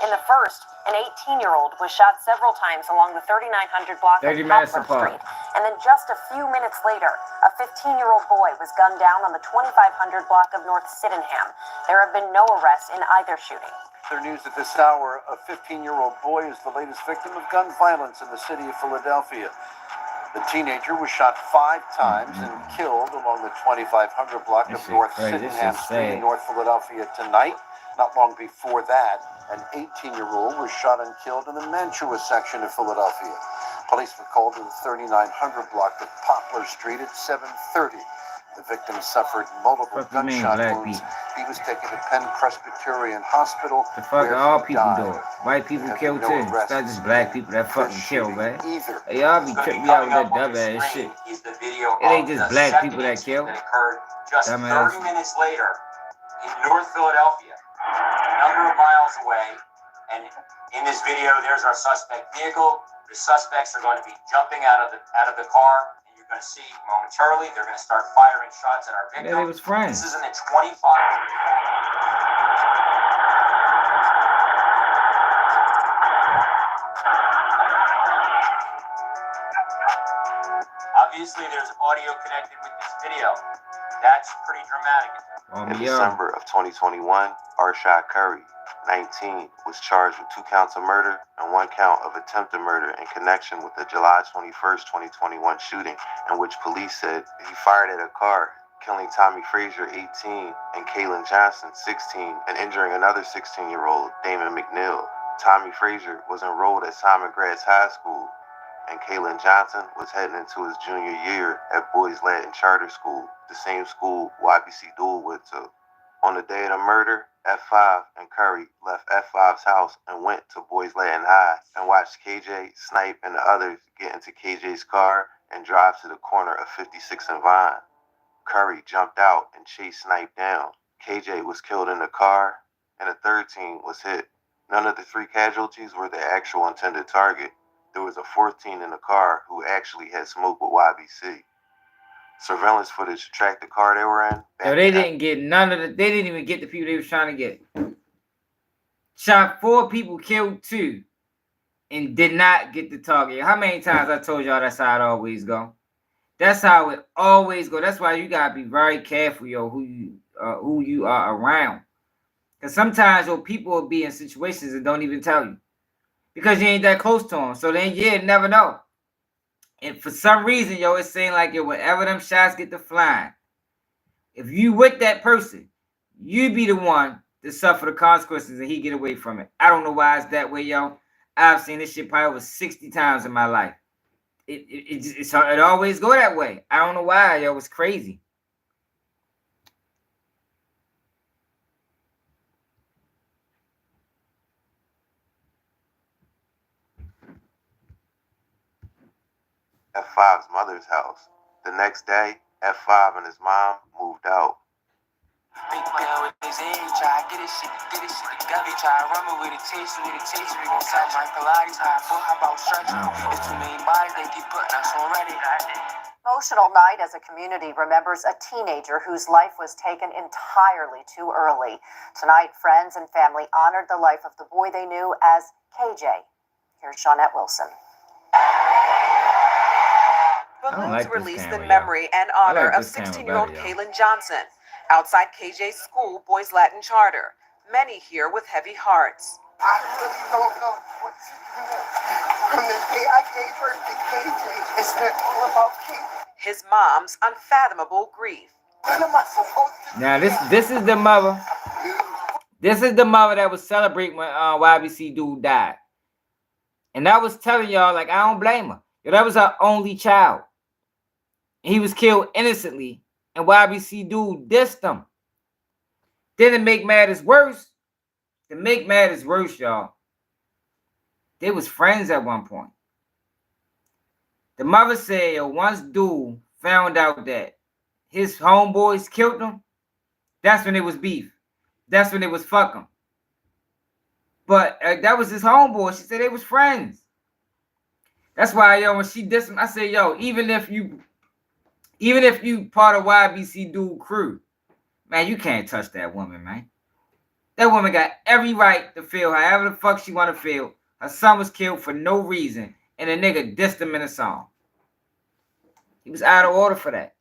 Speaker 15: In the first, an 18-year-old was shot several times along the 3900 block of Poplar Street. And then just a few minutes later, a 15-year-old boy was gunned down on the 2500 block of North Sydenham. There have been no arrests in either shooting.
Speaker 18: Other news at this hour, a 15-year-old boy is the latest victim of gun violence in the city of Philadelphia. The teenager was shot 5 times and killed along the 2500 block of North Sydenham Street in North Philadelphia tonight. Not long before that, an 18-year-old was shot and killed in the Mantua section of Philadelphia. Police were called to the 3900 block of Poplar Street at 7:30. The victim suffered multiple gunshot wounds. He was taken to Penn Presbyterian Hospital.
Speaker 1: The fuck all people do it. White people kill too. It's not just black people that fucking kill, man. Hey, y'all be tripping me out with that dumb ass shit. It ain't just black people that kill.
Speaker 3: Just 30 minutes later in North Philadelphia, a number of miles away. And in this video, there's our suspect vehicle. The suspects are going to be jumping out of the car. You're going to see momentarily, they're going to start firing shots at our victim.
Speaker 1: Yeah, they was friends.
Speaker 3: This is in the 25. Obviously, there's audio connected with this video. That's pretty dramatic.
Speaker 8: In December of 2021, Arshad Curry, 19, was charged with 2 counts of murder and 1 count of attempted murder in connection with the July 21st, 2021 shooting, in which police said he fired at a car, killing Tommy Frazier, 18, and Kaylin Johnson, 16, and injuring another 16-year-old, Damon McNeil. Tommy Frazier was enrolled at Simon Gratz High School, and Kaylin Johnson was heading into his junior year at Boys Latin Charter School, the same school Ybc Dul went to. On the day of the murder, F5 and Curry left F5's house and went to Boys Latin High and watched KJ, Snipe, and the others get into KJ's car and drive to the corner of 56 and Vine. Curry jumped out and chased Snipe down. KJ was killed in the car, and a third teen was hit. None of the 3 casualties were the actual intended target. There was a 14 in the car who actually had smoked with YBC. Surveillance footage tracked the car they were in.
Speaker 1: So they didn't get none of the. They didn't even get the people they was trying to get. Shot 4 people, killed 2, and did not get the target. How many times I told y'all that's how it always go? That's how it always go. That's why you gotta be very careful, yo, who you are around. Cause sometimes your people will be in situations and don't even tell you because you ain't that close to them. So then you never know. And for some reason, yo, it's saying like, yo, whenever them shots get to flying, if you with that person, you be the one to suffer the consequences and he get away from it. I don't know why it's that way, yo. I've seen this shit probably over 60 times in my life. It always go that way. I don't know why, yo. It's crazy.
Speaker 8: F5's mother's house. The next day, F5 and his mom moved out.
Speaker 16: They play with his age, try get this shit together, try to run with a taste, we gon' sell my Pilates, how about stretching? It's too many bodies, they keep putting us on ready.
Speaker 15: Emotional night as a community remembers a teenager whose life was taken entirely too early. Tonight, friends and family honored the life of the boy they knew as KJ. Here's Shawnette Wilson.
Speaker 19: Balloons released in memory and honor of 16-year-old Kaylin Johnson outside KJ's school, Boys Latin Charter. Many here with heavy hearts.
Speaker 2: I really don't know what to do next. From the day I gave birth to KJ, it's been all about KJ.
Speaker 19: His mom's unfathomable grief.
Speaker 2: What am I supposed to do?
Speaker 1: Now this is the mother. This is the mother that was celebrating when Ybc Dul died. And I was telling y'all, like, I don't blame her. Yo, that was her only child. He was killed innocently, and Ybc Dul dissed him. Then to make matters worse, y'all, they was friends at one point. The mother said, yo, once Dul found out that his homeboys killed him, that's when it was beef. That's when it was fucking. But that was his homeboy. She said they was friends. That's why, yo, when she dissed him, I said, yo, even if you part of Ybc Dul crew, man, you can't touch that woman, man. That woman got every right to feel however the fuck she want to feel. Her son was killed for no reason, and a nigga dissed him in a song. He was out of order for that.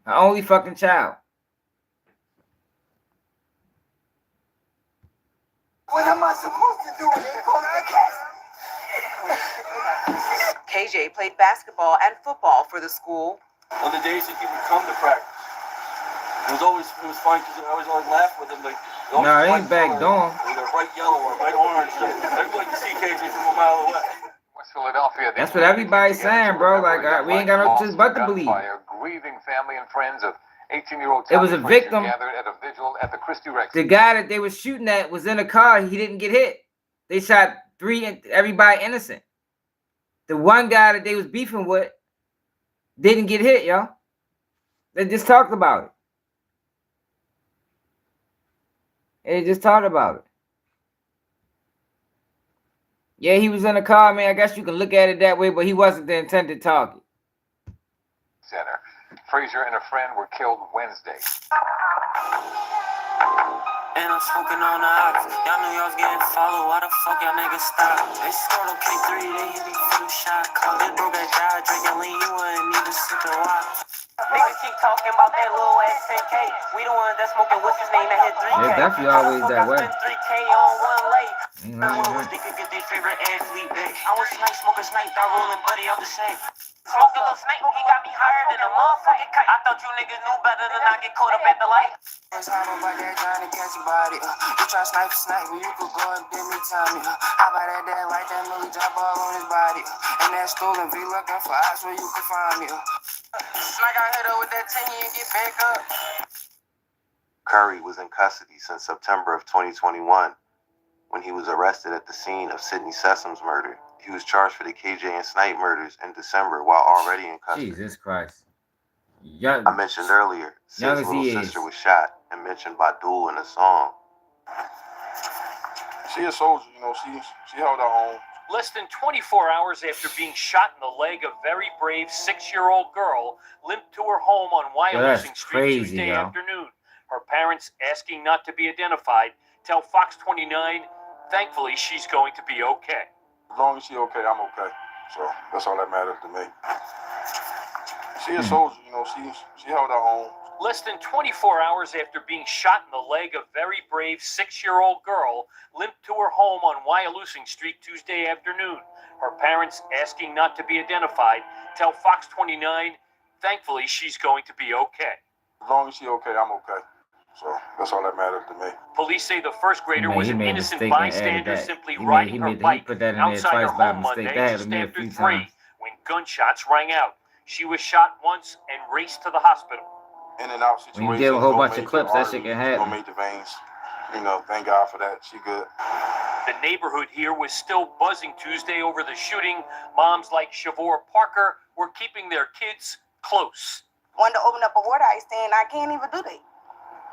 Speaker 1: Her only fucking child.
Speaker 16: What am I supposed to do when they call the
Speaker 19: KJ played basketball and football for the school.
Speaker 20: On the days that he would come to practice, it was fun because I always laugh with him. Like,
Speaker 1: no, it ain't back door.
Speaker 20: Either bright yellow or bright orange. I'd like to see KJ from a mile away.
Speaker 14: West Philadelphia.
Speaker 1: That's what everybody's saying, bro. Like, we ain't got no choice but to believe.
Speaker 14: Grieving family and friends of 18-year-old.
Speaker 1: It was a victim.
Speaker 14: Gathered at a vigil at the Christie Rex.
Speaker 1: The guy that they were shooting at was in a car. He didn't get hit. They shot 3 and everybody innocent. The one guy that they was beefing with didn't get hit, y'all. They just talked about it. They just talked about it. Yeah, he was in a car, man. I guess you can look at it that way, but he wasn't the intended target.
Speaker 14: Center. Frazier and a friend were killed Wednesday.
Speaker 16: And I'm smoking on the ops. Y'all knew y'all was getting followed. Why the fuck y'all niggas stop? They scored on K3, they hit me for the shot. Call this broke ass guy drinking lean, you wouldn't even sip the watch. Niggas keep talking about that little ass 10K. We the ones that smoking what's his name that hit 3K.
Speaker 1: They're definitely always that way.
Speaker 16: 3K on one late. They could get their favorite athlete back. I was smoking snipe, dog rolling, buddy, I'm the same. Smoke a little snake, he got me higher than a motherfucking kite. I thought you niggas knew better than I get caught up at the light. It's hard about that trying to catch a body. You try snipe, but you could go and did me Tommy. How about that light that Millie drop all on his body? And that stolen V looking for eyes where you can find me. Smack got hit up with that 10 and get back up.
Speaker 8: Curry was in custody since September of 2021 when he was arrested at the scene of Sidney Sesam's murder. He was charged for the KJ and Snipe murders in December while already in custody.
Speaker 1: Jesus Christ.
Speaker 8: I mentioned earlier, Sid's little sister was shot and mentioned by Dul in a song.
Speaker 7: She a soldier, you know, she held her own.
Speaker 21: Less than 24 hours after being shot in the leg, a very brave 6-year-old girl limped to her home on Wyalusing Street Tuesday afternoon. Her parents, asking not to be identified, tell Fox 29, thankfully she's going to be okay.
Speaker 7: As long as she's okay, I'm okay. So that's all that matters to me. She a soldier, you know, she held her own.
Speaker 21: Less than 24 hours after being shot in the leg, a very brave 6-year-old girl limped to her home on Wyalusing Street Tuesday afternoon. Her parents, asking not to be identified, tell Fox 29, thankfully she's going to be okay.
Speaker 7: As long as she's okay, I'm okay. So that's all that matters to me.
Speaker 21: Police say the first grader was an innocent bystander simply riding her bike outside her home Monday just after 3 when gunshots rang out. She was shot once and raced to the hospital.
Speaker 7: In and out situation.
Speaker 1: When you give a whole bunch of clips, that shit can happen.
Speaker 7: Don't make the veins. You know, thank God for that. She good.
Speaker 21: The neighborhood here was still buzzing Tuesday over the shooting. Moms like Shavor Parker were keeping their kids close.
Speaker 22: Wanted to open up a water ice stand, I can't even do that.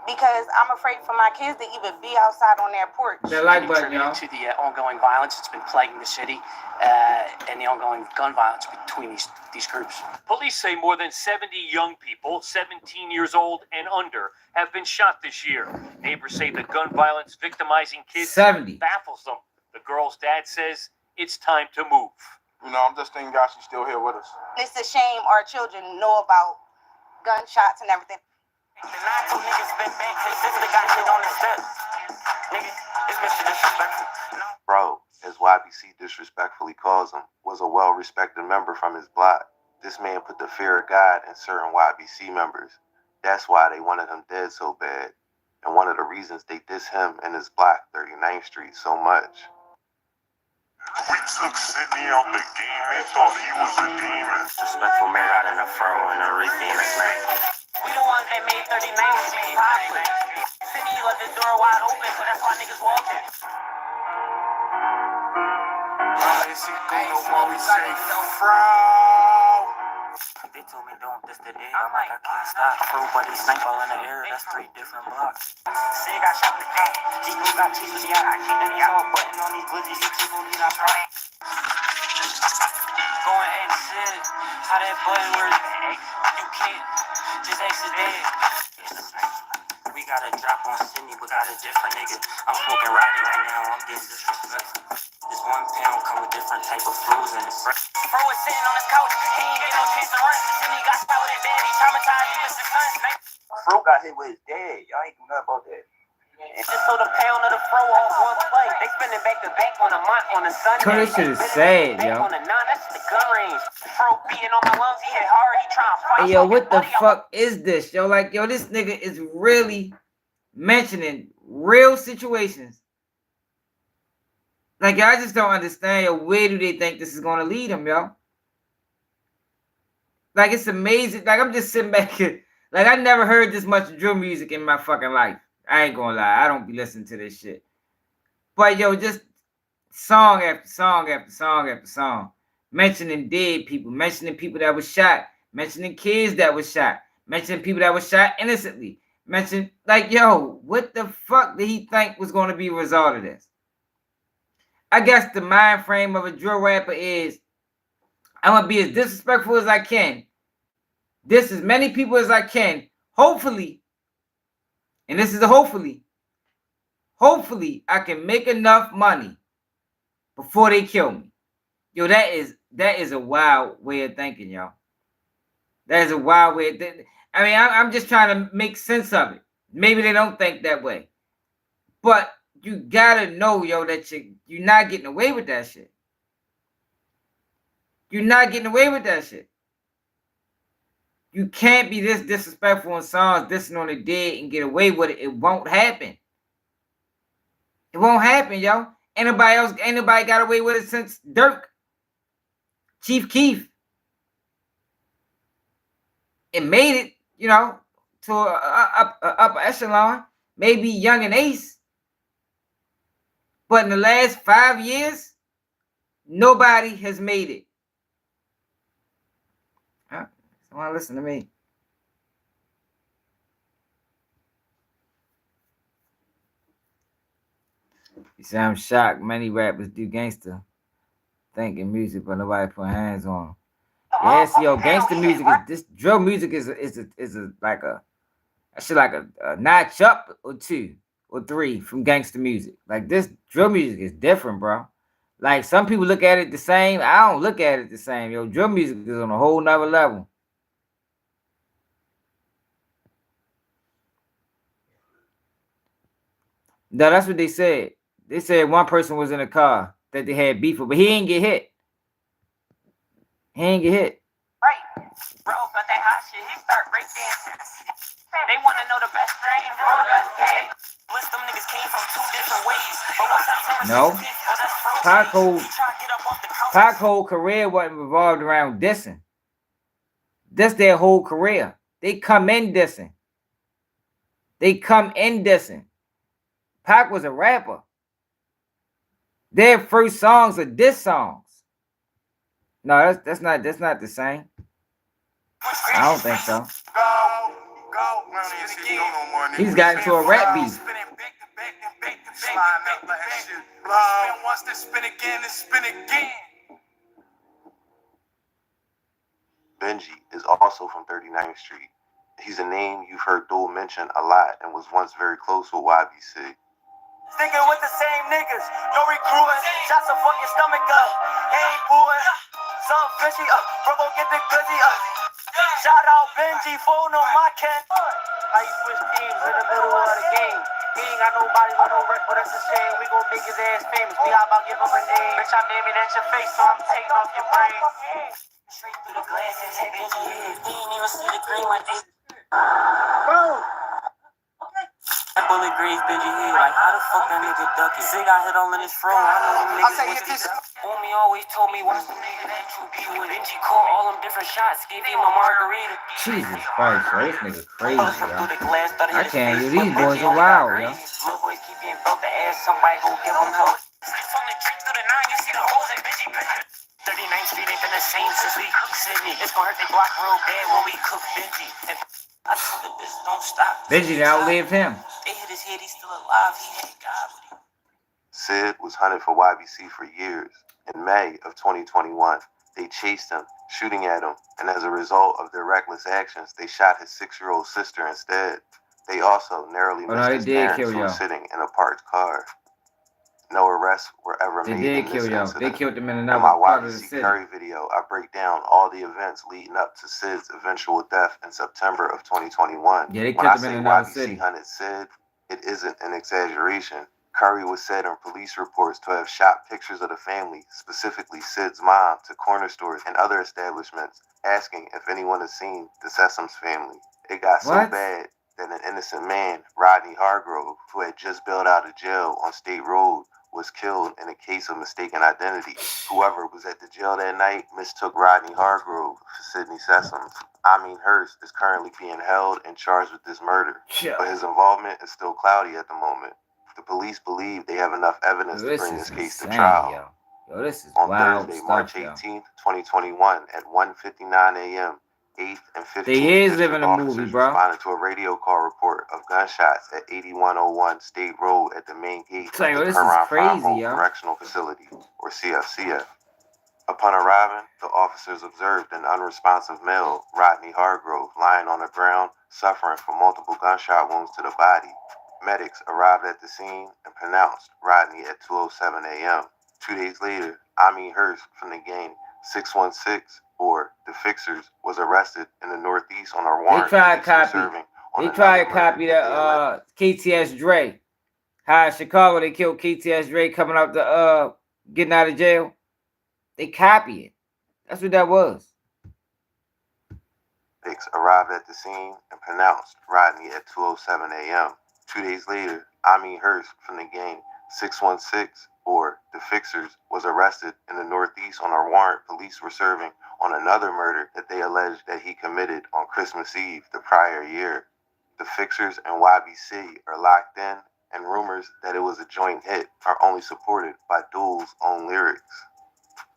Speaker 22: Because I'm afraid for my kids to even be outside on their porch.
Speaker 1: That like button, y'all.
Speaker 12: To the ongoing violence that's been plaguing the city and the ongoing gun violence between these groups.
Speaker 21: Police say more than 70 young people, 17 years old and under, have been shot this year. Neighbors say the gun violence victimizing kids baffles them. The girl's dad says it's time to move.
Speaker 7: You know, I'm just thanking God she's still here with us.
Speaker 22: It's a shame our children know about gunshots and everything.
Speaker 8: Bro, as Ybc disrespectfully calls him, was a well-respected member from his block. This man put the fear of God in certain Ybc members. That's why they wanted him dead so bad. and one of the reasons they diss him and his block, 39th Street, so much.
Speaker 13: We took Sydney out the game, they thought he was a demon.
Speaker 17: Disrespectful man out in the fro and the redeemers, man. We the ones that made 39th Street popular. Sydney left the door wide open, so that's why niggas walking. They told me don't this today. I'm like, I can't stop. Everybody snipe all in the air, that's 3 different blocks. Say got shot in the back. G got cheese with the I keep any out button on these glitches. You keep on me not right. Going ahead and shit. How that button works? You can't. Just exit dead. We got a drop on Sydney, but got a different nigga. I'm smoking Roddy right now. I'm getting disrespectful. This 1 pound come with different type of fluids in it. Bro was sitting on his couch. He ain't get no chance to run. Sydney got shot with his daddy. Traumatized, he missed his son.
Speaker 11: Fro got hit with his dad. Y'all ain't do nothing about that.
Speaker 17: Just so the pound of the fro off 1 play. They spinning back to back on the month on the Sunday.
Speaker 1: This shit is sad, yo.
Speaker 17: On the 9, that's the gun range. Fro beating on my lungs. He hit hard. He trying to fight.
Speaker 1: Hey, yo, what the fuck is this, yo? Like, yo, this nigga is really mentioning real situations. Like, I just don't understand, yo. Where do they think this is gonna lead them, yo? Like, it's amazing. Like, I'm just sitting back here. Like, I never heard this much drill music in my fucking life. I ain't gonna lie. I don't be listening to this shit. But, yo, just song after song after song after song. Mentioning dead people. Mentioning people that was shot. Mentioning kids that was shot. Mentioning people that was shot innocently. Mentioning, like, yo, what the fuck did he think was going to be a result of this? I guess the mind frame of a drill rapper is, I'm going to be as disrespectful as I can. Diss as many people as I can. Hopefully, and this is a hopefully I can make enough money before they kill me. Yo, that is a wild way of thinking, y'all. That is a wild way of thinking. I mean, I'm just trying to make sense of it. Maybe they don't think that way. But you gotta know, yo, that you're not getting away with that shit. You're not getting away with that shit. You can't be this disrespectful in songs, dissing on the dead and get away with it. It won't happen. It won't happen, yo. Ain't nobody got away with it since Dirk. Chief Keef. It made it, you know, to a upper echelon. Maybe Young and Ace. But in the last 5 years, nobody has made it. Someone listen to me. You see, I'm shocked. Many rappers do gangster thinking music, but nobody put hands on them. Yes, yo, gangster music is this. Drill music is like a notch up or 2 or 3 from gangster music. Like, this drill music is different, bro. Like, some people look at it the same. I don't look at it the same. Yo, drill music is on a whole nother level. No, that's what they said. They said one person was in a car that they had beef with, but he ain't get hit. He ain't get hit.
Speaker 17: Right. Bro, got that hot shit. He start breakdancing. They want to know the best strain, bro. The best game. List them niggas came from 2 different ways. But what's
Speaker 1: No. Pac's whole career wasn't revolved around dissing. That's their whole career. They come in dissing. Pac was a rapper. Their first songs are diss songs. No, that's not the same. I don't think so. He's got into a rap beef.
Speaker 8: Benji is also from 39th Street. He's a name you've heard Dul mention a lot and was once very close with Ybc.
Speaker 17: Sticking with the same niggas. Yo, recruiting. Shots will fuck your stomach up. Ain't booing. Some fishy. Bro, go get the glizzy. Shout out Benji. Phone on my Ken. How you switch teams in the middle of the game? He ain't got nobody with no rep, but that's a shame. We gon' make his ass famous. We all about give him a name. Bitch, I'm naming at your face, so I'm taking off your brain. Straight through the glasses, hit Benji head. He ain't even see the green like this. Bro. Okay. That bullet grazed Benji head, like how the fuck that nigga ducking? Sig got hit all in his throat, I know them niggas. Homie always told me, watch the nigga that you be with. Benji caught all them different shots, gave him a margarita.
Speaker 1: Jesus Christ, yo, this nigga crazy, yo. I can't, yo, these boys are wild, yo.
Speaker 17: Little boys keep getting broke to ass, somebody go give them help. From the drink through the 9, you see the holes in Benji. 39th Street ain't been the same since we cooked Sydney. It's gonna hurt the block real bad when we cook Benji. And I told the bitch don't stop.
Speaker 1: Benji outlived him.
Speaker 17: They hit his head, he's still alive. He had God with him.
Speaker 8: Sid was hunted for YBC for years. In May of 2021, they chased him, shooting at him, and as a result of their reckless actions, they shot his 6-year-old sister instead. They also narrowly missed his parents who were sitting in a parked car. No arrests were ever made in this incident.
Speaker 1: They killed him in
Speaker 8: In
Speaker 1: another
Speaker 8: my
Speaker 1: part of the
Speaker 8: YBC
Speaker 1: city.
Speaker 8: Curry video, I break down all the events leading up to Sid's eventual death in September of 2021.
Speaker 1: Yeah, they
Speaker 8: When I
Speaker 1: killed him
Speaker 8: say
Speaker 1: in another
Speaker 8: YBC
Speaker 1: city.
Speaker 8: hunted Sid, it isn't an exaggeration. Curry was said in police reports to have shot pictures of the family, specifically Sid's mom, to corner stores and other establishments, asking if anyone has seen the Sessoms family. It got so bad that an innocent man, Rodney Hargrove, who had just bailed out of jail on State Road, was killed in a case of mistaken identity. Whoever was at the jail that night mistook Rodney Hargrove for Sidney Sessoms. Amin Hurst is currently being held and charged with this murder, but his involvement is still cloudy at the moment. The police believe they have enough evidence to bring this case to trial.
Speaker 1: Yo, this is
Speaker 8: On
Speaker 1: wild
Speaker 8: Thursday,
Speaker 1: stuff,
Speaker 8: March
Speaker 1: yo.
Speaker 8: 18th, 2021, at 1:59 a.m., 8th and 15th
Speaker 1: They is
Speaker 8: district
Speaker 1: living a movie,
Speaker 8: officers
Speaker 1: bro.
Speaker 8: responded to a radio call report of gunshots at 8101 State Road at the main gate of
Speaker 1: Yo,
Speaker 8: the
Speaker 1: this is
Speaker 8: Curran
Speaker 1: crazy,
Speaker 8: 5
Speaker 1: yo.
Speaker 8: Correctional Facility, or CFCF. Upon arriving, the officers observed an unresponsive male, Rodney Hargrove, lying on the ground, suffering from multiple gunshot wounds to the body. Medics arrived at the scene and pronounced Rodney at 2:07 a.m. 2 days later, Amin Hurst from the gang 616, or the Fixers, was arrested in the Northeast on a warrant.
Speaker 1: They tried to copy the KTS Dre. How in Chicago they killed KTS Dre coming out the getting out of jail. They copy it. That's what that was.
Speaker 8: Medics arrived at the scene and pronounced Rodney at 2:07 a.m. 2 days later, Amin Hurst from the gang 616, or the Fixers, was arrested in the Northeast on a warrant police were serving on another murder that they alleged that he committed on Christmas Eve the prior year. The Fixers and YBC are locked in, and rumors that it was a joint hit are only supported by Dul's own lyrics.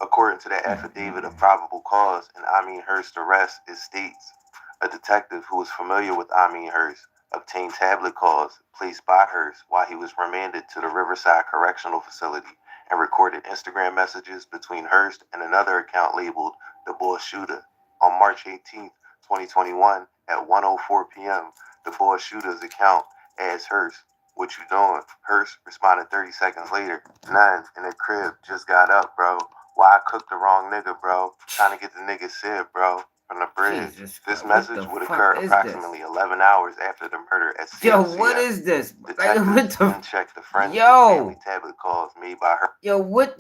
Speaker 8: According to the affidavit of probable cause in Amin Hurst's arrest, it states, a detective who was familiar with Amin Hurst obtained tablet calls placed by Hurst while he was remanded to the Riverside Correctional Facility and recorded Instagram messages between Hurst and another account labeled The Boy Shooter. On March 18th, 2021, at 1:04 p.m., The Boy Shooter's account asked Hurst, "What you doing?" Hurst responded 30 seconds later, "None, in the crib, just got up, bro. Why I cooked the wrong nigga, bro. Trying to get the nigga Sid, bro, from the bridge." This message would occur approximately 11 hours after the murder at CFCF.
Speaker 1: Yo, what is this?
Speaker 8: Detectives then checked the forensic family tablet calls made by her.
Speaker 1: Yo, what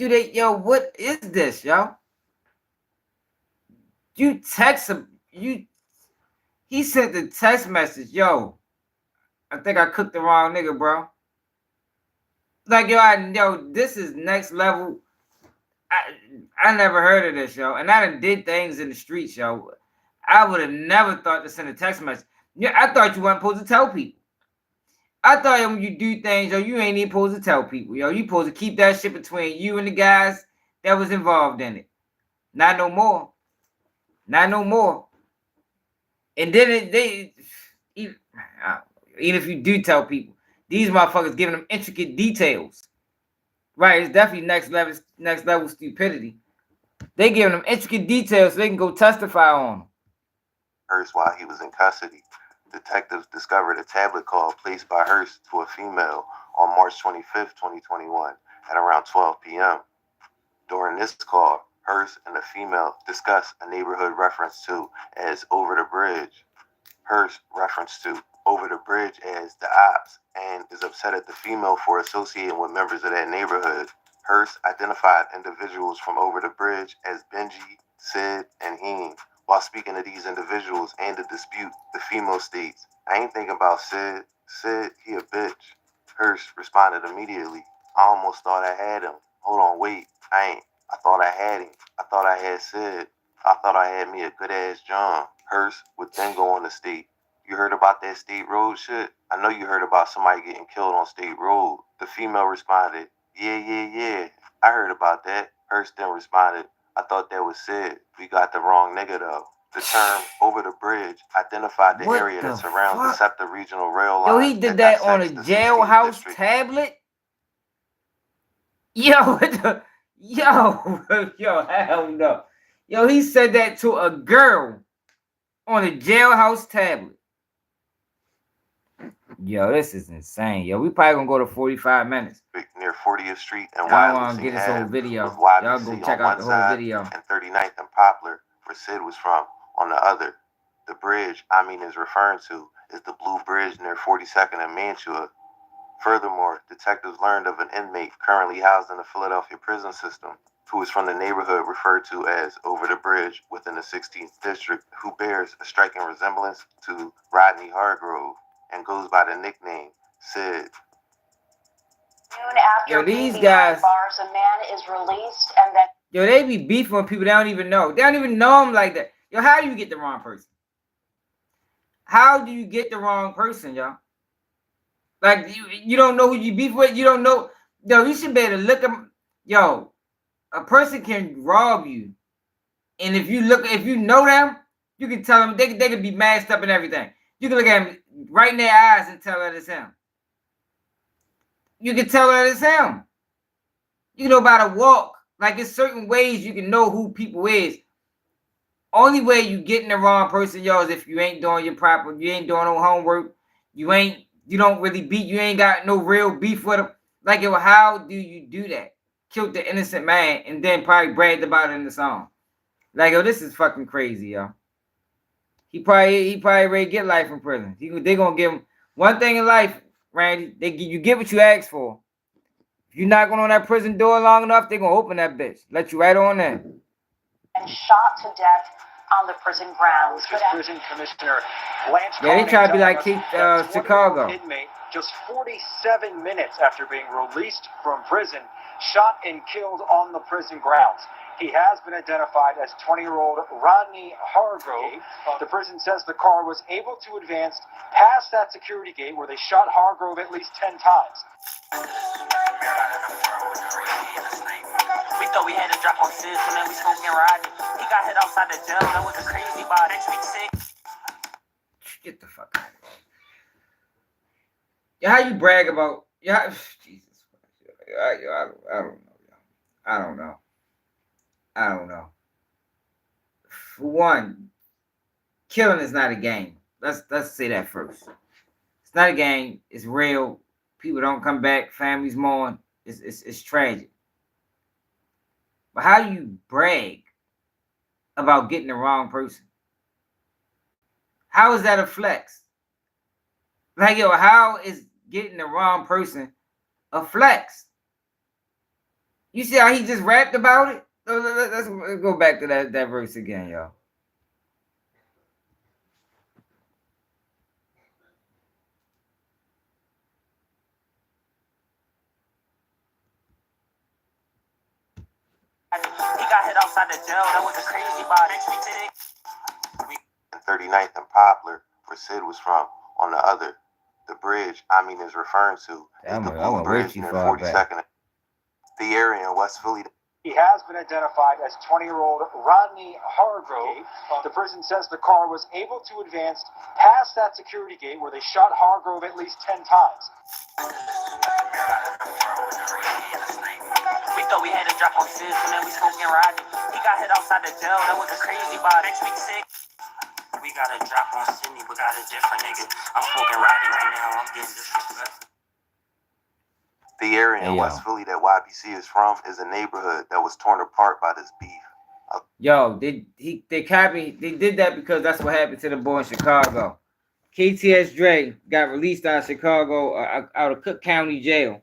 Speaker 1: is this, yo? You text him, he sent the text message, yo, I think I cooked the wrong nigga, bro. Like, yo, this is next level. I never heard of this, yo. And I done did things in the streets, yo. I would have never thought to send a text message. Yeah, I thought you weren't supposed to tell people. I thought when you do things, yo, you ain't even supposed to tell people, yo. You supposed to keep that shit between you and the guys that was involved in it. Not no more. Not no more. And then even if you do tell people, these motherfuckers giving them intricate details. Right, it's definitely next level stupidity. They giving them intricate details so they can go testify on them.
Speaker 8: Hurst while he was in custody. Detectives discovered a tablet call placed by Hurst to a female on March 25th, 2021 at around 12 p.m. During this call, Hurst and the female discussed a neighborhood reference to as Over the Bridge. Hurst referenced to Over the Bridge as the ops and is upset at the female for associating with members of that neighborhood. Hurst identified individuals from Over the Bridge as Benji, Sid, and Heen. While speaking to these individuals and the dispute, the female states, "I ain't thinking about Sid. Sid, he a bitch. Hearst responded immediately. I almost thought I had him. Hold on, wait. I ain't. I thought I had him. I thought I had Sid. I thought I had me a good-ass John. Hearst would then go on the state. You heard about that state road shit? I know you heard about somebody getting killed on state road. The female responded, yeah. I heard about that. Hearst then responded, I thought that was Sid. We got the wrong nigga though. The term over the bridge identified the area that surrounds the SEPTA regional rail line.
Speaker 1: Yo, he did that on a jailhouse tablet? Yo, yo, hell no. Yo, he said that to a girl on a jailhouse tablet. Yo, this is insane. Yo, we probably gonna go to 45 minutes.
Speaker 8: Near 40th Street and
Speaker 1: I want to get this whole video. Y'all go check out the whole video.
Speaker 8: And 39th and Poplar, where Sid was from, on the other. The bridge Amin is referring to is the Blue Bridge near 42nd and Mantua. Furthermore, detectives learned of an inmate currently housed in the Philadelphia prison system who is from the neighborhood referred to as Over the Bridge within the 16th district, who bears a striking resemblance to Rodney Hargrove and goes by the nickname Sid.
Speaker 1: Yo, these guys,
Speaker 15: bars, a man is released and that.
Speaker 1: Yo, they be beefing with people they don't even know. They don't even know them like that. Yo, how do you get the wrong person? How do you get the wrong person, y'all? Like, you don't know who you beef with. You don't know. Yo, you should be able to look them. Yo, a person can rob you. And if you know them, you can tell them, they can be masked up and everything. You can look at them right in their eyes and tell that it's him. You can tell that it's him. You can know by the walk. Like, there's certain ways you can know who people is. Only way you getting the wrong person, yo, is if you ain't doing your proper, you ain't doing no homework, you don't really you ain't got no real beef with them. Like, yo, how do you do that? Killed the innocent man and then probably bragged about it in the song. Like, yo, this is fucking crazy, yo. He probably ready to get life in prison. They gonna give him one thing in life, Randy. You get what you ask for. If you're not going on that prison door long enough, they gonna open that bitch. Let you right on there.
Speaker 15: And shot to death on the prison grounds.
Speaker 4: Prison Commissioner Lance
Speaker 1: they try to be like Chicago.
Speaker 4: Inmate, just 47 minutes after being released from prison, shot and killed on the prison grounds. He has been identified as 20-year-old Rodney Hargrove. The prison says the car was able to advance past that security gate where they shot Hargrove at least 10 times.
Speaker 17: We thought we had to drop on Sid, so then we smoking Rodney. He got hit outside the jail. That was a crazy bar. Next week, sick.
Speaker 1: Get the fuck out of here. Yeah, how you brag about? Yeah, Jesus. I don't know. I don't know. For one, killing is not a game. Let's say that first. It's not a game. It's real. People don't come back. Families mourn. It's tragic. But how do you brag about getting the wrong person? How is that a flex? Like, yo, how is getting the wrong person a flex? You see how he just rapped about it? Let's go back to that verse again, y'all.
Speaker 17: He got hit outside the jail. That was a crazy bar. Next week,
Speaker 8: 39th and Poplar, where Sid was from, on the other. The bridge Amin is referring to is the Blue Bridge near 42nd. The area in West Philly.
Speaker 4: He has been identified as 20-year-old Rodney Hargrove. The prison says the car was able to advance past that security gate where they shot Hargrove at least 10 times.
Speaker 17: We thought we had to drop on Sid, so then we smoking Rodney. He got hit outside the jail. That was a crazy bar. Next week, sick. We got a drop on Sydney, but got a different nigga. I'm smoking Rodney right now. I'm getting disrespectful.
Speaker 8: The area in West Philly that YBC is from is a neighborhood that was torn apart by this beef.
Speaker 1: Yo, they did that because that's what happened to the boy in Chicago. KTS Dre got released out of Chicago, out of Cook County Jail,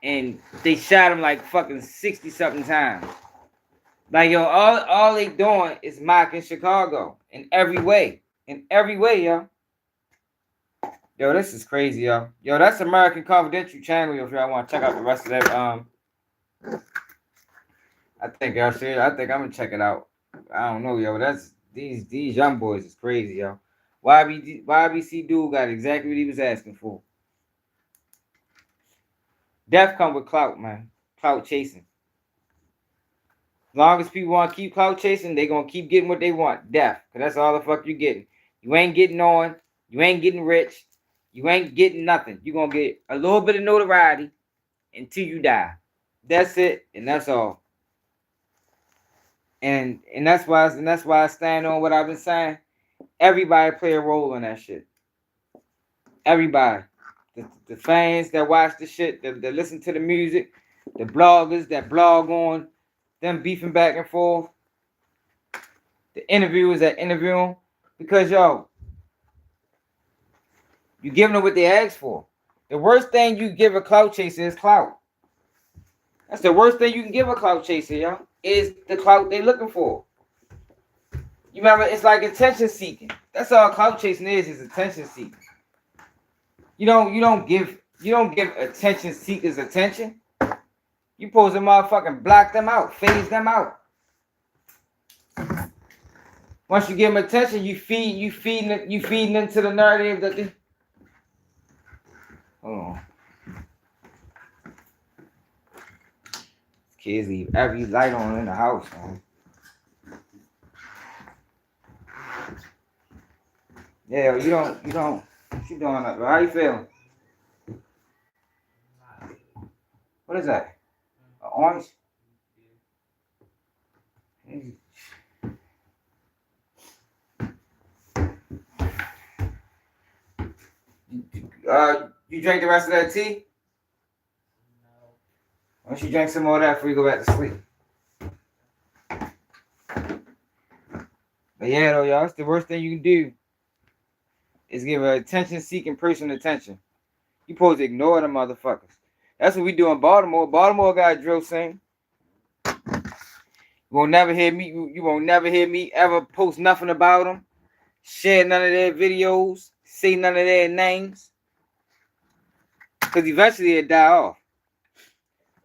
Speaker 1: and they shot him like fucking 60-something times. Like, yo, all they doing is mocking Chicago in every way, yo. Yo, this is crazy, yo. Yo, that's American Confidential channel. If y'all want to check out the rest of that, I think y'all should. I think I'm gonna check it out. I don't know, yo. That's these young boys is crazy, yo. Ybc Dul got exactly what he was asking for. Death come with clout, man. Clout chasing. As long as people want to keep clout chasing, they gonna keep getting what they want. Death, cause that's all the fuck you getting. You ain't getting on. You ain't getting rich. You ain't getting nothing. You gonna get a little bit of notoriety until you die. That's it, and that's all. And that's why I stand on what I've been saying. Everybody play a role in that shit. Everybody. The fans that watch the shit, that listen to the music, the bloggers that blog on them beefing back and forth, the interviewers that interview them. Because, yo, you giving them what they ask for. The worst thing you give a clout chaser is clout. That's the worst thing you can give a clout chaser, yo, is the clout they looking for. You remember, it's like attention seeking. That's all clout chasing is attention seeking. You don't give attention seekers attention. You supposed to motherfucking block them out, phase them out. Once you give them attention, you feeding into the narrative that they. Hold on. Kids leave every light on in the house, man. Yeah, you don't. What you doing up, bro? How you feeling? What is that? An orange? You drink the rest of that tea? Why don't you drink some more of that before you go back to sleep? But yeah, though, y'all, it's the worst thing you can do is give an attention-seeking person attention. You supposed to ignore them motherfuckers. That's what we do in Baltimore. Baltimore got a drill scene. You won't never hear me ever post nothing about them, share none of their videos, say none of their names. Because eventually it'll die off.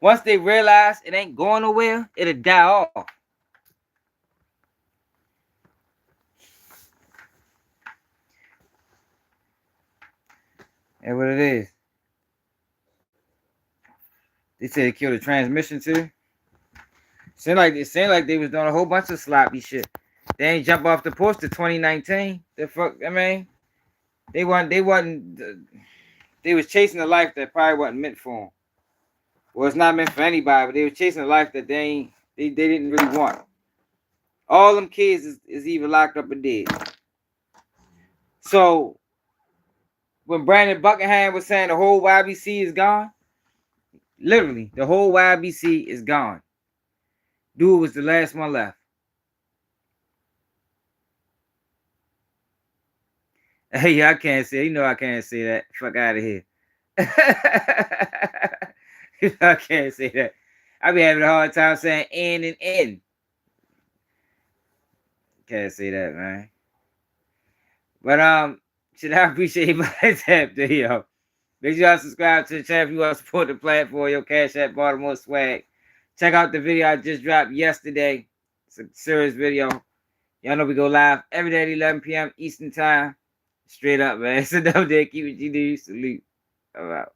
Speaker 1: Once they realize it ain't going nowhere, it'll die off. That's what it is. They said they killed the transmission too. Seemed like they was doing a whole bunch of sloppy shit. They ain't jump off the porch to 2019. The fuck, I mean, they was chasing a life that probably wasn't meant for them. Well, it's not meant for anybody, but they was chasing a life that they didn't really want. All them kids is either locked up or dead. So when Brandon Buckingham was saying the whole YBC is gone, literally the whole YBC is gone. Dude was the last one left. Hey, yeah, I can't say. You know I can't say that. Fuck out of here. I can't say that. I be having a hard time saying N and N. Can't say that, man. But should I appreciate my tap there, yo. Make sure y'all subscribe to the channel if you want to support the platform. Your Cash App Baltimore swag. Check out the video I just dropped yesterday. It's a serious video. Y'all know we go live every day at 11 p.m. Eastern Time. Straight up, man. It's another day. Keep it GD. Salute. All right.